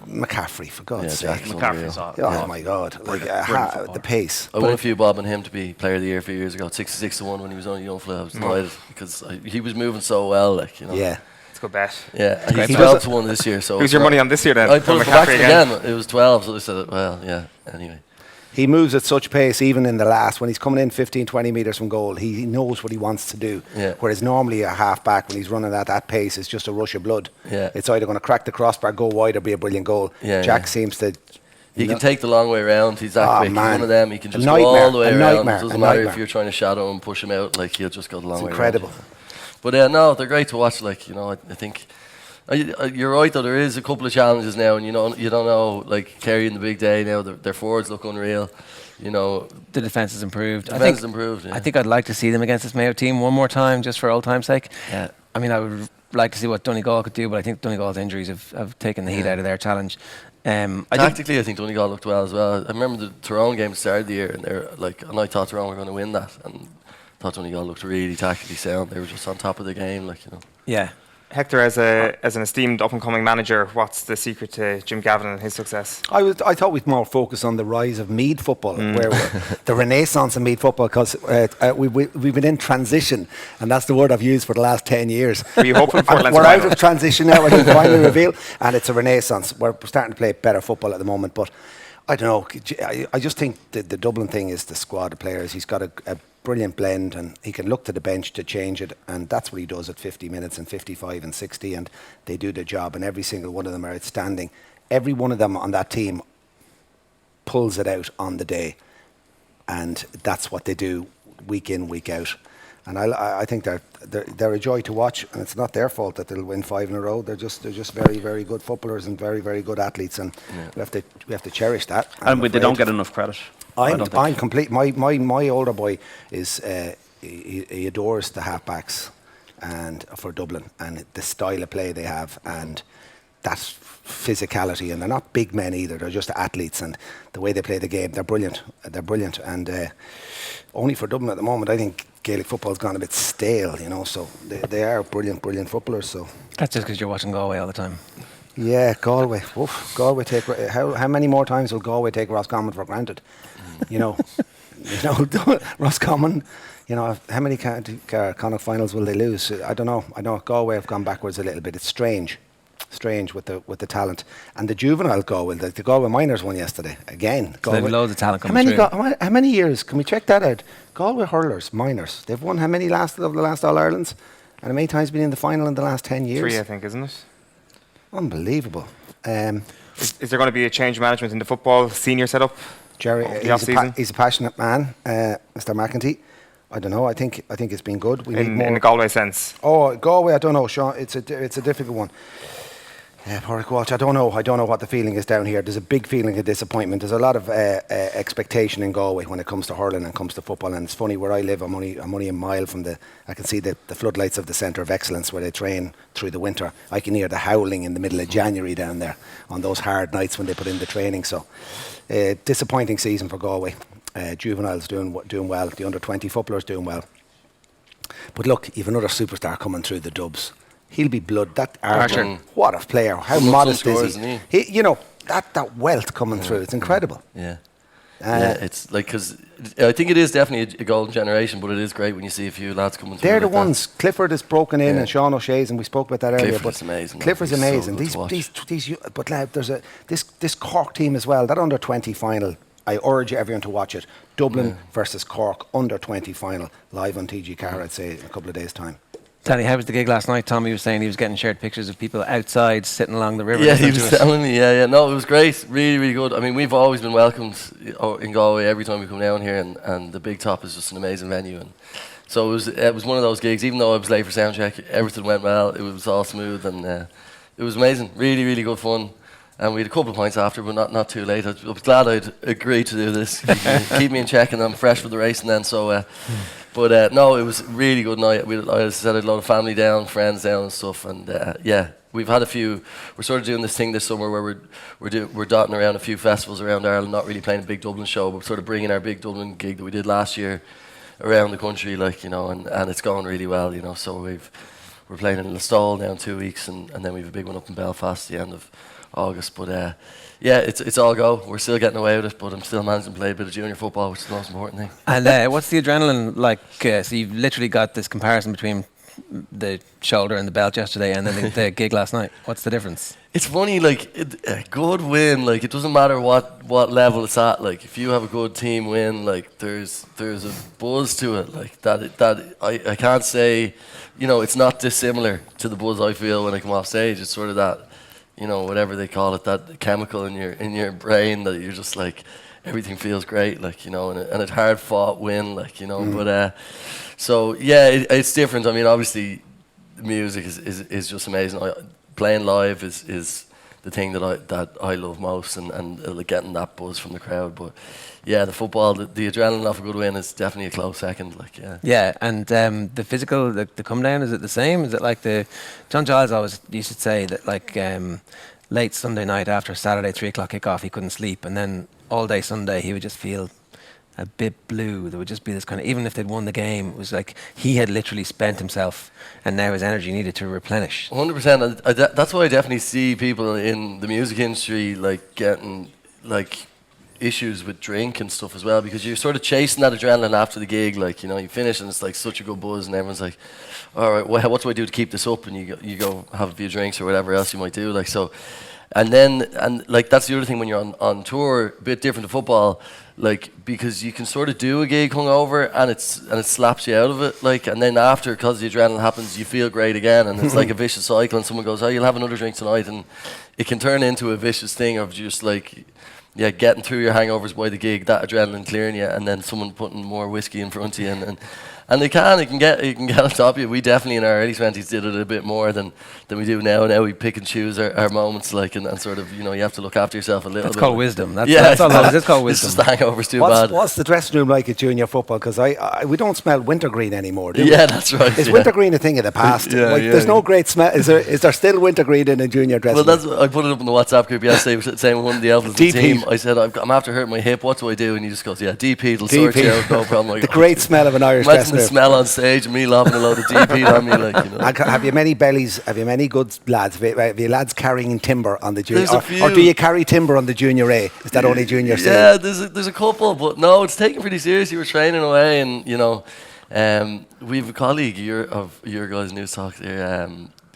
Speaker 11: McCaffrey, for God's sake.
Speaker 3: McCaffrey's
Speaker 11: oh my God. The pace.
Speaker 14: I won a few bob on him to be player of the year a few years ago, 66-1 when he was only a young fella. I was delighted because he was moving so well.
Speaker 11: Yeah.
Speaker 5: It's a good bet.
Speaker 14: Yeah, he's 12-1 this year. So
Speaker 5: who's your money on this year then?
Speaker 14: I put it back again. It was 12, so I said, well, yeah, anyway.
Speaker 11: He moves at such pace, even in the last, when he's coming in 15, 20 metres from goal, he knows what he wants to do.
Speaker 14: Yeah.
Speaker 11: Whereas normally a half-back, when he's running at that pace, it's just a rush of blood.
Speaker 14: Yeah.
Speaker 11: It's either going to crack the crossbar, go wide, or be a brilliant goal.
Speaker 14: Yeah,
Speaker 11: Jack seems to...
Speaker 14: He can take the long way around. He's that quick. He's one of them. He can just go all the way around. It doesn't matter if you're trying to shadow him, push him out. He'll just go the long way around.
Speaker 11: It's incredible.
Speaker 14: But no, they're great to watch. I think... You're right though. There is a couple of challenges now, and you don't know. Like Kerry in the big day now, their forwards look unreal. The
Speaker 4: defence has improved.
Speaker 14: I
Speaker 4: think I'd like to see them against this Mayo team one more time, just for old time's sake.
Speaker 14: Yeah.
Speaker 4: I mean, I would like to see what Donegal could do, but I think Donegal's injuries have taken the heat out of their challenge.
Speaker 14: Tactically, I think Donegal looked well as well. I remember the Tyrone game started the year, and and I thought Tyrone were going to win that, and I thought Donegal looked really tactically sound. They were just on top of the game,
Speaker 4: Yeah.
Speaker 5: Hector, as an esteemed up-and-coming manager, what's the secret to Jim Gavin and his success?
Speaker 11: I thought we'd more focus on the rise of Meath football, where the renaissance of Meath football, because we've been in transition, and that's the word I've used for the last 10 years.
Speaker 5: Were you hoping for
Speaker 11: We're out of transition now, I think, finally reveal, and it's a renaissance. We're starting to play better football at the moment, but I don't know. I just think the Dublin thing is the squad of players. He's got a brilliant blend, and he can look to the bench to change it, and that's what he does at 50 minutes and 55 and 60, and they do their job, and every single one of them are outstanding. Every one of them on that team pulls it out on the day, and that's what they do week in, week out. And I think they're a joy to watch, and it's not their fault that they'll win 5 in a row. They're just very, very good footballers and very, very good athletes, and we have to cherish that.
Speaker 3: And they don't get enough credit.
Speaker 11: I'm complete. My older boy is he adores the halfbacks and for Dublin and the style of play they have and that physicality, and they're not big men either. They're just athletes, and the way they play the game, they're brilliant. And only for Dublin at the moment, I think Gaelic football's gone a bit stale, you know. So they are brilliant footballers. So
Speaker 4: That's just because you're watching Galway all the time.
Speaker 11: yeah, Galway. Oof, Galway take how many more times will Galway take Roscommon for granted? You know, Roscommon. You know, how many Connacht finals will they lose? I don't know. I know Galway have gone backwards a little bit. It's strange with the talent and the juvenile Galway. The Galway minors won yesterday again.
Speaker 4: So they've
Speaker 11: Galway.
Speaker 4: loads of talent coming through.
Speaker 11: How many years? Can we check that out? Galway hurlers minors. They've won how many of the last All Irelands? And how many times been in the final in the last 10 years?
Speaker 5: 3, I think, isn't it?
Speaker 11: Unbelievable.
Speaker 5: Is there going to be a change of management in the football senior setup?
Speaker 11: Jerry,
Speaker 5: season?
Speaker 11: he's a passionate man, Mr. McEntee. I don't know. I think it's been good. We need more
Speaker 5: in the Galway sense.
Speaker 11: Oh, Galway. I don't know, Sean. It's a difficult one. Pádraig Walsh, I don't know what the feeling is down here. There's a big feeling of disappointment. There's a lot of expectation in Galway when it comes to hurling and comes to football. And it's funny, where I live, I'm only a mile from I can see the floodlights of the Centre of Excellence where they train through the winter. I can hear the howling in the middle of January down there on those hard nights when they put in the training. So, disappointing season for Galway. Juveniles doing well. The under-20 footballers doing well. But look, you've another superstar coming through the Dubs. He'll be blood. That Archer, what a player! How modest is he? You know, that wealth coming through. It's incredible.
Speaker 14: Yeah. It's like, because I think it is definitely a golden generation, but it is great when you see a few lads coming through.
Speaker 11: They're the ones. Clifford is broken in, and Sean O'Shea's, and we spoke about that earlier.
Speaker 14: Clifford's amazing.
Speaker 11: Clifford's amazing. But now there's this Cork team as well. That under-20 final. I urge everyone to watch it. Dublin versus Cork under-20 final live on TG Car. I'd say in a couple of days' time.
Speaker 4: Danny, how was the gig last night? Tommy was saying he was getting shared pictures of people outside sitting along the river.
Speaker 14: Yeah, he was telling me. Yeah. No, it was great. Really, really good. I mean, we've always been welcomed in Galway every time we come down here, and the Big Top is just an amazing venue. And so it was one of those gigs. Even though I was late for sound check, everything went well. It was all smooth, and it was amazing. Really, really good fun. And we had a couple of pints after, but not too late. I was glad I'd agreed to do this. Keep me in check, and I'm fresh for the race. And then But no, it was a really good night. I had a lot of family down, friends down and stuff. And we've had a few. We're sort of doing this thing this summer where we're dotting around a few festivals around Ireland, not really playing a big Dublin show, but sort of bringing our big Dublin gig that we did last year around the country, like, you know, and it's going really well, you know. So we're playing in Listowel now in 2 weeks, and then we have a big one up in Belfast at the end of August. But it's all go. We're still getting away with it, but I'm still managing to play a bit of junior football, which is the most important thing.
Speaker 4: And what's the adrenaline like? So you've literally got this comparison between the shoulder and the belt yesterday and then the gig last night. What's the difference?
Speaker 14: It's funny, like, a good win, like, it doesn't matter what level it's at. Like, if you have a good team win, like, there's a buzz to it, like, that I can't say, you know, it's not dissimilar to the buzz I feel when I come off stage. It's sort of that, you know, whatever they call it, that chemical in your brain that you're just like, everything feels great, like, you know, and a hard fought win, like, you know. But so yeah, it's different. I mean, obviously, the music is just amazing. Playing live is the thing that I love most, and like getting that buzz from the crowd. But yeah, the football, the adrenaline of a good win is definitely a close second. Like, yeah.
Speaker 4: Yeah, and the physical, the come down, is it the same? Is it like John Giles always used to say that, like, late Sunday night after Saturday 3 o'clock kickoff, he couldn't sleep, and then all day Sunday he would just feel a bit blue. There would just be this kind of, even if they'd won the game, it was like he had literally spent himself, and now his energy needed to replenish.
Speaker 14: 100%. That's why I definitely see people in the music industry like getting like issues with drink and stuff as well, because you're sort of chasing that adrenaline after the gig. Like, you know, you finish and it's like such a good buzz, and everyone's like, all right, well, what do I do to keep this up? And you go have a few drinks or whatever else you might do. Like, so, and like, that's the other thing when you're on tour, a bit different to football, like, because you can sort of do a gig hungover and it slaps you out of it, like, and then after, because the adrenaline happens, you feel great again, and it's like a vicious cycle, and someone goes, oh, you'll have another drink tonight, and it can turn into a vicious thing of just like, yeah, getting through your hangovers by the gig, that adrenaline clearing you, and then someone putting more whiskey in front of you, and it can get on top of you. We definitely in our early 20s did it a bit more than we do now. Now we pick and choose our moments, like, and sort of, you know, you have to look after yourself a little bit.
Speaker 4: That's called wisdom. That's all it is. It's called wisdom.
Speaker 14: It's just the hangover's too bad.
Speaker 11: What's the dressing room like at junior football? Because we don't smell wintergreen anymore, do we?
Speaker 14: Yeah, that's right.
Speaker 11: Is wintergreen a thing of the past? There's no great smell. Is there still wintergreen in a junior dressing room?
Speaker 14: I put it up in the WhatsApp group yesterday, saying one of the elves in the team, I said, I'm after hurting my hip, what do I do? And he just goes, yeah, DP, it'll sort you out, no problem.
Speaker 11: The great smell of an Irish dressing room.
Speaker 14: the smell on stage and me lobbing a load of DP on me, like, you know.
Speaker 11: Have you many bellies? Have you many good lads? Have you lads carrying timber on the junior?
Speaker 14: There's a few.
Speaker 11: Or do you carry timber on the junior A? Is that only junior C?
Speaker 14: Yeah, there's a couple, but no, it's taken pretty seriously. We're training away, and you know, we have a colleague of your guys' news talk here,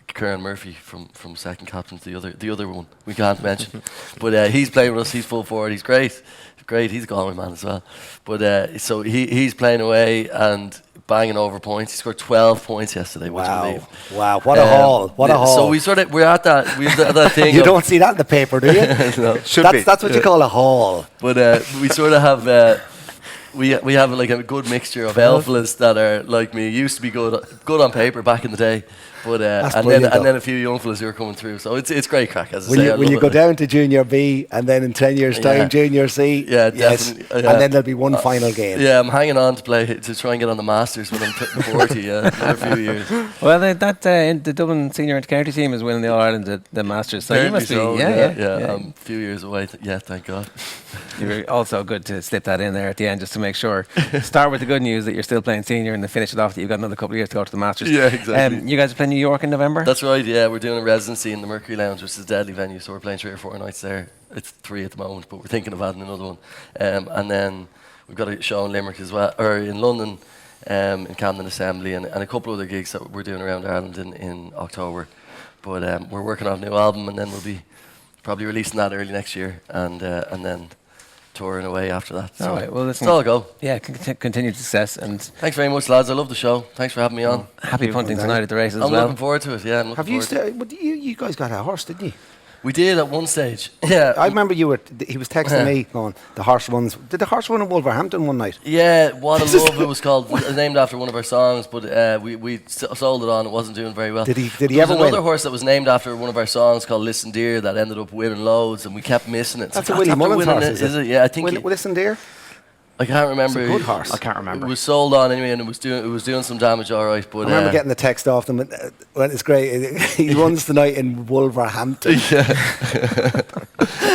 Speaker 14: Kieran Murphy from second captain, the other one we can't mention, but he's playing with us. He's full forward. He's great. He's a Galway man as well. But so he's playing away and banging over points. He scored 12 points yesterday.
Speaker 11: Wow! What a haul! What a haul!
Speaker 14: So we're at that thing.
Speaker 11: You don't see that in the paper, do you?
Speaker 14: No.
Speaker 11: That's what you call a haul.
Speaker 14: But we sort of have. We have like a good mixture of alphas that are like me. Used to be good on paper back in the day, but and then a few young fellas who are coming through. So it's great crack. As I say,
Speaker 11: will you go down to junior B and then in 10 years' time junior C?
Speaker 14: Yeah,
Speaker 11: yes.
Speaker 14: definitely.
Speaker 11: And then there'll be one final game.
Speaker 14: Yeah, I'm hanging on to try and get on the Masters when I'm 40. Yeah, in a few years.
Speaker 4: Well, the Dublin senior county team is winning the All Ireland, the Masters. So you must be. Yeah.
Speaker 14: I'm a few years away. Thank God.
Speaker 4: You're also good to slip that in there at the end just to make sure. Start with the good news that you're still playing senior and then finish it off that you've got another couple of years to go to the Masters.
Speaker 14: Yeah, exactly.
Speaker 4: You guys are playing New York in November?
Speaker 14: That's right, yeah. We're doing a residency in the Mercury Lounge, which is a deadly venue, so we're playing 3 or 4 nights there. It's 3 at the moment, but we're thinking of adding another one. And then we've got a show in Limerick as well, or in London, in Camden Assembly, and a couple of other gigs that we're doing around Ireland in October. But we're working on a new album, and then we'll be probably releasing that early next year, and then touring away after that. So
Speaker 4: all right, well, listen,
Speaker 14: it's all a go.
Speaker 4: Yeah, continued success. And
Speaker 14: thanks very much, lads. I love the show. Thanks for having me on.
Speaker 4: Happy punting tonight at the races as
Speaker 14: I'm
Speaker 4: well.
Speaker 14: looking forward to it. Yeah, I'm looking forward to it.
Speaker 11: You guys got a horse, didn't you?
Speaker 14: We did at one stage. Yeah,
Speaker 11: I remember he was texting me going, the horse runs. Did the horse run in Wolverhampton one night?
Speaker 14: Yeah, What a Love it was called. Named after one of our songs, but we sold it on. It wasn't doing very well.
Speaker 11: Did he
Speaker 14: there
Speaker 11: ever
Speaker 14: was
Speaker 11: win?
Speaker 14: another horse that was named after one of our songs called Listen Dear that ended up winning loads, and we kept missing it.
Speaker 11: That's a Willie Mullins horse,
Speaker 14: is it? Yeah, I think.
Speaker 11: Listen Dear?
Speaker 14: I can't remember.
Speaker 11: It's a good horse.
Speaker 3: I can't remember.
Speaker 14: It was sold on anyway, and it was doing some damage, all right. But
Speaker 11: I remember getting the text off them. When it's great. He runs tonight in Wolverhampton.
Speaker 14: Yeah.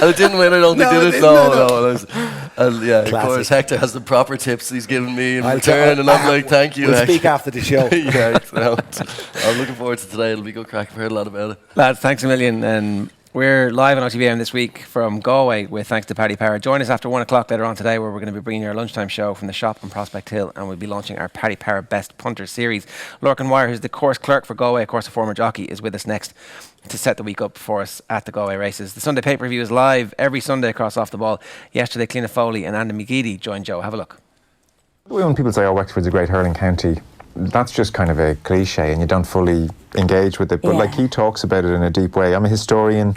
Speaker 14: And it didn't win. I don't think did it. No. Of course, Hector has the proper tips he's given me in return, and I'm like, thank you.
Speaker 11: We'll speak after the show.
Speaker 14: Yeah, I'm looking forward to today. It'll be good crack. I've heard a lot about it.
Speaker 4: Lads, thanks a million. And we're live on OTBAM this week from Galway with thanks to Paddy Power. Join us after 1 o'clock later on today, where we're going to be bringing you our lunchtime show from the shop on Prospect Hill, and we'll be launching our Paddy Power Best Punter series. Lorcan Wyer, who's the course clerk for Galway, of course a former jockey, is with us next to set the week up for us at the Galway races. The Sunday pay-per-view is live every Sunday across Off the Ball. Yesterday, Cliona Foley and Andy McGeady joined Joe. Have a look.
Speaker 15: When people say, Wexford's a great hurling county, that's just kind of a cliche and you don't fully engage with it. But like he talks about it in a deep way. I'm a historian,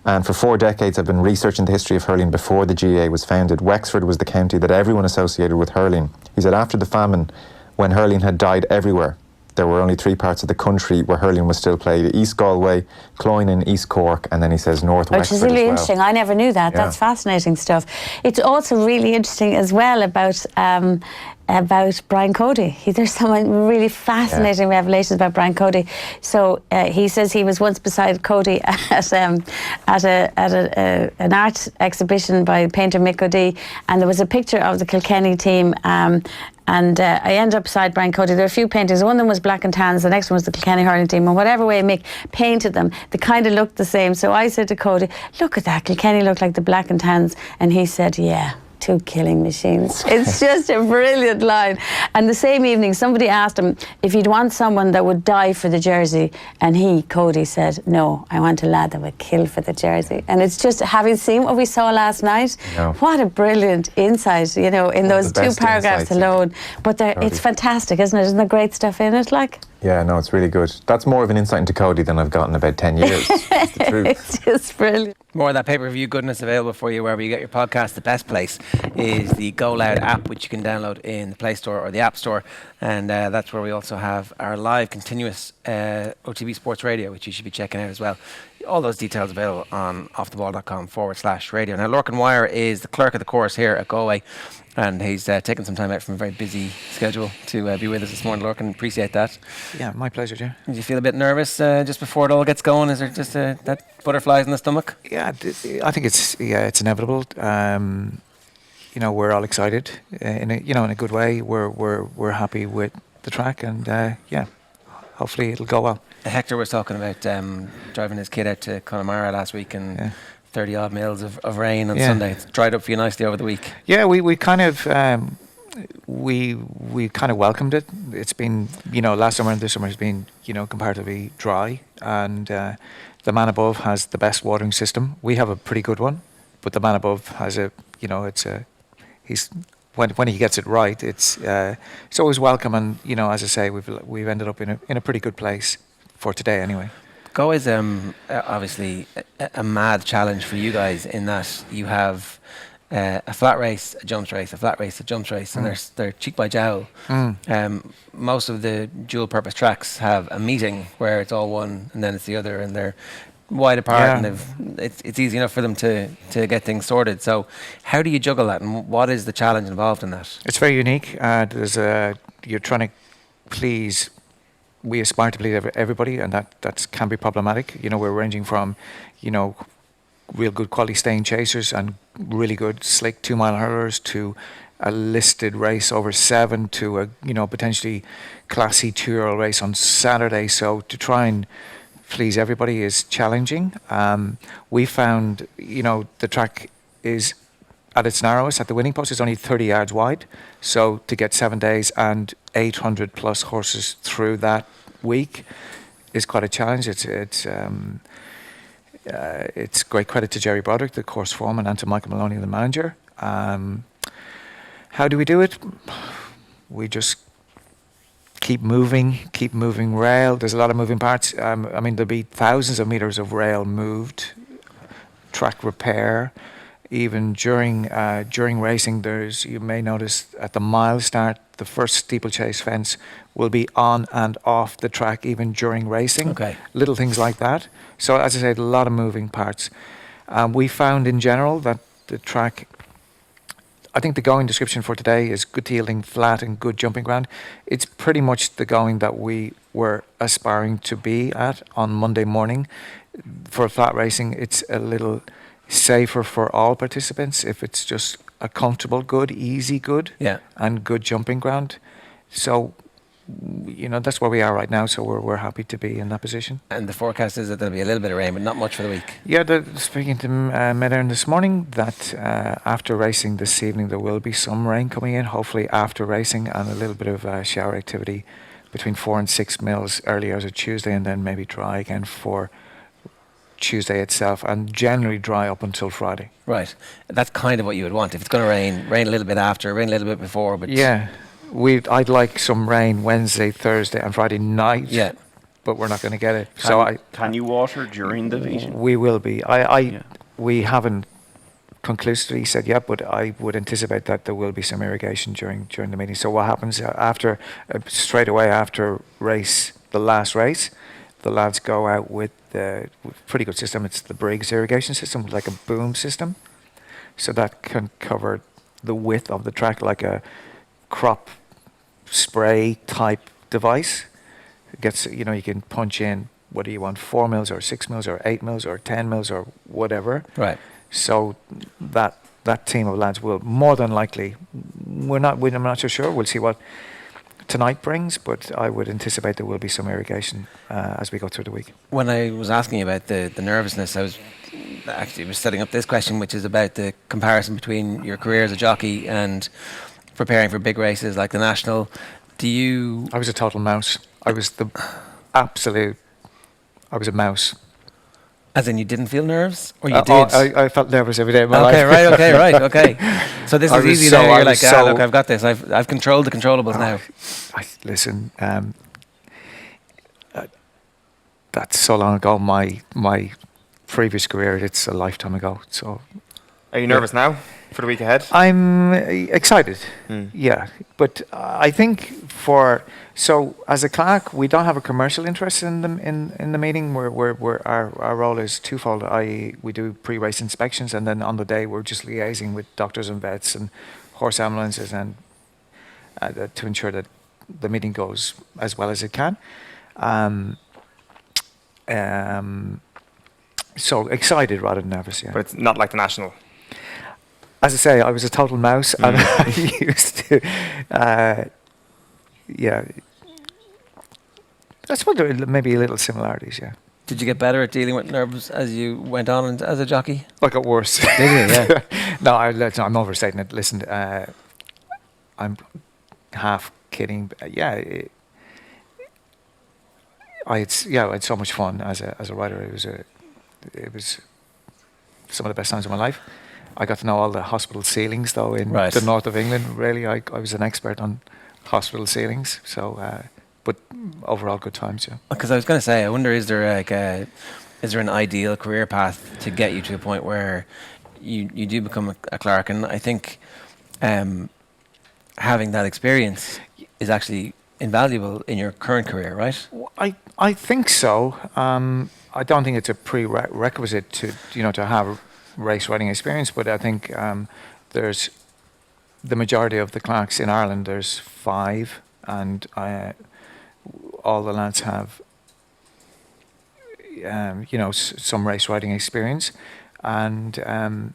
Speaker 15: and for 4 decades I've been researching the history of hurling before the GAA was founded. Wexford was the county that everyone associated with hurling. He said after the famine, when hurling had died everywhere, there were only 3 parts of the country where hurling was still played: East Galway, Cloyne, East Cork, and then he says North Wexford.
Speaker 16: Which is really interesting. I never knew that. That's fascinating stuff. It's also really interesting as well about Brian Cody. There's some really fascinating revelations about Brian Cody. So he says he was once beside Cody at an art exhibition by painter Mick O'Dea, and there was a picture of the Kilkenny team. And I ended up beside Brian Cody. There were a few paintings. One of them was Black and Tans, the next one was the Kilkenny hurling team. And whatever way Mick painted them, they kind of looked the same. So I said to Cody, look at that, Kilkenny looked like the Black and Tans. And he said, yeah, 2 killing machines. It's just a brilliant line. And the same evening, somebody asked him if he'd want someone that would die for the jersey. And Cody said, no, I want a lad that would kill for the jersey. And it's just, having seen what we saw last night, what a brilliant insight, in those 2 paragraphs alone. But it's fantastic, isn't it? Isn't there great stuff in it?
Speaker 15: Yeah, no, it's really good. That's more of an insight into Cody than I've gotten in about 10 years. It's the truth.
Speaker 16: It's just brilliant.
Speaker 4: More of that pay-per-view goodness available for you wherever you get your podcast. The best place is the Go Loud app, which you can download in the Play Store or the App Store. And that's where we also have our live continuous OTB Sports Radio, which you should be checking out as well. All those details available on offtheball.com/radio. Now, Lorcan Wyer is the clerk of the course here at Galway, and he's taken some time out from a very busy schedule to be with us this morning. Lorcan, appreciate that.
Speaker 17: Yeah, my pleasure, Joe.
Speaker 4: Do you feel a bit nervous just before it all gets going? Is there just that butterflies in the stomach?
Speaker 17: Yeah, I think it's inevitable. We're all excited in a good way. We're happy with the track, and hopefully it'll go well.
Speaker 4: Hector was talking about driving his kid out to Connemara last week and 30 odd mils of rain on Sunday. It's dried up for you nicely over the week.
Speaker 17: Yeah, we kind of we kind of welcomed it. It's been, last summer and this summer has been, comparatively dry, and the man above has the best watering system. We have a pretty good one, but the man above has when he gets it right, it's always welcome. And as I say, we've ended up in a pretty good place for today anyway.
Speaker 4: Galway's obviously a mad challenge for you guys in that you have a flat race, a jumps race, a flat race, a jumps race, and they're cheek by jowl. Most of the dual purpose tracks have a meeting where it's all one and then it's the other, and they're wide apart, and it's easy enough for them to get things sorted. So how do you juggle that, and what is the challenge involved in that?
Speaker 17: It's very unique. You're trying to please. We aspire to please everybody, and that can be problematic. We're ranging from, real good quality staying chasers and really good slick 2 mile hurlers to a listed race over 7 to a potentially classy 2-year race on Saturday. So to try and please everybody is challenging. We found the track is at its narrowest at the winning post. It's only 30 yards wide, so to get 7 days and 800 plus horses through that week is quite a challenge. It's great credit to Jerry Broderick, the course foreman, and to Michael Maloney, the manager. How do we do it? We just keep moving rail. There's a lot of moving parts. There'll be thousands of meters of rail moved, track repair. Even during racing, you may notice at the mile start, the first steeplechase fence will be on and off the track even during racing.
Speaker 4: Okay.
Speaker 17: Little things like that. So as I said, a lot of moving parts. We found in general that the track, I think the going description for today is good yielding, flat and good jumping ground. It's pretty much the going that we were aspiring to be at on Monday morning. For flat racing, it's a little safer for all participants if it's just a comfortable, good, easy, good, and good jumping ground. So, that's where we are right now. So we're happy to be in that position.
Speaker 4: And the forecast is that there'll be a little bit of rain, but not much for the week.
Speaker 17: Yeah, speaking to Mid-Erin this morning, that after racing this evening there will be some rain coming in. Hopefully after racing, and a little bit of shower activity between 4 and 6 mils early hours of Tuesday, and then maybe dry again for Tuesday itself, and generally dry up until Friday.
Speaker 4: Right. That's kind of what you would want. If it's going to rain a little bit after, rain a little bit before. But
Speaker 17: yeah, I'd like some rain Wednesday, Thursday and Friday night.
Speaker 4: Yeah.
Speaker 17: But we're not going to get it.
Speaker 3: Can you water during the meeting?
Speaker 17: We will be. We haven't conclusively said yet, but I would anticipate that there will be some irrigation during the meeting. So what happens after, straight away after the last race, the lads go out with the pretty good system. It's the Briggs irrigation system, like a boom system. So that can cover the width of the track like a crop spray type device. It gets, you can punch in whether you want 4 mils or 6 mils or 8 mils or 10 mils or whatever.
Speaker 4: Right.
Speaker 17: So that team of lads will more than likely, I'm not so sure. We'll see what tonight brings, but I would anticipate there will be some irrigation as we go through the week.
Speaker 4: When I was asking you about the nervousness, I was setting up this question, which is about the comparison between your career as a jockey and preparing for big races like the National. I was a total mouse. I was a mouse. As in, you didn't feel nerves, or you did?
Speaker 17: I felt nervous every day of my life.
Speaker 4: Okay. So this is easy now. You're like, look, I've got this. I've controlled the controllables now.
Speaker 17: Listen, that's so long ago. My previous career, it's a lifetime ago. So,
Speaker 5: are you nervous now for the week ahead?
Speaker 17: I'm excited. Yeah, but I think as a clerk, we don't have a commercial interest in the meeting. Our role is twofold. I.e., we do pre-race inspections, and then on the day we're just liaising with doctors and vets and horse ambulances, and to ensure that the meeting goes as well as it can. So excited rather than nervous. Yeah.
Speaker 5: But it's not like the National.
Speaker 17: As I say, I was a total mouse, and I used to. I suppose there are maybe a little similarities, yeah.
Speaker 4: Did you get better at dealing with nerves as you went on as a jockey?
Speaker 17: I got worse.
Speaker 4: Did you? Yeah.
Speaker 17: No, I'm overstating it. Listen, I'm half kidding. I had so much fun as a rider. It was some of the best times of my life. I got to know all the hospital ceilings, though, in the north of England. Really, I was an expert on hospital ceilings. So, but overall, good times. Yeah.
Speaker 4: Because I was going to say, I wonder, is there an ideal career path to get you to a point where you do become a clerk? And I think having that experience is actually invaluable in your current career, right?
Speaker 17: I think so. I don't think it's a prerequisite to have race riding experience, but I think there's the majority of the clerks in Ireland. There's 5, and all the lads have some race riding experience, and.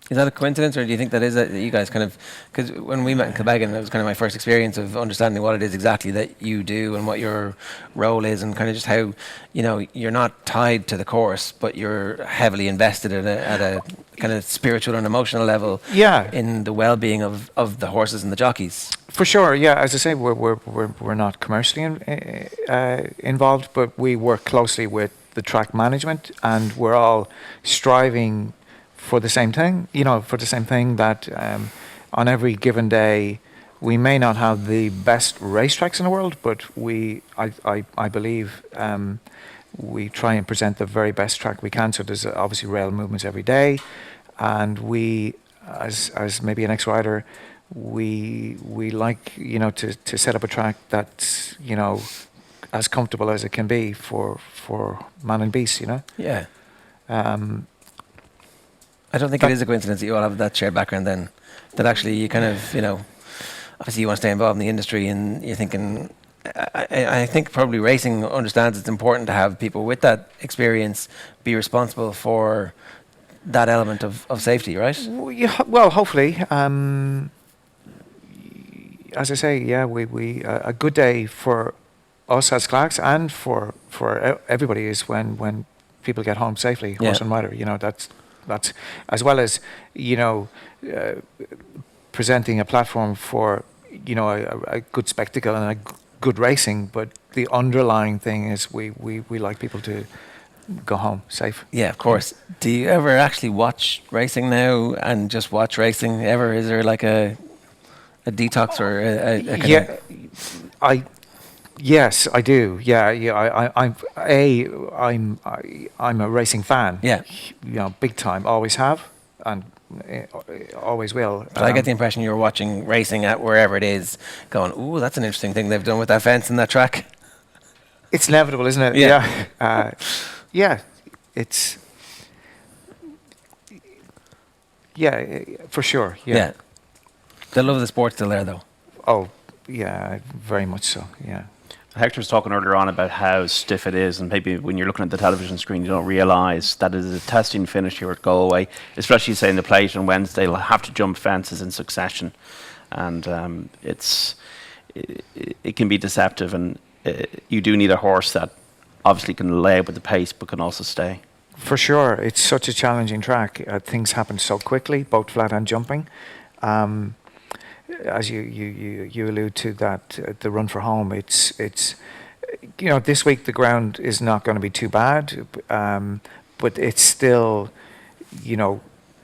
Speaker 4: Is that a coincidence, or do you think that is that you guys kind of, because when we met in Kilbeggan, that was kind of my first experience of understanding what it is exactly that you do and what your role is, and kind of just how, you're not tied to the course, but you're heavily invested at a kind of spiritual and emotional level in the well-being of the horses and the jockeys.
Speaker 17: For sure, yeah. As I say, we're not commercially involved, but we work closely with the track management, and we're all striving for the same thing, that on every given day we may not have the best racetracks in the world, but I believe we try and present the very best track we can. So there's obviously rail movements every day, and we, as maybe an ex-rider, we like to set up a track that's as comfortable as it can be for man and beast.
Speaker 4: Yeah. I don't think it is a coincidence that you all have that shared background then, that actually you kind of, obviously you want to stay involved in the industry, and you're thinking, I think probably racing understands it's important to have people with that experience be responsible for that element of safety, right?
Speaker 17: Well, hopefully. As I say, we a good day for us as clerks and for everybody is when people get home safely, horse and rider. That's as well as presenting a platform for a good spectacle and a good racing, but the underlying thing is we like people to go home safe.
Speaker 4: Yeah, of course. Do you ever actually watch racing now and just watch racing? Is there like a detox or
Speaker 17: Yes, I do. I'm a racing fan.
Speaker 4: Yeah.
Speaker 17: Big time. Always have, and always will.
Speaker 4: But I get the impression you're watching racing at wherever it is, going, "Ooh, that's an interesting thing they've done with that fence and that track."
Speaker 17: It's inevitable, isn't it?
Speaker 4: Yeah.
Speaker 17: It's. Yeah, for sure.
Speaker 4: Yeah. The love of the sport still there, though.
Speaker 17: Oh, yeah, very much so. Yeah.
Speaker 3: Hector was talking earlier on about how stiff it is, and maybe when you're looking at the television screen you don't realise that it is a testing finish here at Galway, especially say in the plate on Wednesday. They'll have to jump fences in succession, and it can be deceptive, and you do need a horse that obviously can lay with the pace but can also stay.
Speaker 17: For sure, it's such a challenging track. Things happen so quickly, both flat and jumping. As you allude to that, the run for home, it's this week the ground is not going to be too bad, but it's still,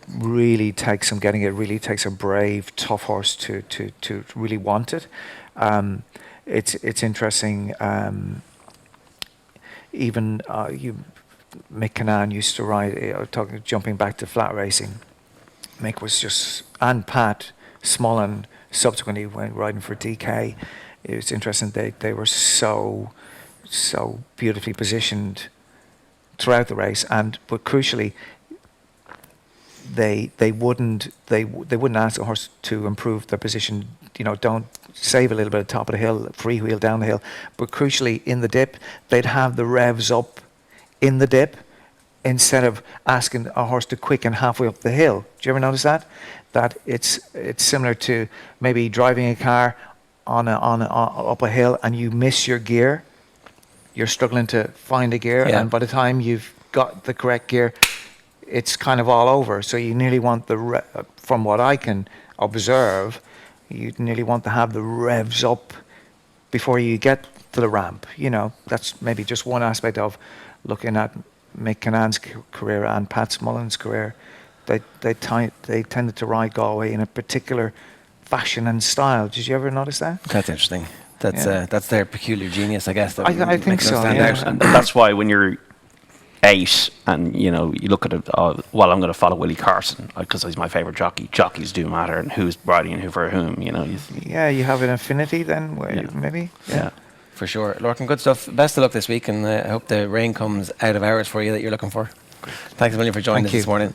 Speaker 17: really takes some getting. It really takes a brave, tough horse to really want it. It's interesting. Even Mick Canaan used to ride. Jumping back to flat racing, Mick was just, and Pat Smullen subsequently went riding for DK. It was interesting. They were so beautifully positioned throughout the race, but crucially, they wouldn't ask the horse to improve their position. Don't save a little bit at the top of the hill, freewheel down the hill. But crucially, in the dip, they'd have the revs up in the dip instead of asking a horse to quicken halfway up the hill. Do you ever notice that? That it's similar to maybe driving a car up a hill and you miss your gear. you're struggling to find a gear, and by the time you've got the correct gear, it's kind of all over. So you nearly want from what I can observe, you nearly want to have the revs up before you get to the ramp. That's maybe just one aspect of looking at Mick Cannan's career and Pat Mullen's career. They tended to ride Galway in a particular fashion and style. Did you ever notice that?
Speaker 4: That's interesting. That's their peculiar genius, I guess.
Speaker 17: I think so.
Speaker 4: Stand out.
Speaker 3: And that's why when you're 8 and you look at it, I'm going to follow Willie Carson because he's my favourite jockey. Jockeys do matter, and who's riding and who for whom. You
Speaker 17: have an affinity then, maybe.
Speaker 3: Yeah.
Speaker 4: For sure. Lorcan, good stuff. Best of luck this week, and I hope the rain comes out of hours for you that you're looking for. Thanks a million for joining us this morning.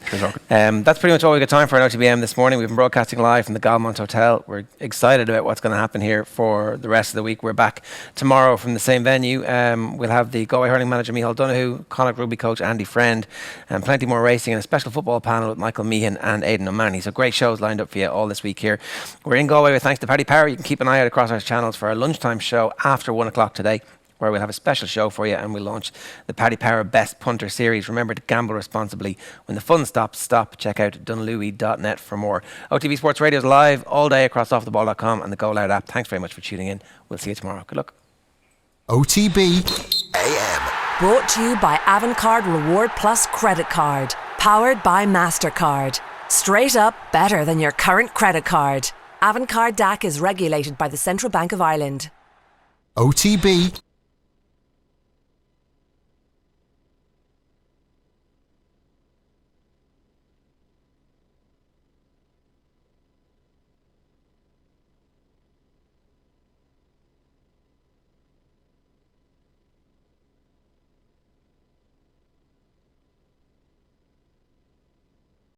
Speaker 4: That's pretty much all we've got time for on OTBAM this morning. We've been broadcasting live from the Galmont Hotel. We're excited about what's going to happen here for the rest of the week. We're back tomorrow from the same venue. We'll have the Galway hurling manager Micheál Donoghue, Connacht rugby coach Andy Friend, and plenty more racing, and a special football panel with Michael Meehan and Aidan O'Mahony. So great shows lined up for you all this week here. We're in Galway with thanks to Paddy Power. You can keep an eye out across our channels for our lunchtime show after 1 o'clock today, where we'll have a special show for you, and we'll launch the Paddy Power Best Punter Series. Remember to gamble responsibly. When the fun stops, stop. Check out dunlewy.net for more. OTB Sports Radio is live all day across offtheball.com and the Go Loud app. Thanks very much for tuning in. We'll see you tomorrow. Good luck.
Speaker 2: OTB AM.
Speaker 1: Brought to you by Avantcard Reward Plus Credit Card. Powered by MasterCard. Straight up better than your current credit card. Avantcard DAC is regulated by the Central Bank of Ireland.
Speaker 2: OTB